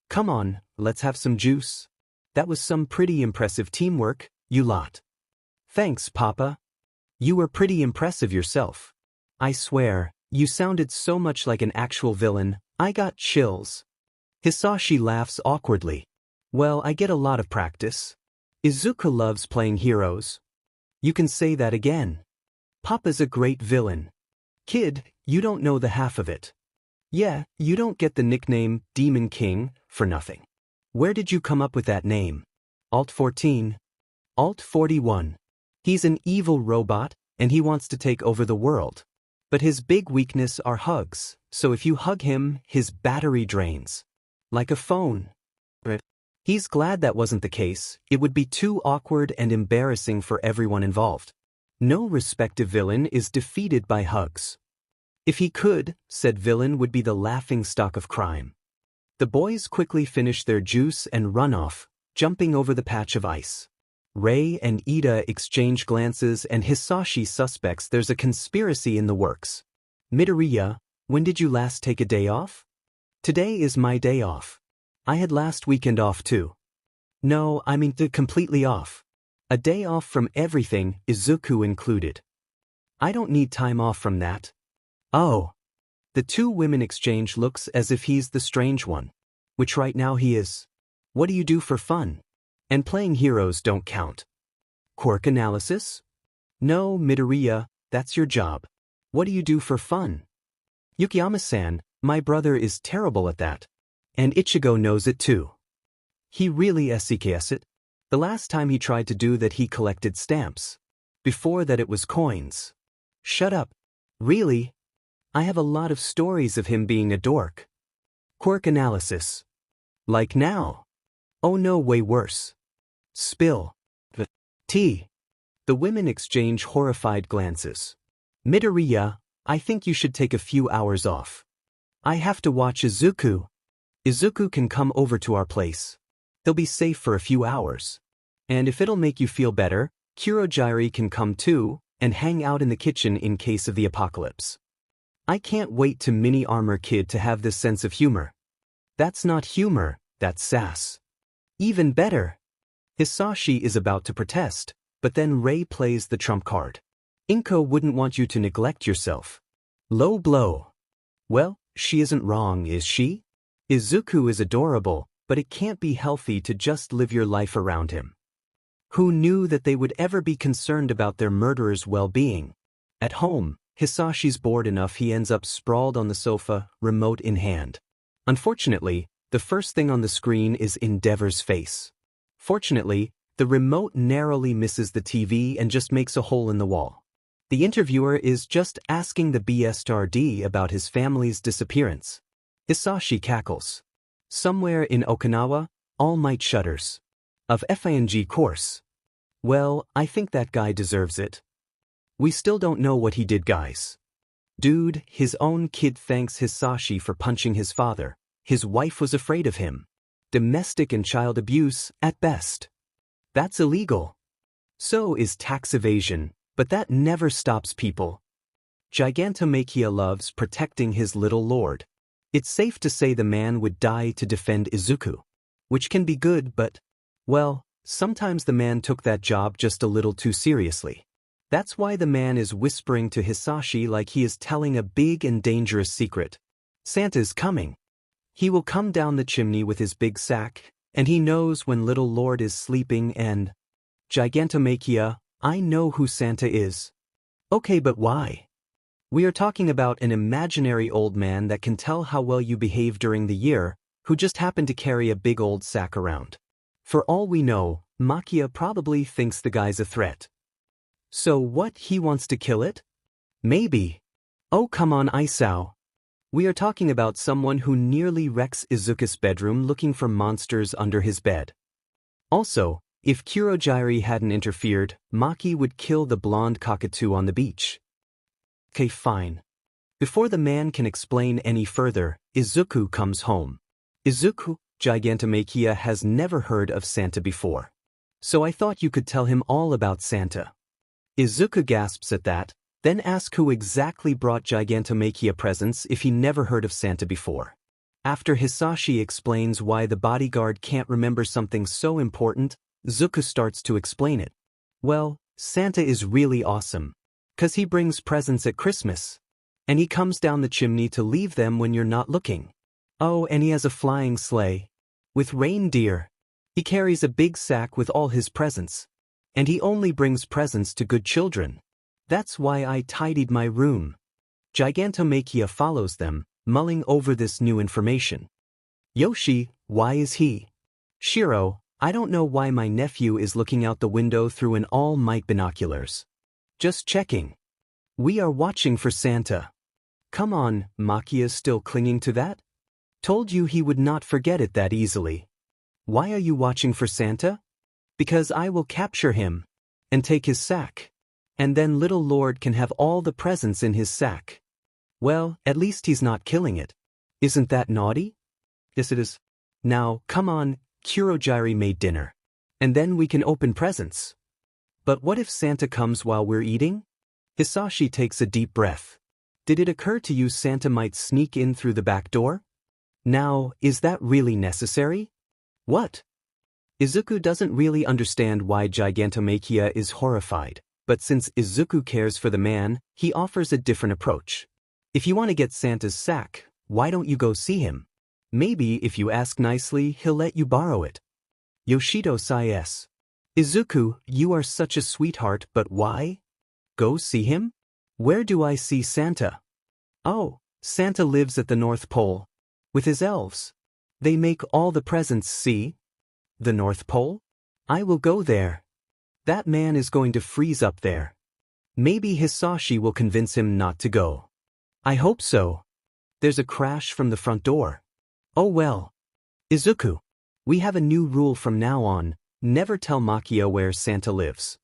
Come on, let's have some juice. That was some pretty impressive teamwork, you lot. Thanks, Papa. You were pretty impressive yourself. I swear, You sounded so much like an actual villain, I got chills. Hisashi laughs awkwardly. Well, I get a lot of practice. Izuku loves playing heroes. You can say that again. Papa's a great villain. Kid, you don't know the half of it. Yeah, you don't get the nickname Demon King for nothing. Where did you come up with that name? Alt 14. Alt 41. He's an evil robot, and he wants to take over the world. But his big weakness are hugs, so if you hug him, his battery drains. Like a phone. But he's glad that wasn't the case. It would be too awkward and embarrassing for everyone involved. No respective villain is defeated by hugs. If he could, said villain would be the laughingstock of crime. The boys quickly finish their juice and run off, jumping over the patch of ice. Rei and Ida exchange glances and Hisashi suspects there's a conspiracy in the works. Midoriya, when did you last take a day off? Today is my day off. I had last weekend off too. No, I mean completely off. A day off from everything, Izuku included. I don't need time off from that. Oh. The two women exchange looks as if he's the strange one. Which right now he is. What do you do for fun? And playing heroes don't count. Quirk analysis? No, Midoriya, that's your job. What do you do for fun? Yukiyama-san, my brother is terrible at that. And Ichigo knows it too. He really SCKS it. The last time he tried to do that he collected stamps. Before that it was coins. Shut up. Really? I have a lot of stories of him being a dork. Quirk analysis. Like now. Oh no, way worse. Spill. The tea. The women exchange horrified glances. Midoriya, I think you should take a few hours off. I have to watch Izuku. Izuku can come over to our place. He'll be safe for a few hours. And if it'll make you feel better, Kurogiri can come too, and hang out in the kitchen in case of the apocalypse. I can't wait to Mini Armor Kid to have this sense of humor. That's not humor, that's sass. Even better. Hisashi is about to protest, but then Rei plays the trump card. Inko wouldn't want you to neglect yourself. Low blow. Well, she isn't wrong, is she? Izuku is adorable, but it can't be healthy to just live your life around him. Who knew that they would ever be concerned about their murderer's well-being? At home, Hisashi's bored enough he ends up sprawled on the sofa, remote in hand. Unfortunately, the first thing on the screen is Endeavor's face. Fortunately, the remote narrowly misses the TV and just makes a hole in the wall. The interviewer is just asking the BSRD about his family's disappearance. Hisashi cackles. Somewhere in Okinawa, All Might shudders. Of FING course. Well, I think that guy deserves it. We still don't know what he did, guys. Dude, his own kid thanks Hisashi for punching his father. His wife was afraid of him. Domestic and child abuse, at best. That's illegal. So is tax evasion, but that never stops people. Gigantomachia loves protecting his little lord. It's safe to say the man would die to defend Izuku. Which can be good, but, well, sometimes the man took that job just a little too seriously. That's why the man is whispering to Hisashi like he is telling a big and dangerous secret. Santa's coming. He will come down the chimney with his big sack, and he knows when little Lord is sleeping and… Gigantomachia, I know who Santa is. Okay, but why? We are talking about an imaginary old man that can tell how well you behave during the year, who just happened to carry a big old sack around. For all we know, Machia probably thinks the guy's a threat. So what, he wants to kill it? Maybe. Oh come on Isao. We are talking about someone who nearly wrecks Izuku's bedroom looking for monsters under his bed. Also, if Kurogiri hadn't interfered, Maki would kill the blonde cockatoo on the beach. Okay, fine. Before the man can explain any further, Izuku comes home. Izuku, Gigantomachia has never heard of Santa before. So I thought you could tell him all about Santa. Izuku gasps at that, then asks who exactly brought Gigantomachia presents if he never heard of Santa before. After Hisashi explains why the bodyguard can't remember something so important, Izuku starts to explain it. Well, Santa is really awesome. 'Cause he brings presents at Christmas. And he comes down the chimney to leave them when you're not looking. Oh, and he has a flying sleigh. With reindeer. He carries a big sack with all his presents. And he only brings presents to good children. That's why I tidied my room. Gigantomachia follows them, mulling over this new information. Yoshi, why is he? Shiro, I don't know why my nephew is looking out the window through an all-might binoculars. Just checking. We are watching for Santa. Come on, Makia's still clinging to that? Told you he would not forget it that easily. Why are you watching for Santa? Because I will capture him. And take his sack. And then little Lord can have all the presents in his sack. Well, at least he's not killing it. Isn't that naughty? Yes, it is. Now, come on, Kurogiri made dinner. And then we can open presents. But what if Santa comes while we're eating? Hisashi takes a deep breath. Did it occur to you Santa might sneak in through the back door? Now, is that really necessary? What? Izuku doesn't really understand why Gigantomachia is horrified, but since Izuku cares for the man, he offers a different approach. If you want to get Santa's sack, why don't you go see him? Maybe if you ask nicely, he'll let you borrow it. Yoshido sighs. Izuku, you are such a sweetheart, but why? Go see him? Where do I see Santa? Oh, Santa lives at the North Pole. With his elves. They make all the presents, see? The North Pole? I will go there. That man is going to freeze up there. Maybe Hisashi will convince him not to go. I hope so. There's a crash from the front door. Oh well. Izuku. We have a new rule from now on, never tell Makia where Santa lives.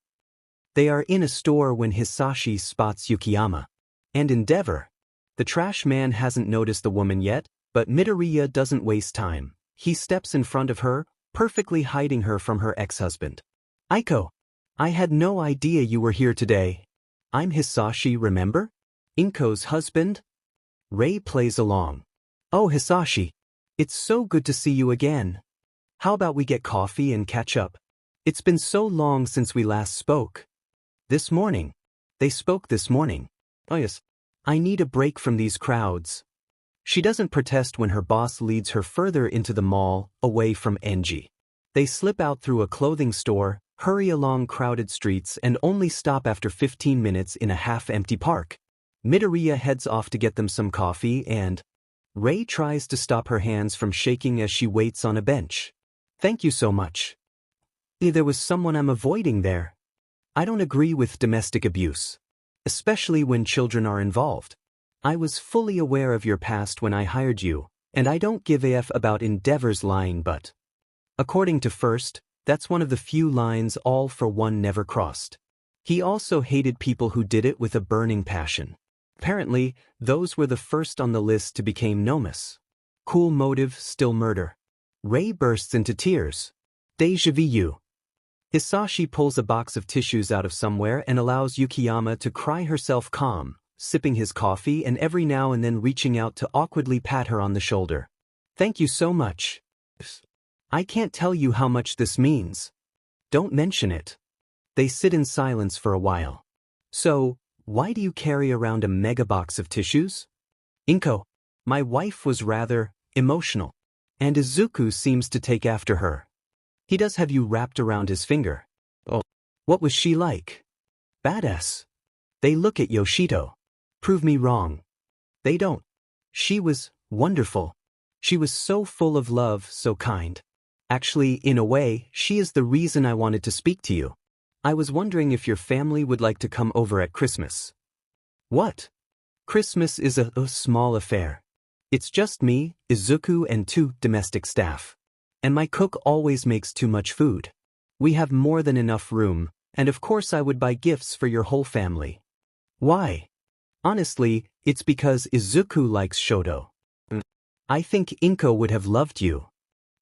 They are in a store when Hisashi spots Yukiyama. And Endeavor. The trash man hasn't noticed the woman yet, but Midoriya doesn't waste time. He steps in front of her, perfectly hiding her from her ex-husband. Aiko. I had no idea you were here today. I'm Hisashi, remember? Inko's husband? Rei plays along. Oh Hisashi. It's so good to see you again. How about we get coffee and catch up? It's been so long since we last spoke. This morning. They spoke this morning. Oh yes. I need a break from these crowds. She doesn't protest when her boss leads her further into the mall, away from Enji. They slip out through a clothing store, hurry along crowded streets and only stop after 15 minutes in a half-empty park. Midoriya heads off to get them some coffee and Rei tries to stop her hands from shaking as she waits on a bench. Thank you so much. There was someone I'm avoiding there. I don't agree with domestic abuse. Especially when children are involved. I was fully aware of your past when I hired you, and I don't give a f about Endeavor's lying but. According to First, that's one of the few lines all for one never crossed. He also hated people who did it with a burning passion. Apparently, those were the first on the list to become nomus. Cool motive, still murder. Rei bursts into tears. Deja vu. Hisashi pulls a box of tissues out of somewhere and allows Yukiyama to cry herself calm, sipping his coffee and every now and then reaching out to awkwardly pat her on the shoulder. Thank you so much. I can't tell you how much this means. Don't mention it. They sit in silence for a while. So, why do you carry around a mega box of tissues? Inko. My wife was rather emotional. And Izuku seems to take after her. He does have you wrapped around his finger. Oh. What was she like? Badass. They look at Yoshito. Prove me wrong. They don't. She was wonderful. She was so full of love, so kind. Actually, in a way, she is the reason I wanted to speak to you. I was wondering if your family would like to come over at Christmas. What? Christmas is a small affair. It's just me, Izuku and 2 domestic staff. And my cook always makes too much food. We have more than enough room, and of course I would buy gifts for your whole family. Why? Honestly, it's because Izuku likes Shoto. I think Inko would have loved you.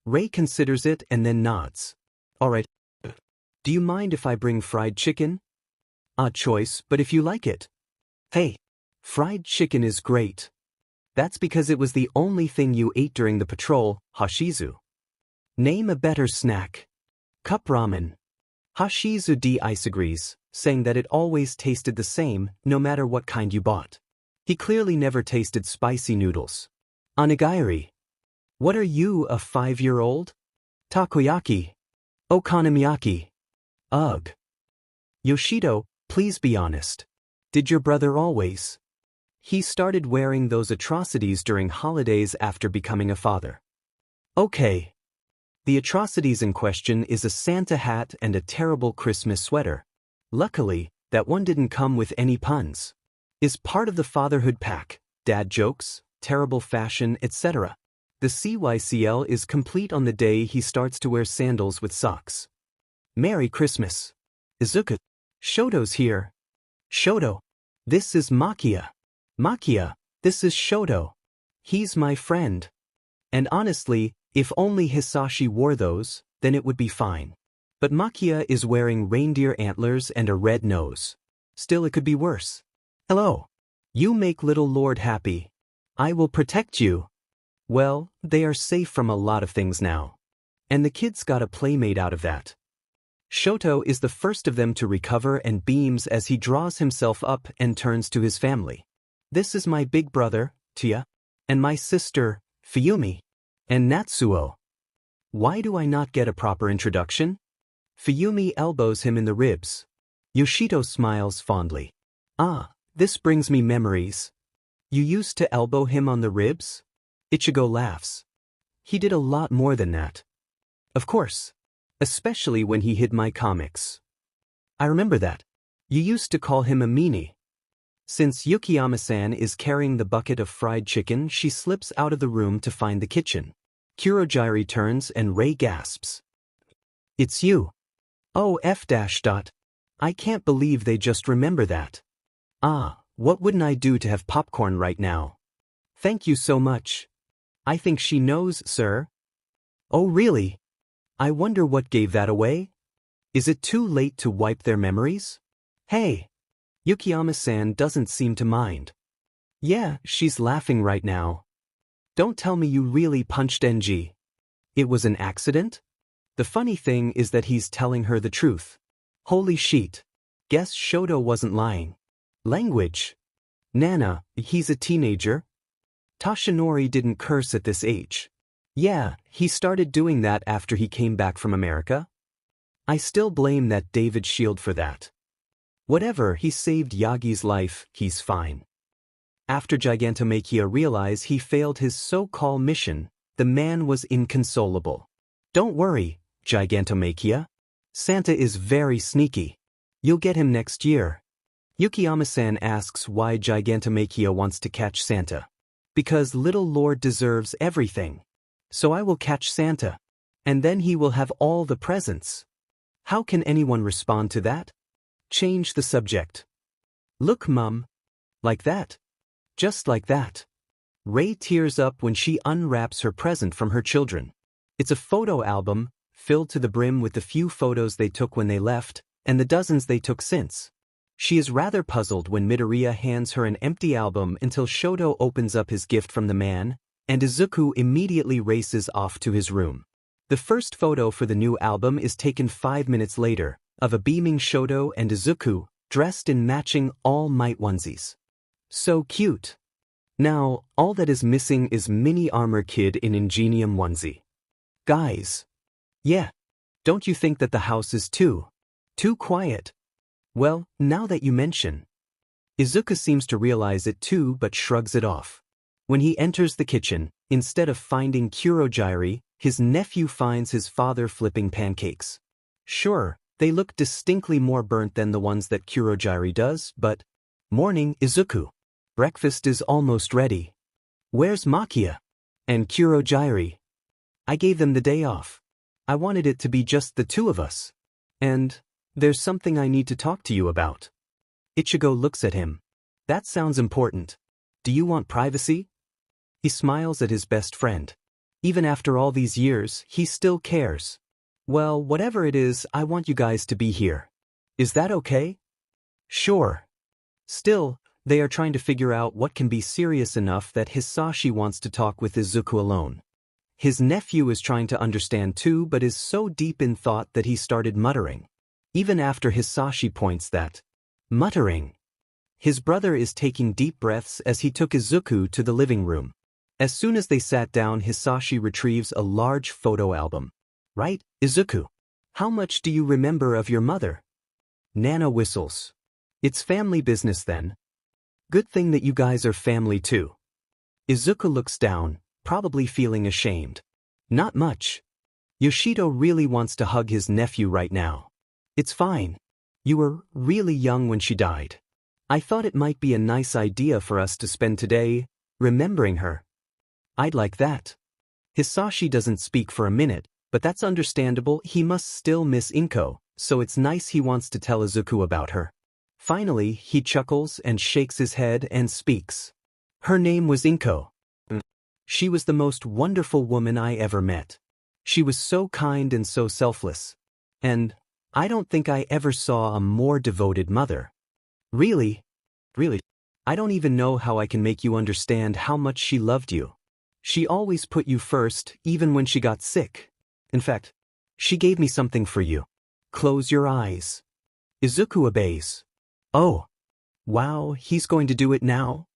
Rei considers it and then nods. Alright. Do you mind if I bring fried chicken? Odd choice, but if you like it. Hey, fried chicken is great. That's because it was the only thing you ate during the patrol, Hashizu. Name a better snack. Cup ramen. Hashizu disagrees, saying that it always tasted the same, no matter what kind you bought. He clearly never tasted spicy noodles. Onigiri. What are you, a 5-year-old? Takoyaki. Okonomiyaki. Ugh. Yoshido, please be honest. Did your brother always? He started wearing those atrocities during holidays after becoming a father. Okay. The atrocities in question is a Santa hat and a terrible Christmas sweater. Luckily, that one didn't come with any puns. Is part of the fatherhood pack, dad jokes, terrible fashion, etc. The CYCL is complete on the day he starts to wear sandals with socks. Merry Christmas. Izuku. Shoto's here. Shoto. This is Makia. Makia, this is Shoto. He's my friend. And honestly, if only Hisashi wore those, then it would be fine. But Makia is wearing reindeer antlers and a red nose. Still, it could be worse. Hello. You make little Lord happy. I will protect you. Well, they are safe from a lot of things now. And the kids got a playmate out of that. Shoto is the first of them to recover and beams as he draws himself up and turns to his family. This is my big brother, Tia, and my sister, Fuyumi, and Natsuo. Why do I not get a proper introduction? Fuyumi elbows him in the ribs. Yoshito smiles fondly. Ah, this brings me memories. You used to elbow him on the ribs? Ichigo laughs. He did a lot more than that. Of course. Especially when he hid my comics. I remember that. You used to call him a meanie. Since Yukiyama-san is carrying the bucket of fried chicken, she slips out of the room to find the kitchen. Kurogiri turns and Rei gasps. It's you. Oh F-. I can't believe they just remember that. Ah, what wouldn't I do to have popcorn right now? Thank you so much. I think she knows, sir. Oh really? I wonder what gave that away? Is it too late to wipe their memories? Hey! Yukiyama-san doesn't seem to mind. Yeah, she's laughing right now. Don't tell me you really punched NG. It was an accident? The funny thing is that he's telling her the truth. Holy shit. Guess Shoto wasn't lying. Language. Nana, he's a teenager? Toshinori didn't curse at this age. Yeah, he started doing that after he came back from America. I still blame that David Shield for that. Whatever, he saved Yagi's life, he's fine. After Gigantomachia realized he failed his so-called mission, the man was inconsolable. Don't worry, Gigantomachia. Santa is very sneaky. You'll get him next year. Yukiyama-san asks why Gigantomachia wants to catch Santa. Because little Lord deserves everything. So I will catch Santa. And then he will have all the presents. How can anyone respond to that? Change the subject. Look, Mum. Like that. Just like that. Rei tears up when she unwraps her present from her children. It's a photo album, filled to the brim with the few photos they took when they left, and the dozens they took since. She is rather puzzled when Midoriya hands her an empty album until Shoto opens up his gift from the man, and Izuku immediately races off to his room. The first photo for the new album is taken 5 minutes later, of a beaming Shoto and Izuku, dressed in matching All Might onesies. So cute. Now, all that is missing is Mini Armor Kid in Ingenium onesie. Guys. Yeah. Don't you think that the house is too quiet? Well, now that you mention. Izuku seems to realize it too but shrugs it off. When he enters the kitchen, instead of finding Kurogiri, his nephew finds his father flipping pancakes. Sure, they look distinctly more burnt than the ones that Kurogiri does, but... Morning, Izuku. Breakfast is almost ready. Where's Makia? And Kurogiri? I gave them the day off. I wanted it to be just the two of us. And... there's something I need to talk to you about. Ichigo looks at him. That sounds important. Do you want privacy? He smiles at his best friend. Even after all these years, he still cares. Well, whatever it is, I want you guys to be here. Is that okay? Sure. Still, they are trying to figure out what can be serious enough that Hisashi wants to talk with Izuku alone. His nephew is trying to understand too but is so deep in thought that he started muttering. Even after Hisashi points that. Muttering. His brother is taking deep breaths as he took Izuku to the living room. As soon as they sat down, Hisashi retrieves a large photo album. Right, Izuku? How much do you remember of your mother? Nana whistles. It's family business then. Good thing that you guys are family too. Izuku looks down, probably feeling ashamed. Not much. Yoshido really wants to hug his nephew right now. It's fine. You were really young when she died. I thought it might be a nice idea for us to spend today remembering her. I'd like that. Hisashi doesn't speak for a minute, but that's understandable. He must still miss Inko, so it's nice he wants to tell Izuku about her. Finally, he chuckles and shakes his head and speaks. Her name was Inko. She was the most wonderful woman I ever met. She was so kind and so selfless. And I don't think I ever saw a more devoted mother. Really? Really? I don't even know how I can make you understand how much she loved you. She always put you first, even when she got sick. In fact, she gave me something for you. Close your eyes. Izuku obeys. Oh. Wow, he's going to do it now?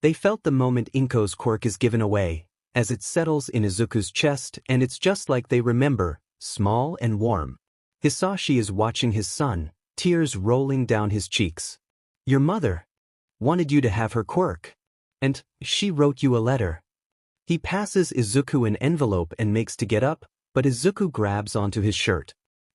They felt the moment Inko's quirk is given away, as it settles in Izuku's chest, and it's just like they remember, small and warm. Hisashi is watching his son, tears rolling down his cheeks. Your mother wanted you to have her quirk. And she wrote you a letter. He passes Izuku an envelope and makes to get up, but Izuku grabs onto his shirt.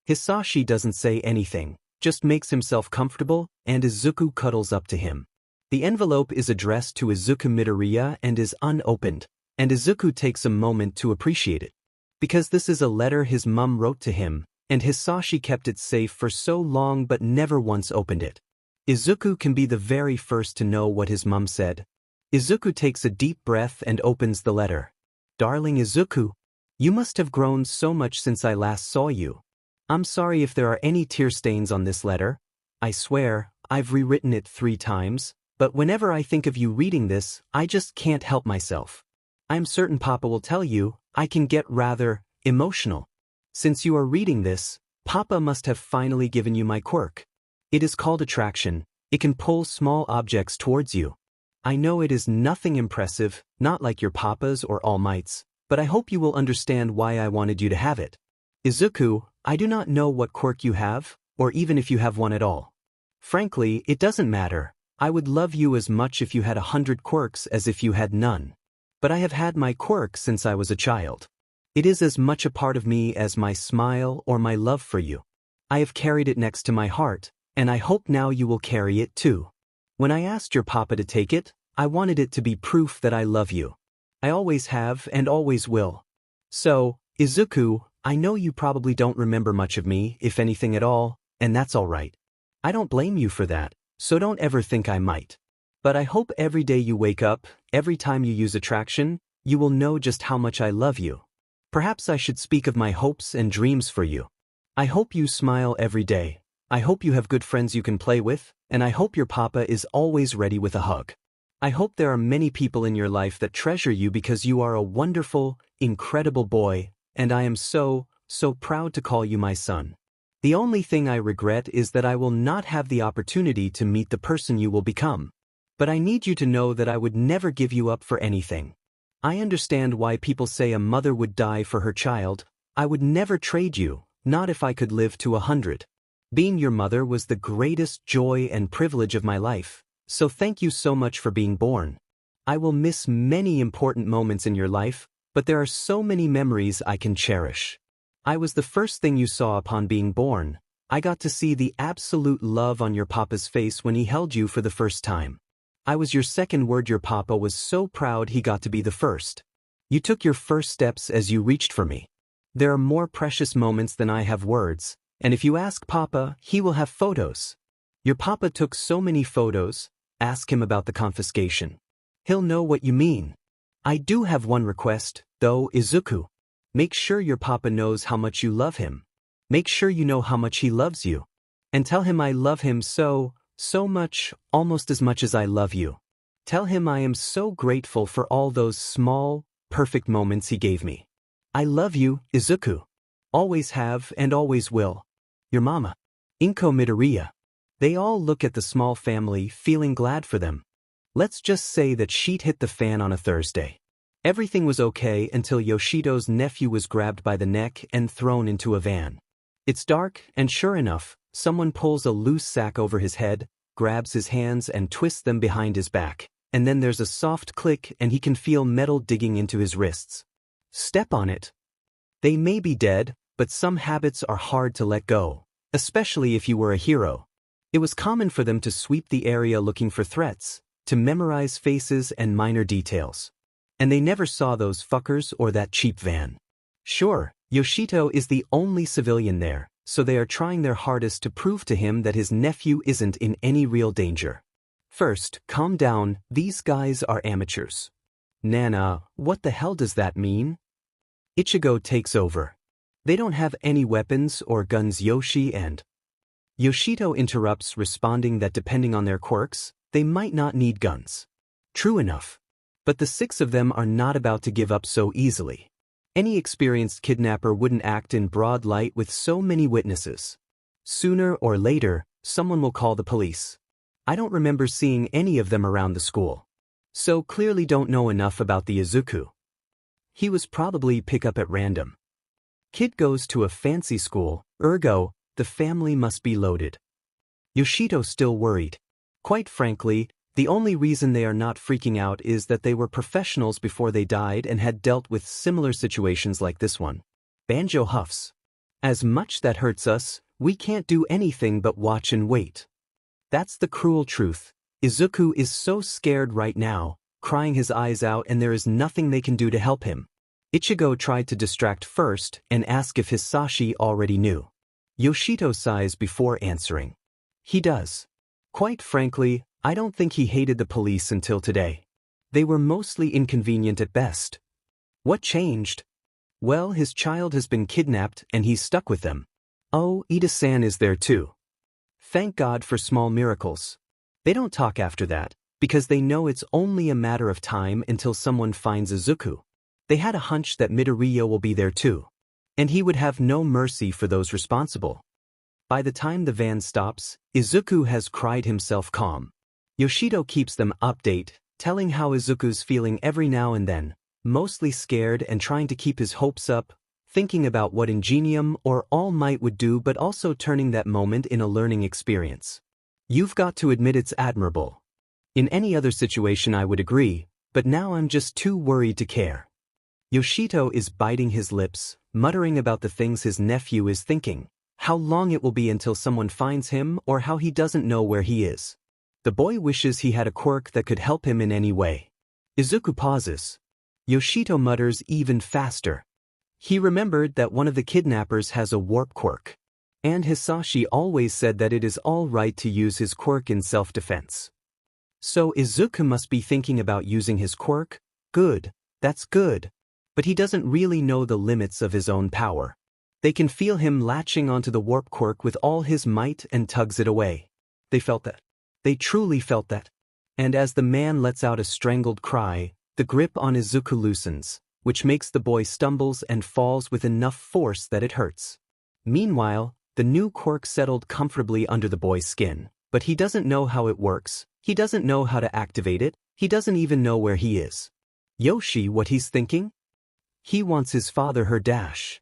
Hisashi doesn't say anything, just makes himself comfortable, and Izuku cuddles up to him. The envelope is addressed to Izuku Midoriya and is unopened, and Izuku takes a moment to appreciate it. Because this is a letter his mum wrote to him, and Hisashi kept it safe for so long but never once opened it. Izuku can be the very first to know what his mum said. Izuku takes a deep breath and opens the letter. Darling Izuku, you must have grown so much since I last saw you. I'm sorry if there are any tear stains on this letter. I swear, I've rewritten it 3 times, but whenever I think of you reading this, I just can't help myself. I'm certain Papa will tell you, I can get rather emotional. Since you are reading this, Papa must have finally given you my quirk. It is called attraction. It can pull small objects towards you. I know it is nothing impressive, not like your Papa's or All Might's, but I hope you will understand why I wanted you to have it. Izuku, I do not know what quirk you have, or even if you have one at all. Frankly, it doesn't matter. I would love you as much if you had 100 quirks as if you had none. But I have had my quirk since I was a child. It is as much a part of me as my smile or my love for you. I have carried it next to my heart, and I hope now you will carry it too. When I asked your Papa to take it, I wanted it to be proof that I love you. I always have and always will. So, Izuku, I know you probably don't remember much of me, if anything at all, and that's all right. I don't blame you for that, so don't ever think I might. But I hope every day you wake up, every time you use attraction, you will know just how much I love you. Perhaps I should speak of my hopes and dreams for you. I hope you smile every day. I hope you have good friends you can play with, and I hope your Papa is always ready with a hug. I hope there are many people in your life that treasure you because you are a wonderful, incredible boy, and I am so proud to call you my son. The only thing I regret is that I will not have the opportunity to meet the person you will become. But I need you to know that I would never give you up for anything. I understand why people say a mother would die for her child. I would never trade you, not if I could live to 100. Being your mother was the greatest joy and privilege of my life, so thank you so much for being born. I will miss many important moments in your life, but there are so many memories I can cherish. I was the first thing you saw upon being born. I got to see the absolute love on your Papa's face when he held you for the first time. I was your second word. Your Papa was so proud he got to be the first. You took your first steps as you reached for me. There are more precious moments than I have words, and if you ask Papa, he will have photos. Your Papa took so many photos. Ask him about the confiscation. He'll know what you mean. I do have one request, though, Izuku. Make sure your Papa knows how much you love him. Make sure you know how much he loves you. And tell him I love him so much, almost as much as I love you. Tell him I am so grateful for all those small, perfect moments he gave me. I love you, Izuku. Always have and always will. Your mama, Inko Midoriya. They all look at the small family, feeling glad for them. Let's just say that shit hit the fan on a Thursday. Everything was okay until Yoshito's nephew was grabbed by the neck and thrown into a van. It's dark, and sure enough, someone pulls a loose sack over his head, grabs his hands and twists them behind his back, and then there's a soft click and he can feel metal digging into his wrists. Step on it. They may be dead, but some habits are hard to let go, especially if you were a hero. It was common for them to sweep the area looking for threats, to memorize faces and minor details. And they never saw those fuckers or that cheap van. Sure, Yoshito is the only civilian there, so they are trying their hardest to prove to him that his nephew isn't in any real danger. First, calm down, these guys are amateurs. Nana, what the hell does that mean? Ichigo takes over. They don't have any weapons or guns, Yoshi, and Yoshito interrupts, responding that depending on their quirks, they might not need guns. True enough. But the 6 of them are not about to give up so easily. Any experienced kidnapper wouldn't act in broad light with so many witnesses. Sooner or later, someone will call the police. I don't remember seeing any of them around the school. So clearly don't know enough about the Izuku. He was probably picked up at random. Kid goes to a fancy school, ergo, the family must be loaded. Yoshito's still worried. Quite frankly, the only reason they are not freaking out is that they were professionals before they died and had dealt with similar situations like this one. Banjo huffs. As much that hurts us, we can't do anything but watch and wait. That's the cruel truth. Izuku is so scared right now, crying his eyes out, and there is nothing they can do to help him. Ichigo tried to distract first and ask if Hisashi already knew. Yoshito sighs before answering. He does. Quite frankly, I don't think he hated the police until today. They were mostly inconvenient at best. What changed? Well, his child has been kidnapped and he's stuck with them. Oh, Ida-san is there too. Thank God for small miracles. They don't talk after that, because they know it's only a matter of time until someone finds Izuku. They had a hunch that Midoriya will be there too. And he would have no mercy for those responsible. By the time the van stops, Izuku has cried himself calm. Yoshito keeps them update, telling how Izuku's feeling every now and then, mostly scared and trying to keep his hopes up, thinking about what Ingenium or All Might would do, but also turning that moment in a learning experience. You've got to admit it's admirable. In any other situation I would agree, but now I'm just too worried to care. Yoshito is biting his lips, muttering about the things his nephew is thinking, how long it will be until someone finds him or how he doesn't know where he is. The boy wishes he had a quirk that could help him in any way. Izuku pauses. Yoshito mutters even faster. He remembered that one of the kidnappers has a warp quirk. And Hisashi always said that it is all right to use his quirk in self-defense. So Izuku must be thinking about using his quirk? Good, that's good. But he doesn't really know the limits of his own power. They can feel him latching onto the warp quirk with all his might and tugs it away. They felt that. They truly felt that. And as the man lets out a strangled cry, the grip on Izuku loosens, which makes the boy stumbles and falls with enough force that it hurts. Meanwhile, the new quirk settled comfortably under the boy's skin, but he doesn't know how it works, he doesn't know how to activate it, he doesn't even know where he is. Yoshi, what he's thinking? He wants his father her dash.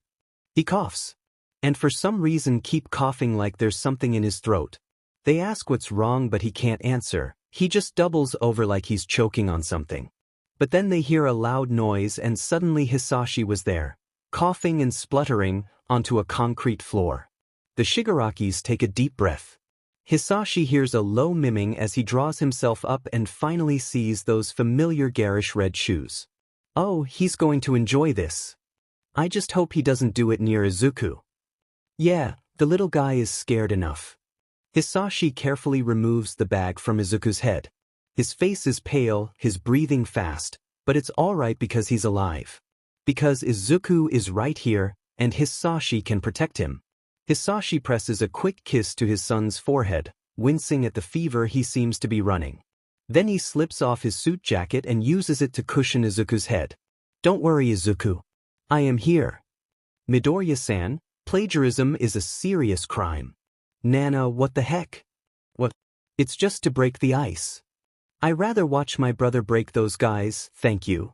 He coughs. And for some reason keep coughing like there's something in his throat. They ask what's wrong but he can't answer, he just doubles over like he's choking on something. But then they hear a loud noise and suddenly Hisashi was there, coughing and spluttering, onto a concrete floor. The Shigarakis take a deep breath. Hisashi hears a low miming as he draws himself up and finally sees those familiar garish red shoes. Oh, he's going to enjoy this. I just hope he doesn't do it near Izuku. Yeah, the little guy is scared enough. Hisashi carefully removes the bag from Izuku's head. His face is pale, his breathing fast, but it's alright because he's alive. Because Izuku is right here, and Hisashi can protect him. Hisashi presses a quick kiss to his son's forehead, wincing at the fever he seems to be running. Then he slips off his suit jacket and uses it to cushion Izuku's head. Don't worry, Izuku. I am here. Midoriya-san, plagiarism is a serious crime. Nana, what the heck? What? It's just to break the ice. I rather watch my brother break those guys, thank you.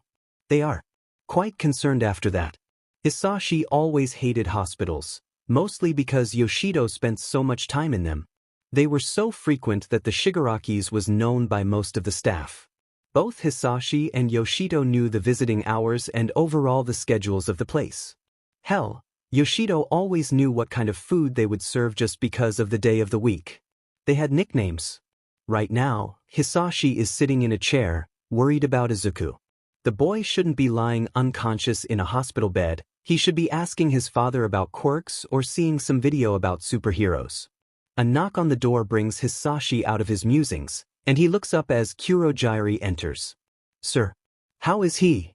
They are quite concerned after that. Hisashi always hated hospitals, mostly because Yoshido spent so much time in them. They were so frequent that the Shigarakis was known by most of the staff. Both Hisashi and Yoshido knew the visiting hours and overall the schedules of the place. Hell, Yoshido always knew what kind of food they would serve just because of the day of the week. They had nicknames. Right now, Hisashi is sitting in a chair, worried about Izuku. The boy shouldn't be lying unconscious in a hospital bed, he should be asking his father about quirks or seeing some video about superheroes. A knock on the door brings Hisashi out of his musings, and he looks up as Kurojiri enters. Sir. How is he?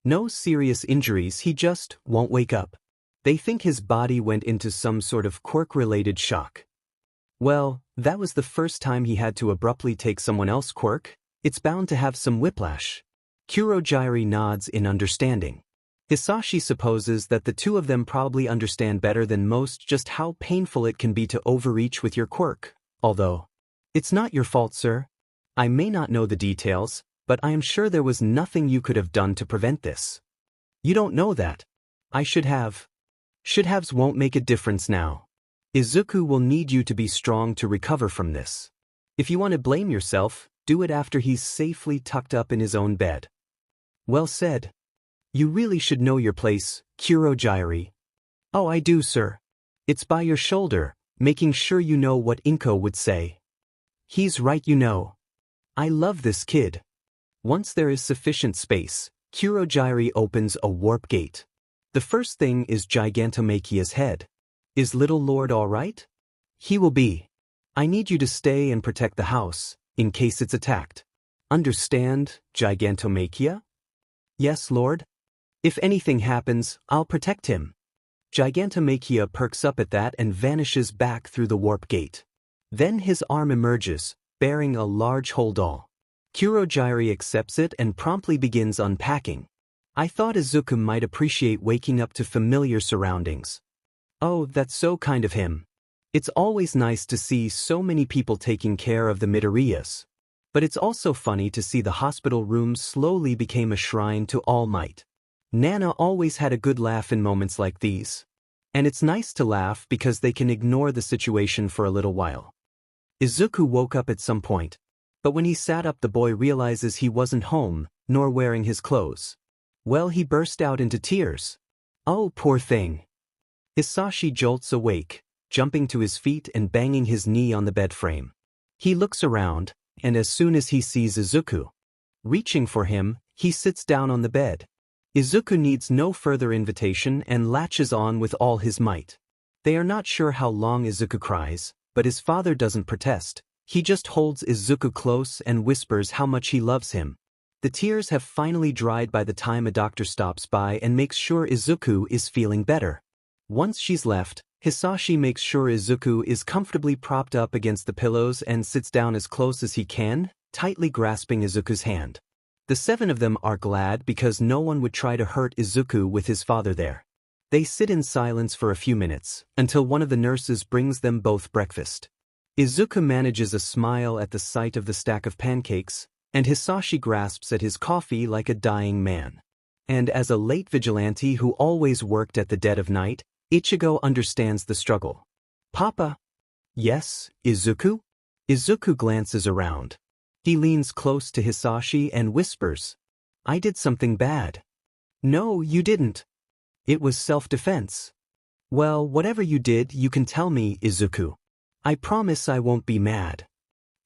No serious injuries, he just won't wake up. They think his body went into some sort of quirk-related shock. Well, that was the first time he had to abruptly take someone else's quirk, it's bound to have some whiplash. Kurojiri nods in understanding. Hisashi supposes that the two of them probably understand better than most just how painful it can be to overreach with your quirk, although, it's not your fault, sir. I may not know the details, but I am sure there was nothing you could have done to prevent this. You don't know that. I should have. Should-haves won't make a difference now. Izuku will need you to be strong to recover from this. If you want to blame yourself, do it after he's safely tucked up in his own bed. Well said. You really should know your place, Kurojiri. Oh, I do, sir. It's by your shoulder, making sure you know what Inko would say. He's right, you know. I love this kid. Once there is sufficient space, Kurojiri opens a warp gate. The first thing is Gigantomachia's head. Is little Lord all right? He will be. I need you to stay and protect the house, in case it's attacked. Understand, Gigantomachia? Yes, Lord. If anything happens, I'll protect him. Gigantomachia perks up at that and vanishes back through the warp gate. Then his arm emerges, bearing a large doll. Kurojiri accepts it and promptly begins unpacking. I thought Izuku might appreciate waking up to familiar surroundings. Oh, that's so kind of him. It's always nice to see so many people taking care of the Midoriyas. But it's also funny to see the hospital room slowly became a shrine to All Might. Nana always had a good laugh in moments like these. And it's nice to laugh because they can ignore the situation for a little while. Izuku woke up at some point. But when he sat up, the boy realizes he wasn't home, nor wearing his clothes. Well, he burst out into tears. Oh, poor thing. Hisashi jolts awake, jumping to his feet and banging his knee on the bed frame. He looks around, and as soon as he sees Izuku reaching for him, he sits down on the bed. Izuku needs no further invitation and latches on with all his might. They are not sure how long Izuku cries, but his father doesn't protest. He just holds Izuku close and whispers how much he loves him. The tears have finally dried by the time a doctor stops by and makes sure Izuku is feeling better. Once she's left, Hisashi makes sure Izuku is comfortably propped up against the pillows and sits down as close as he can, tightly grasping Izuku's hand. The seven of them are glad because no one would try to hurt Izuku with his father there. They sit in silence for a few minutes, until one of the nurses brings them both breakfast. Izuku manages a smile at the sight of the stack of pancakes, and Hisashi grasps at his coffee like a dying man. And as a late vigilante who always worked at the dead of night, Ichigo understands the struggle. Papa? Yes, Izuku? Izuku glances around. He leans close to Hisashi and whispers, I did something bad. No, you didn't. It was self-defense. Well, whatever you did, you can tell me, Izuku. I promise I won't be mad.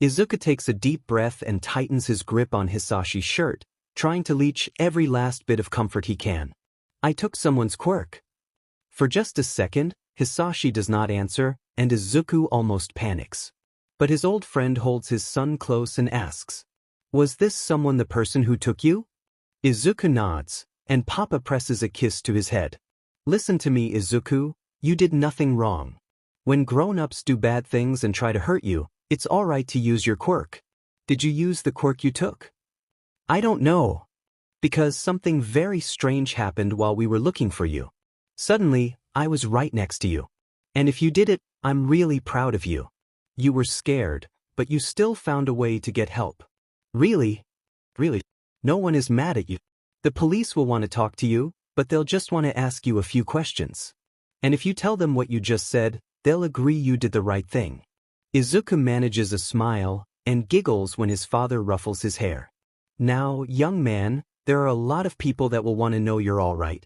Izuku takes a deep breath and tightens his grip on Hisashi's shirt, trying to leech every last bit of comfort he can. I took someone's quirk. For just a second, Hisashi does not answer, and Izuku almost panics. But his old friend holds his son close and asks, Was this someone the person who took you? Izuku nods, and Papa presses a kiss to his head. Listen to me, Izuku, you did nothing wrong. When grown-ups do bad things and try to hurt you, it's alright to use your quirk. Did you use the quirk you took? I don't know. Because something very strange happened while we were looking for you. Suddenly, I was right next to you. And if you did it, I'm really proud of you. You were scared, but you still found a way to get help. Really? Really? No one is mad at you. The police will want to talk to you, but they'll just want to ask you a few questions. And if you tell them what you just said, they'll agree you did the right thing. Izuku manages a smile and giggles when his father ruffles his hair. Now, young man, there are a lot of people that will want to know you're all right.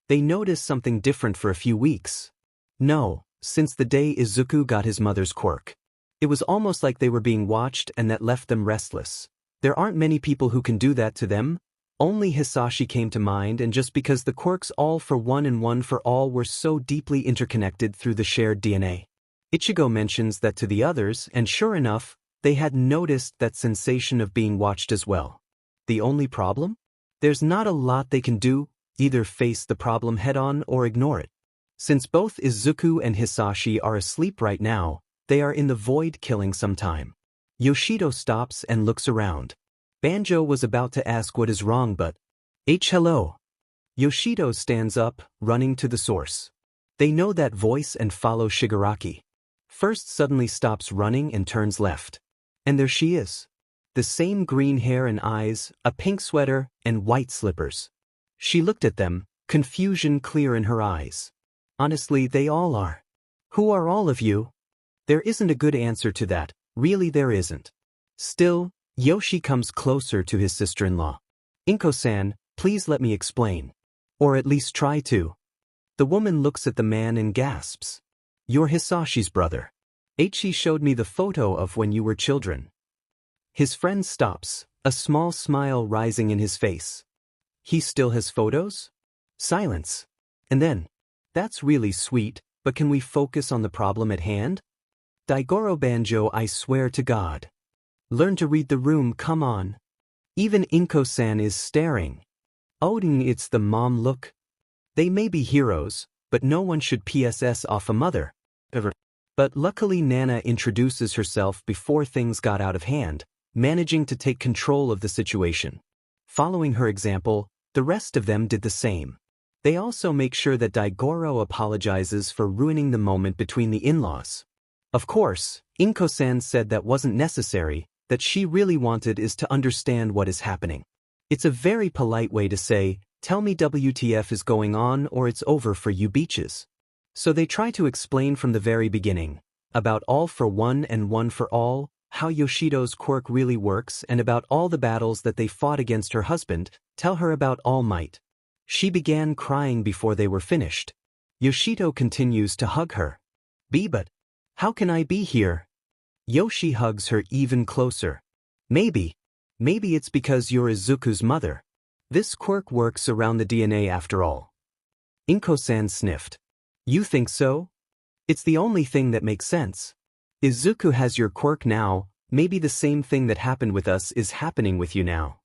They notice something different for a few weeks. No, since the day Izuku got his mother's quirk. It was almost like they were being watched and that left them restless. There aren't many people who can do that to them. Only Hisashi came to mind, and just because the quirks all for one and one for all were so deeply interconnected through the shared DNA. Ichigo mentions that to the others, and sure enough, they had noticed that sensation of being watched as well. The only problem? There's not a lot they can do, either face the problem head-on or ignore it. Since both Izuku and Hisashi are asleep right now, they are in the void killing some time. Yoshido stops and looks around. Banjo was about to ask what is wrong, but hello. Yoshido stands up, running to the source. They know that voice and follow Shigaraki. First suddenly stops running and turns left. And there she is. The same green hair and eyes, a pink sweater, and white slippers. She looked at them, confusion clear in her eyes. Honestly, they all are. Who are all of you? There isn't a good answer to that, really there isn't. Still, Yoshi comes closer to his sister-in-law. Inko-san, please let me explain. Or at least try to. The woman looks at the man and gasps. You're Hisashi's brother. He showed me the photo of when you were children. His friend stops, a small smile rising in his face. He still has photos? Silence. And then, that's really sweet, but can we focus on the problem at hand? Daigoro Banjo, I swear to God. Learn to read the room, come on. Even Inko-san is staring. Odin, it's the mom look. They may be heroes, but no one should PSS off a mother. Ever. But luckily Nana introduces herself before things got out of hand, managing to take control of the situation. Following her example, the rest of them did the same. They also make sure that Daigoro apologizes for ruining the moment between the in-laws. Of course, Inko-san said that wasn't necessary, that she really wanted is to understand what is happening. It's a very polite way to say, tell me WTF is going on or it's over for you beaches. So they try to explain from the very beginning, about all for one and one for all, how Yoshido's quirk really works and about all the battles that they fought against her husband, tell her about All Might. She began crying before they were finished. Yoshido continues to hug her. But how can I be here? Yoshi hugs her even closer. Maybe it's because you're Izuku's mother. This quirk works around the DNA after all. Inko-san sniffed. You think so? It's the only thing that makes sense. Izuku has your quirk now, maybe the same thing that happened with us is happening with you now.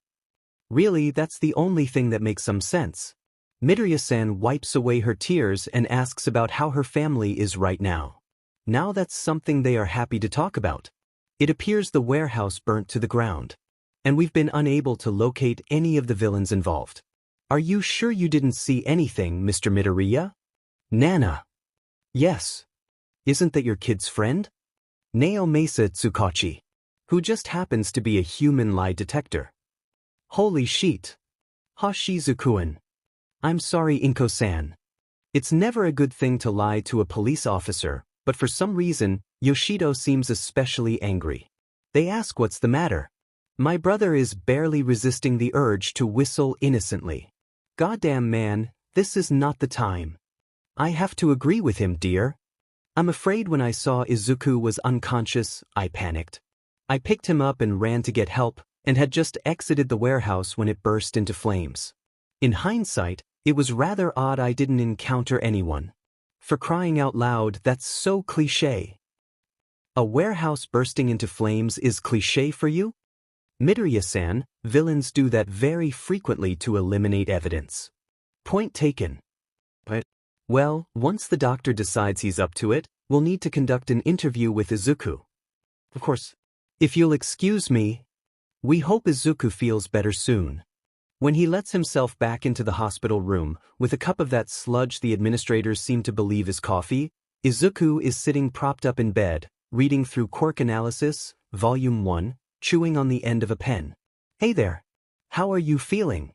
Really, that's the only thing that makes some sense. Midoriya-san wipes away her tears and asks about how her family is right now. Now that's something they are happy to talk about. It appears the warehouse burnt to the ground. And we've been unable to locate any of the villains involved. Are you sure you didn't see anything, Mr. Midoriya? Nana. Yes. Isn't that your kid's friend? Naomasa Tsukachi. Who just happens to be a human lie detector. Holy shit. Hashizu-kun. I'm sorry, Inko-san. It's never a good thing to lie to a police officer, but for some reason, Yoshido seems especially angry. They ask what's the matter. My brother is barely resisting the urge to whistle innocently. Goddamn man, this is not the time. I have to agree with him, dear. I'm afraid when I saw Izuku was unconscious, I panicked. I picked him up and ran to get help, and had just exited the warehouse when it burst into flames. In hindsight, it was rather odd I didn't encounter anyone. For crying out loud, that's so cliché. A warehouse bursting into flames is cliché for you? Midoriya-san, villains do that very frequently to eliminate evidence. Point taken. But, well, once the doctor decides he's up to it, we'll need to conduct an interview with Izuku. Of course. If you'll excuse me. We hope Izuku feels better soon. When he lets himself back into the hospital room, with a cup of that sludge the administrators seem to believe is coffee, Izuku is sitting propped up in bed, reading through quirk analysis, Volume 1, chewing on the end of a pen. Hey there. How are you feeling?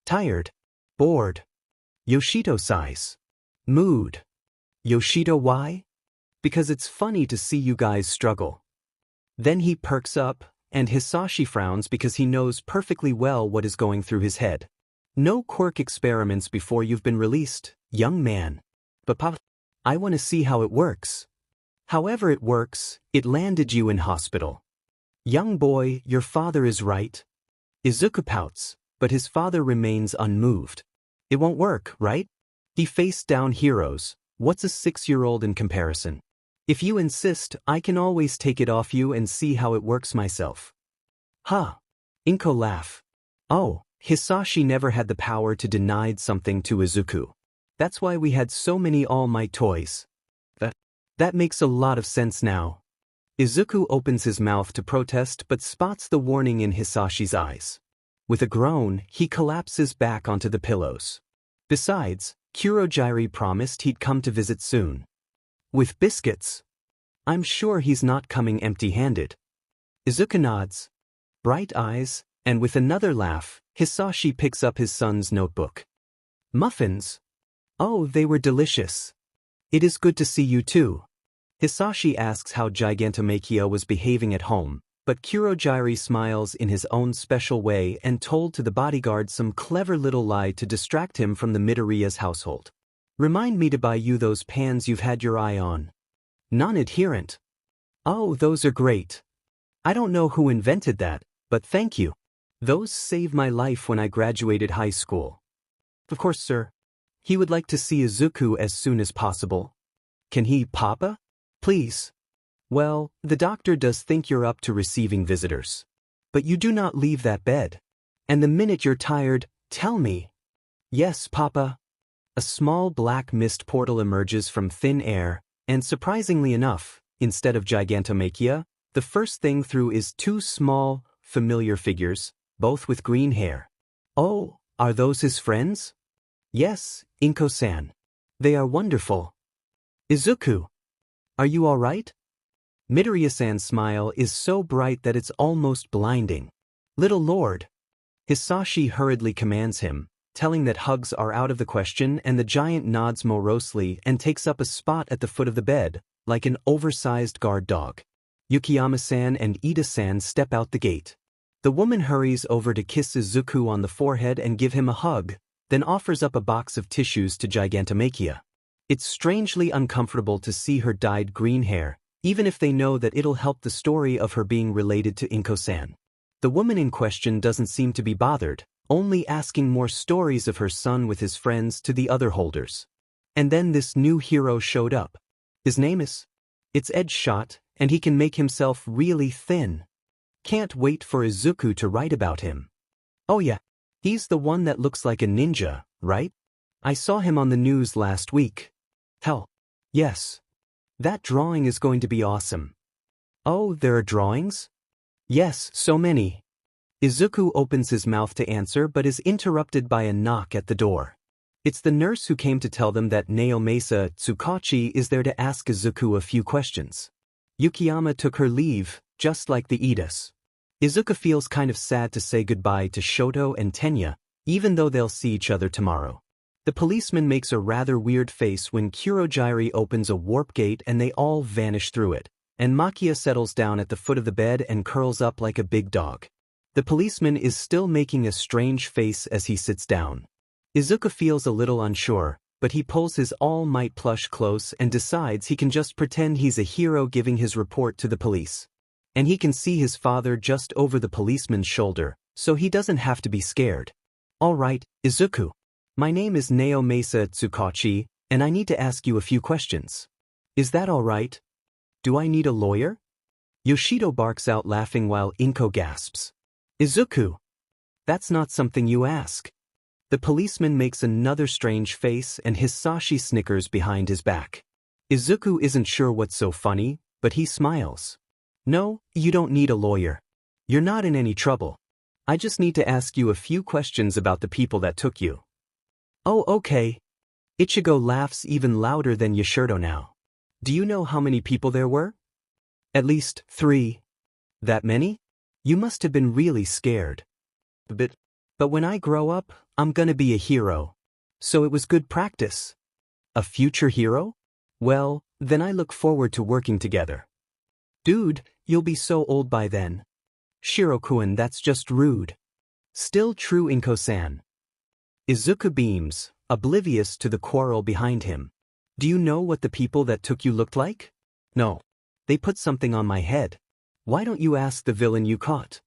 Tired? Bored? Yoshito sighs. Mood. Yoshito why? Because it's funny to see you guys struggle. Then he perks up, and Hisashi frowns because he knows perfectly well what is going through his head. No Quirk experiments before you've been released, young man. But Pop, I want to see how it works. However it works, it landed you in hospital. Young boy, your father is right. Izuku pouts, but his father remains unmoved. It won't work, right? He faced down heroes. What's a 6-year-old in comparison? If you insist, I can always take it off you and see how it works myself. Huh. Inko laugh. Oh, Hisashi never had the power to deny something to Izuku. That's why we had so many All Might toys. That makes a lot of sense now. Izuku opens his mouth to protest but spots the warning in Hisashi's eyes. With a groan, he collapses back onto the pillows. Besides, Kurogiri promised he'd come to visit soon. With biscuits. I'm sure he's not coming empty-handed. Izuku nods. Bright eyes, and with another laugh, Hisashi picks up his son's notebook. Muffins? Oh, they were delicious. It is good to see you too. Hisashi asks how Gigantomachia was behaving at home, but Kurogiri smiles in his own special way and told to the bodyguard some clever little lie to distract him from the Midoriya's household. Remind me to buy you those pans you've had your eye on. Non-adherent. Oh, those are great. I don't know who invented that, but thank you. Those saved my life when I graduated high school. Of course, sir. He would like to see Izuku as soon as possible. Can he, Papa? Please. Well, the doctor does think you're up to receiving visitors. But you do not leave that bed. And the minute you're tired, tell me. Yes, Papa. A small black mist portal emerges from thin air, and surprisingly enough, instead of Gigantomachia, the first thing through is 2 small, familiar figures, both with green hair. Oh, are those his friends? Yes, Inko-san. They are wonderful. Izuku. Are you all right? Midoriya-san's smile is so bright that it's almost blinding. Little lord. Hisashi hurriedly commands him, telling that hugs are out of the question, and the giant nods morosely and takes up a spot at the foot of the bed, like an oversized guard dog. Yukiyama-san and Ida-san step out the gate. The woman hurries over to kiss Izuku on the forehead and give him a hug, then offers up a box of tissues to Gigantomachia. It's strangely uncomfortable to see her dyed green hair, even if they know that it'll help the story of her being related to Inko-san. The woman in question doesn't seem to be bothered, only asking more stories of her son with his friends to the other holders. And then this new hero showed up. His name is... It's Edge Shot, and he can make himself really thin. Can't wait for Izuku to write about him. Oh yeah, he's the one that looks like a ninja, right? I saw him on the news last week. Hell, yes. That drawing is going to be awesome. Oh, there are drawings? Yes, so many. Izuku opens his mouth to answer but is interrupted by a knock at the door. It's the nurse who came to tell them that Naomasa Tsukachi is there to ask Izuku a few questions. Yukiyama took her leave, just like the Idas. Izuku feels kind of sad to say goodbye to Shoto and Tenya, even though they'll see each other tomorrow. The policeman makes a rather weird face when Kurogiri opens a warp gate and they all vanish through it, and Makia settles down at the foot of the bed and curls up like a big dog. The policeman is still making a strange face as he sits down. Izuku feels a little unsure, but he pulls his All Might plush close and decides he can just pretend he's a hero giving his report to the police. And he can see his father just over the policeman's shoulder, so he doesn't have to be scared. All right, Izuku. My name is Naomasa Tsukachi, and I need to ask you a few questions. Is that all right? Do I need a lawyer? Yoshito barks out laughing while Inko gasps. Izuku. That's not something you ask. The policeman makes another strange face and Hisashi snickers behind his back. Izuku isn't sure what's so funny, but he smiles. No, you don't need a lawyer. You're not in any trouble. I just need to ask you a few questions about the people that took you. Oh, okay. Ichigo laughs even louder than Yashirdo now. Do you know how many people there were? At least 3. That many? You must have been really scared. But when I grow up, I'm gonna be a hero. So it was good practice. A future hero? Well, then I look forward to working together. Dude, you'll be so old by then. Shirokuen, that's just rude. Still true, Inko-san. Izuku beams, oblivious to the quarrel behind him. Do you know what the people that took you looked like? No. They put something on my head. Why don't you ask the villain you caught?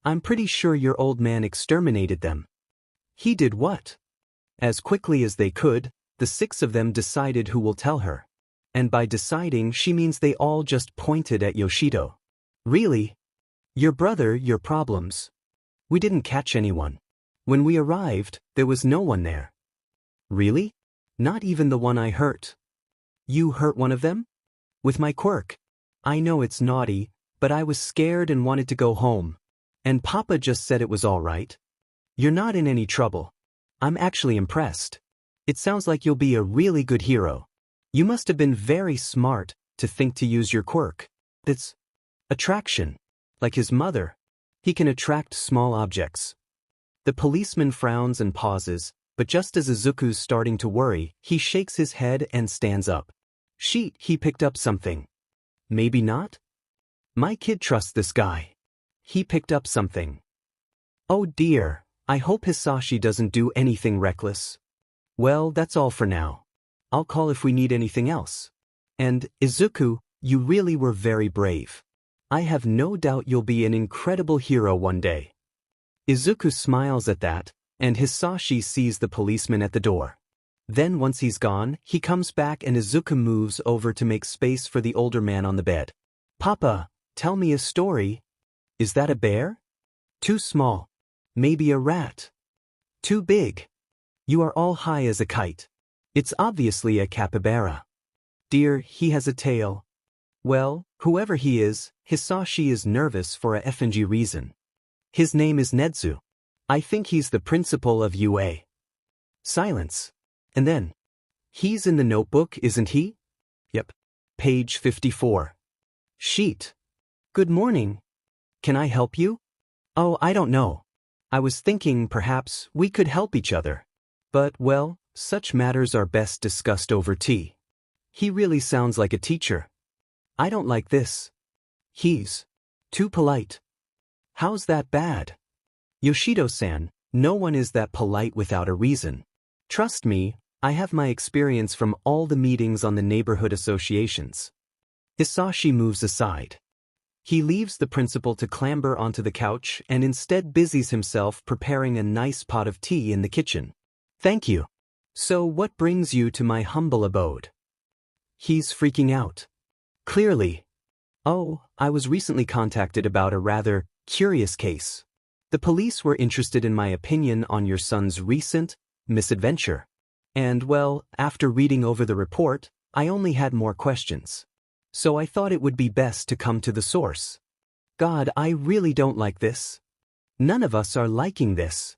I'm pretty sure your old man exterminated them. He did what? As quickly as they could, the 6 of them decided who will tell her. And by deciding, she means they all just pointed at Yoshito. Really? Your brother, your problems. We didn't catch anyone. When we arrived, there was no one there. Really? Not even the one I hurt. You hurt one of them? With my quirk. I know it's naughty, but I was scared and wanted to go home. And Papa just said it was all right. You're not in any trouble. I'm actually impressed. It sounds like you'll be a really good hero. You must have been very smart to think to use your quirk. That's attraction. Like his mother. He can attract small objects. The policeman frowns and pauses, but just as Izuku's starting to worry, he shakes his head and stands up. Sheet, he picked up something. Maybe not? My kid trusts this guy. He picked up something. Oh dear, I hope Hisashi doesn't do anything reckless. Well, that's all for now. I'll call if we need anything else. And, Izuku, you really were very brave. I have no doubt you'll be an incredible hero one day. Izuku smiles at that, and Hisashi sees the policeman at the door. Then once he's gone, he comes back and Izuku moves over to make space for the older man on the bed. Papa, tell me a story. Is that a bear? Too small. Maybe a rat. Too big. You are all high as a kite. It's obviously a capybara. Dear, he has a tail. Well, whoever he is, Hisashi is nervous for a effing reason. His name is Nedzu. I think he's the principal of UA. Silence. And then, he's in the notebook, isn't he? Yep. Page 54. Sheet. Good morning. Can I help you? Oh, I don't know. I was thinking perhaps we could help each other. But, well, such matters are best discussed over tea. He really sounds like a teacher. I don't like this. He's too polite. How's that bad? Yoshito-san, no one is that polite without a reason. Trust me, I have my experience from all the meetings on the neighborhood associations. Hisashi moves aside. He leaves the principal to clamber onto the couch and instead busies himself preparing a nice pot of tea in the kitchen. Thank you. So what brings you to my humble abode? He's freaking out. Clearly. Oh, I was recently contacted about a rather curious case. The police were interested in my opinion on your son's recent misadventure. And well, after reading over the report, I only had more questions. So I thought it would be best to come to the source. God, I really don't like this. None of us are liking this.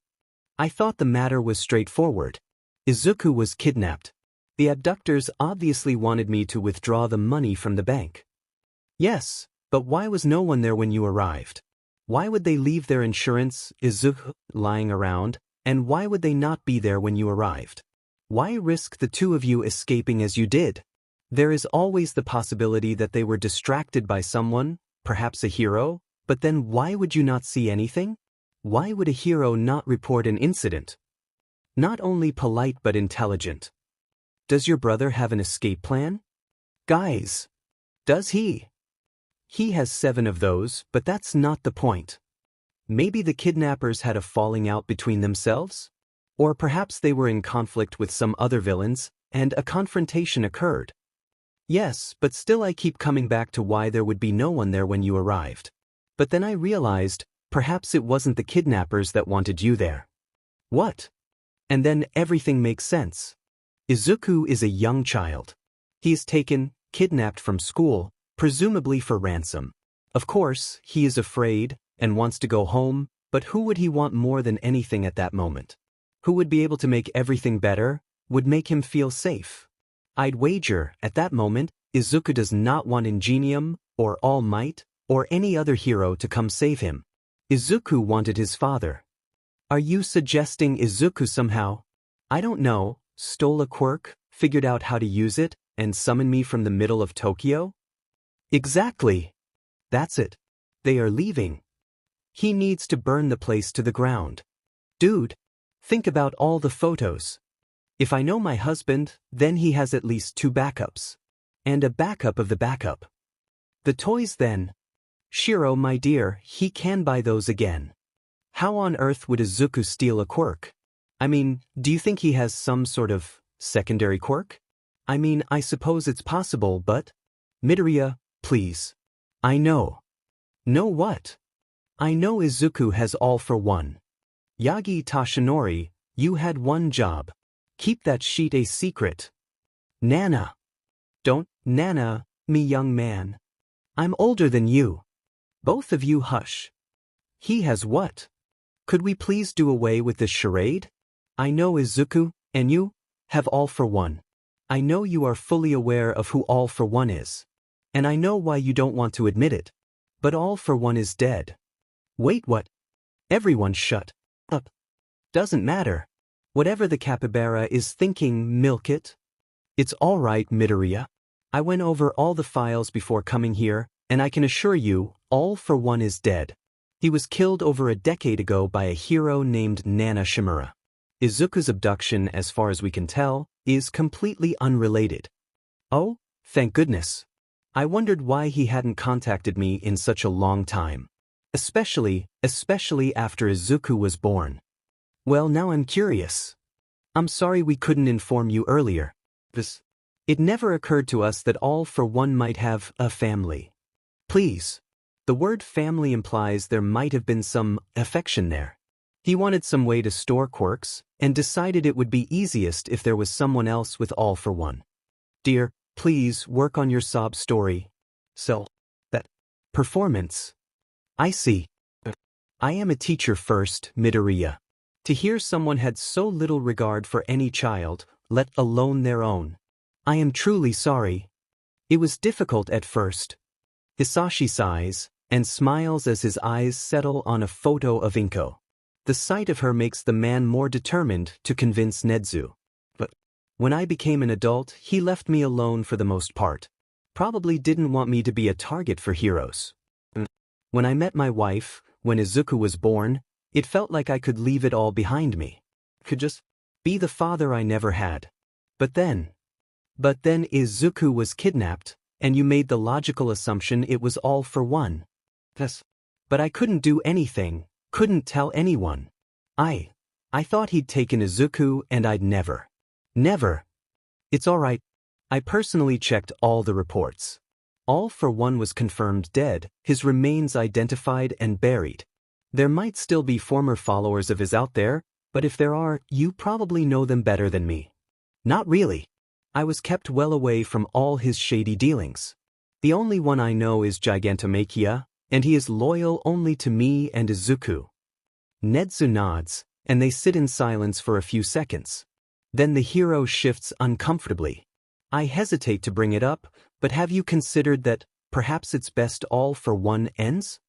I thought the matter was straightforward. Izuku was kidnapped. The abductors obviously wanted me to withdraw the money from the bank. Yes, but why was no one there when you arrived? Why would they leave their insurance, Izuku, lying around, and why would they not be there when you arrived? Why risk the 2 of you escaping as you did? There is always the possibility that they were distracted by someone, perhaps a hero, but then why would you not see anything? Why would a hero not report an incident? Not only polite but intelligent. Does your brother have an escape plan? Guys. Does he? He has 7 of those, but that's not the point. Maybe the kidnappers had a falling out between themselves? Or perhaps they were in conflict with some other villains, and a confrontation occurred. Yes, but still I keep coming back to why there would be no one there when you arrived. But then I realized, perhaps it wasn't the kidnappers that wanted you there. What? And then everything makes sense. Izuku is a young child. He is taken, kidnapped from school, presumably for ransom. Of course, he is afraid and wants to go home, but who would he want more than anything at that moment? Who would be able to make everything better, would make him feel safe? I'd wager, at that moment, Izuku does not want Ingenium, or All Might, or any other hero to come save him. Izuku wanted his father. Are you suggesting Izuku somehow, I don't know, stole a quirk, figured out how to use it, and summoned me from the middle of Tokyo? Exactly. That's it. They are leaving. He needs to burn the place to the ground. Dude, think about all the photos. If I know my husband, then he has at least 2 backups. And a backup of the backup. The toys then. Shiro, my dear, he can buy those again. How on earth would Izuku steal a quirk? I mean, do you think he has some sort of secondary quirk? I mean, I suppose it's possible, but… Midoriya, please. I know. Know what? I know Izuku has all for one. Yagi Tashinori, you had one job. Keep that sheet a secret. Nana. Don't, Nana, me young man. I'm older than you. Both of you hush. He has what? Could we please do away with this charade? I know Izuku, and you, have all for one. I know you are fully aware of who all for one is. And I know why you don't want to admit it. But all for one is dead. Wait, what? Everyone shut up. Doesn't matter. Whatever the capybara is thinking, milk it. It's all right, Midoriya. I went over all the files before coming here, and I can assure you, all for one is dead. He was killed over a decade ago by a hero named Nana Shimura. Izuku's abduction, as far as we can tell, is completely unrelated. Oh, thank goodness. I wondered why he hadn't contacted me in such a long time. Especially after Izuku was born. Well, now I'm curious. I'm sorry we couldn't inform you earlier. It never occurred to us that all for one might have a family. Please. The word family implies there might have been some affection there. He wanted some way to store quirks, and decided it would be easiest if there was someone else with all for one. Dear, please work on your sob story. So, that performance. I see. I am a teacher first, Midoriya. To hear someone had so little regard for any child, let alone their own. I am truly sorry. It was difficult at first. Hisashi sighs, and smiles as his eyes settle on a photo of Inko. The sight of her makes the man more determined to convince Nedzu. But when I became an adult, he left me alone for the most part. Probably didn't want me to be a target for heroes. When I met my wife, when Izuku was born, it felt like I could leave it all behind me. Could just be the father I never had. But then Izuku was kidnapped, and you made the logical assumption it was all for one. Yes. But I couldn't do anything, couldn't tell anyone. I thought he'd taken Izuku and I'd never. It's all right. I personally checked all the reports. All for one was confirmed dead, his remains identified and buried. There might still be former followers of his out there, but if there are, you probably know them better than me. Not really. I was kept well away from all his shady dealings. The only one I know is Gigantomachia, and he is loyal only to me and Izuku. Nedzu nods, and they sit in silence for a few seconds. Then the hero shifts uncomfortably. I hesitate to bring it up, but have you considered that perhaps it's best all for one ends?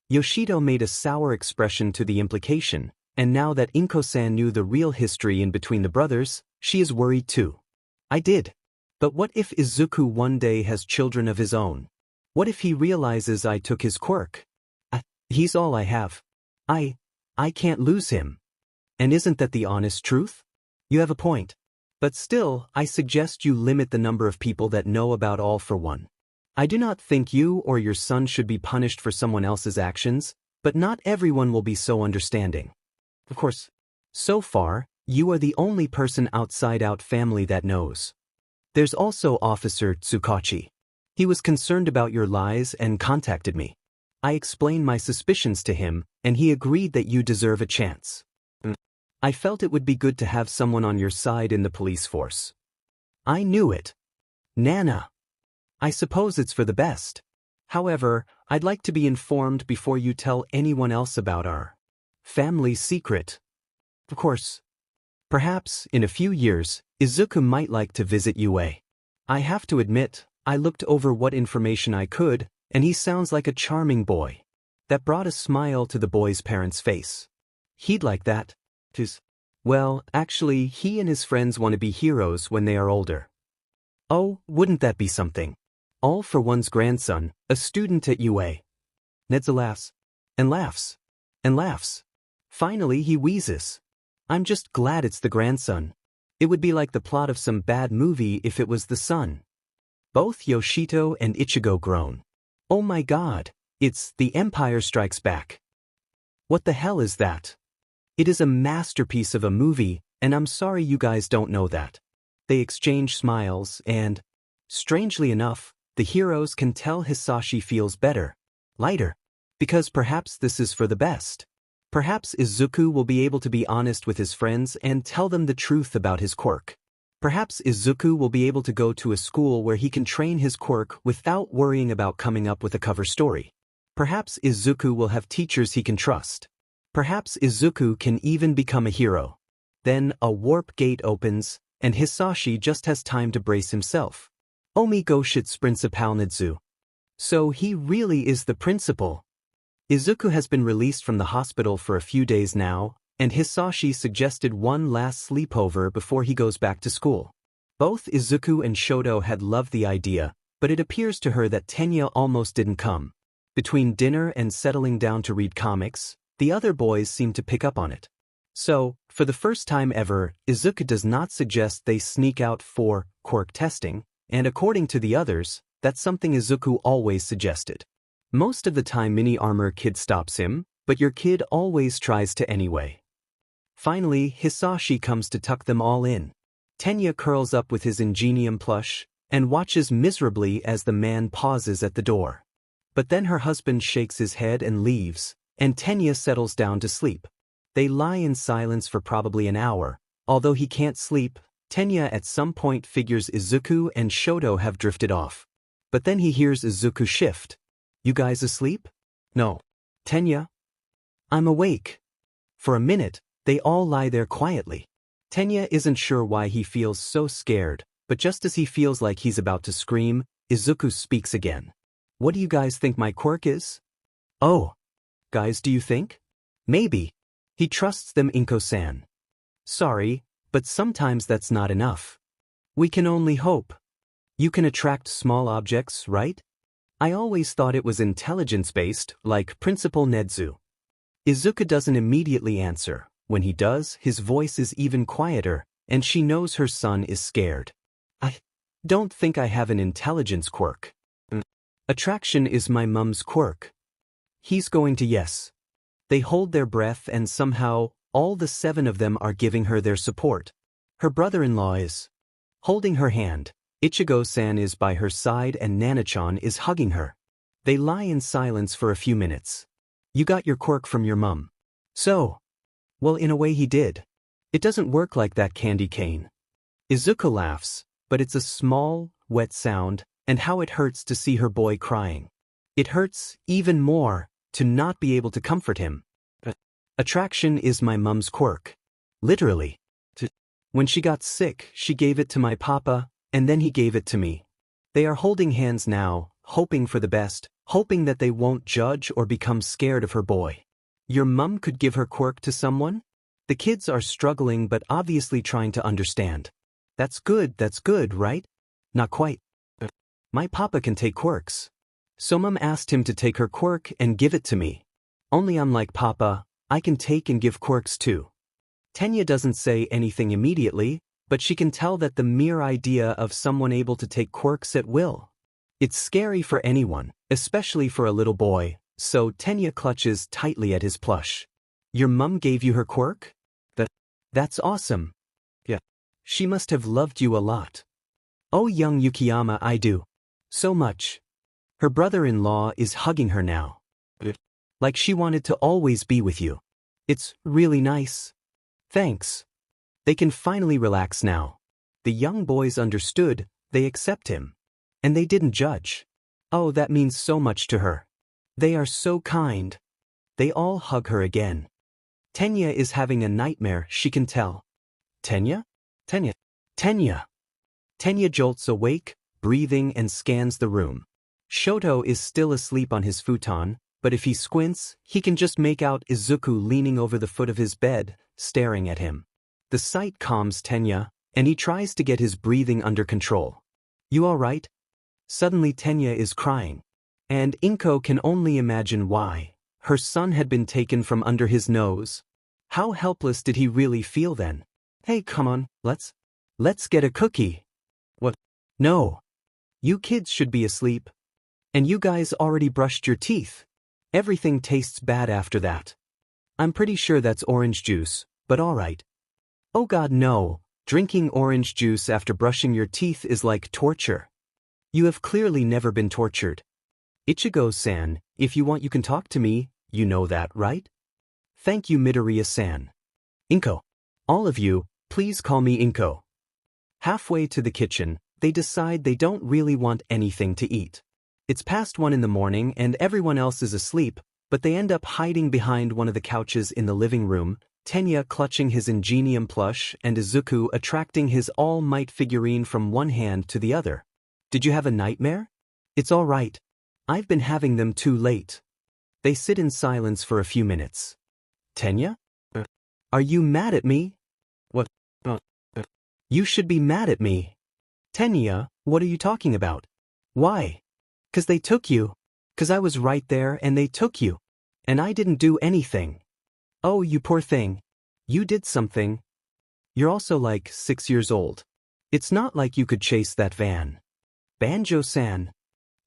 Yoshido made a sour expression to the implication, and now that Inko-san knew the real history in between the brothers, she is worried too. I did. But what if Izuku one day has children of his own? What if he realizes I took his quirk? He's all I have. I can't lose him. And isn't that the honest truth? You have a point. But still, I suggest you limit the number of people that know about all for one. I do not think you or your son should be punished for someone else's actions, but not everyone will be so understanding. Of course, so far, you are the only person outside our family that knows. There's also Officer Tsukachi. He was concerned about your lies and contacted me. I explained my suspicions to him, and he agreed that you deserve a chance. I felt it would be good to have someone on your side in the police force. I knew it. Nana. I suppose it's for the best. However, I'd like to be informed before you tell anyone else about our family secret. Of course. Perhaps, in a few years, Izuku might like to visit UA. I have to admit, I looked over what information I could, And he sounds like a charming boy. That brought a smile to the boy's parents' face. He'd like that. Well, actually, he and his friends want to be heroes when they are older. Oh, wouldn't that be something? All for one's grandson, a student at UA. Nedzu laughs. And laughs. And laughs. Finally he wheezes. I'm just glad it's the grandson. It would be like the plot of some bad movie if it was the son. Both Yoshito and Ichigo groan. Oh my god, it's The Empire Strikes Back. What the hell is that? It is a masterpiece of a movie, and I'm sorry you guys don't know that. They exchange smiles and, strangely enough, the heroes can tell Hisashi feels better, lighter, because perhaps this is for the best. Perhaps Izuku will be able to be honest with his friends and tell them the truth about his quirk. Perhaps Izuku will be able to go to a school where he can train his quirk without worrying about coming up with a cover story. Perhaps Izuku will have teachers he can trust. Perhaps Izuku can even become a hero. Then a warp gate opens, and Hisashi just has time to brace himself. Omi Goshit's Principal Nedzu. So he really is the principal. Izuku has been released from the hospital for a few days now, and Hisashi suggested one last sleepover before he goes back to school. Both Izuku and Shoto had loved the idea, but it appears to her that Tenya almost didn't come. Between dinner and settling down to read comics, the other boys seem to pick up on it. So, for the first time ever, Izuku does not suggest they sneak out for quirk testing, and according to the others, that's something Izuku always suggested. Most of the time Mini Armor Kid stops him, but your kid always tries to anyway. Finally, Hisashi comes to tuck them all in. Tenya curls up with his Ingenium plush, and watches miserably as the man pauses at the door. But then her husband shakes his head and leaves, and Tenya settles down to sleep. They lie in silence for probably an hour. Although he can't sleep, Tenya at some point figures Izuku and Shoto have drifted off. But then he hears Izuku shift. You guys asleep? No. Tenya? I'm awake. For a minute, they all lie there quietly. Tenya isn't sure why he feels so scared, but just as he feels like he's about to scream, Izuku speaks again. What do you guys think my quirk is? Oh. Guys, do you think? Maybe. He trusts them, Inko-san. Sorry, but sometimes that's not enough. We can only hope. You can attract small objects, right? I always thought it was intelligence-based, like Principal Nedzu. Izuku doesn't immediately answer. When he does, his voice is even quieter, and she knows her son is scared. I don't think I have an intelligence quirk. Attraction is my mum's quirk. He's going to yes. They hold their breath and somehow, all the 7 of them are giving her their support. Her brother-in-law is holding her hand. Ichigo-san is by her side and Nana-chan is hugging her. They lie in silence for a few minutes. You got your quirk from your mum. So? Well, in a way he did. It doesn't work like that, candy cane. Izuku laughs, but it's a small, wet sound, and how it hurts to see her boy crying. It hurts, even more, to not be able to comfort him. Attraction is my mum's quirk. Literally. When she got sick, she gave it to my papa, and then he gave it to me. They are holding hands now, hoping for the best, hoping that they won't judge or become scared of her boy. Your mum could give her quirk to someone? The kids are struggling but obviously trying to understand. That's good, right? Not quite. My papa can take quirks. So mum asked him to take her quirk and give it to me. Only I'm like papa, I can take and give quirks too. Tenya doesn't say anything immediately, but she can tell that the mere idea of someone able to take quirks at will. It's scary for anyone, especially for a little boy, so Tenya clutches tightly at his plush. Your mum gave you her quirk? That's awesome. Yeah. She must have loved you a lot. Oh, young Yukiyama, I do. So much. Her brother-in-law is hugging her now. Like she wanted to always be with you. It's really nice. Thanks. They can finally relax now. The young boys understood, they accept him. And they didn't judge. Oh, that means so much to her. They are so kind. They all hug her again. Tenya is having a nightmare, she can tell. Tenya? Tenya. Tenya. Tenya jolts awake, breathing and scans the room. Shoto is still asleep on his futon, but if he squints, he can just make out Izuku leaning over the foot of his bed, staring at him. The sight calms Tenya, and he tries to get his breathing under control. You alright? Suddenly Tenya is crying. And Inko can only imagine why. Her son had been taken from under his nose. How helpless did he really feel then? Hey, come on, let's get a cookie. What? No. You kids should be asleep. And you guys already brushed your teeth. Everything tastes bad after that. I'm pretty sure that's orange juice, but alright. Oh god no, drinking orange juice after brushing your teeth is like torture. You have clearly never been tortured. Ichigo-san, if you want you can talk to me, you know that, right? Thank you Midoriya-san. Inko. All of you, please call me Inko. Halfway to the kitchen, they decide they don't really want anything to eat. It's past 1 in the morning and everyone else is asleep, but they end up hiding behind one of the couches in the living room, Tenya clutching his Ingenium plush and Izuku attracting his All Might figurine from one hand to the other. Did you have a nightmare? It's all right. I've been having them too late. They sit in silence for a few minutes. Tenya? Are you mad at me? What? You should be mad at me. Tenya, what are you talking about? Why? 'Cause they took you. 'Cause I was right there and they took you. And I didn't do anything. Oh, you poor thing. You did something. You're also like 6 years old. It's not like you could chase that van. Banjo-san.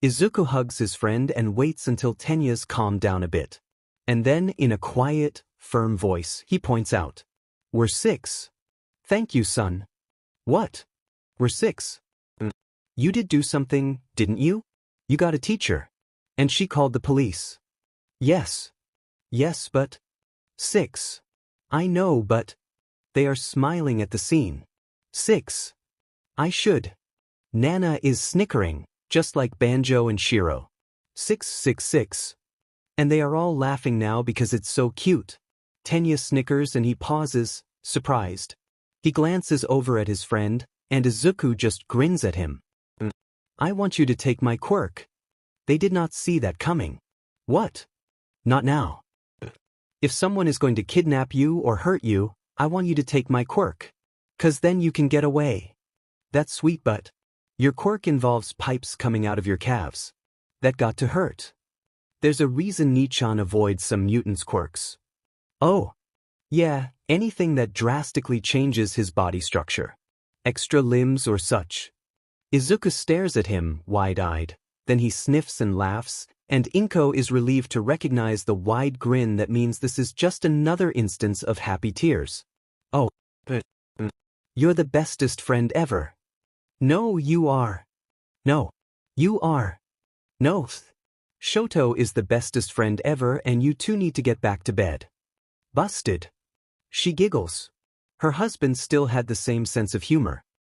Izuku hugs his friend and waits until Tenya's calmed down a bit. And then, in a quiet, firm voice, he points out. We're 6. Thank you, son. What? We're 6. You did do something, didn't you? You got a teacher. And she called the police. Yes. Yes, but... 6. I know, but... They are smiling at the scene. 6. I should. Nana is snickering, just like Banjo and Shiro. 666. And they are all laughing now because it's so cute. Tenya snickers and he pauses, surprised. He glances over at his friend, and Izuku just grins at him. I want you to take my quirk. They did not see that coming. What? Not now. If someone is going to kidnap you or hurt you, I want you to take my quirk. 'Cause then you can get away. That's sweet, but your quirk involves pipes coming out of your calves. That got to hurt. There's a reason Nichan avoids some mutants' quirks. Oh. Yeah, anything that drastically changes his body structure. Extra limbs or such. Izuku stares at him, wide-eyed. Then he sniffs and laughs, and Inko is relieved to recognize the wide grin that means this is just another instance of happy tears. Oh, but you're the bestest friend ever. No, you are. No, you are. No, Shoto is the bestest friend ever and you two need to get back to bed. Busted. She giggles. Her husband still had the same sense of humor.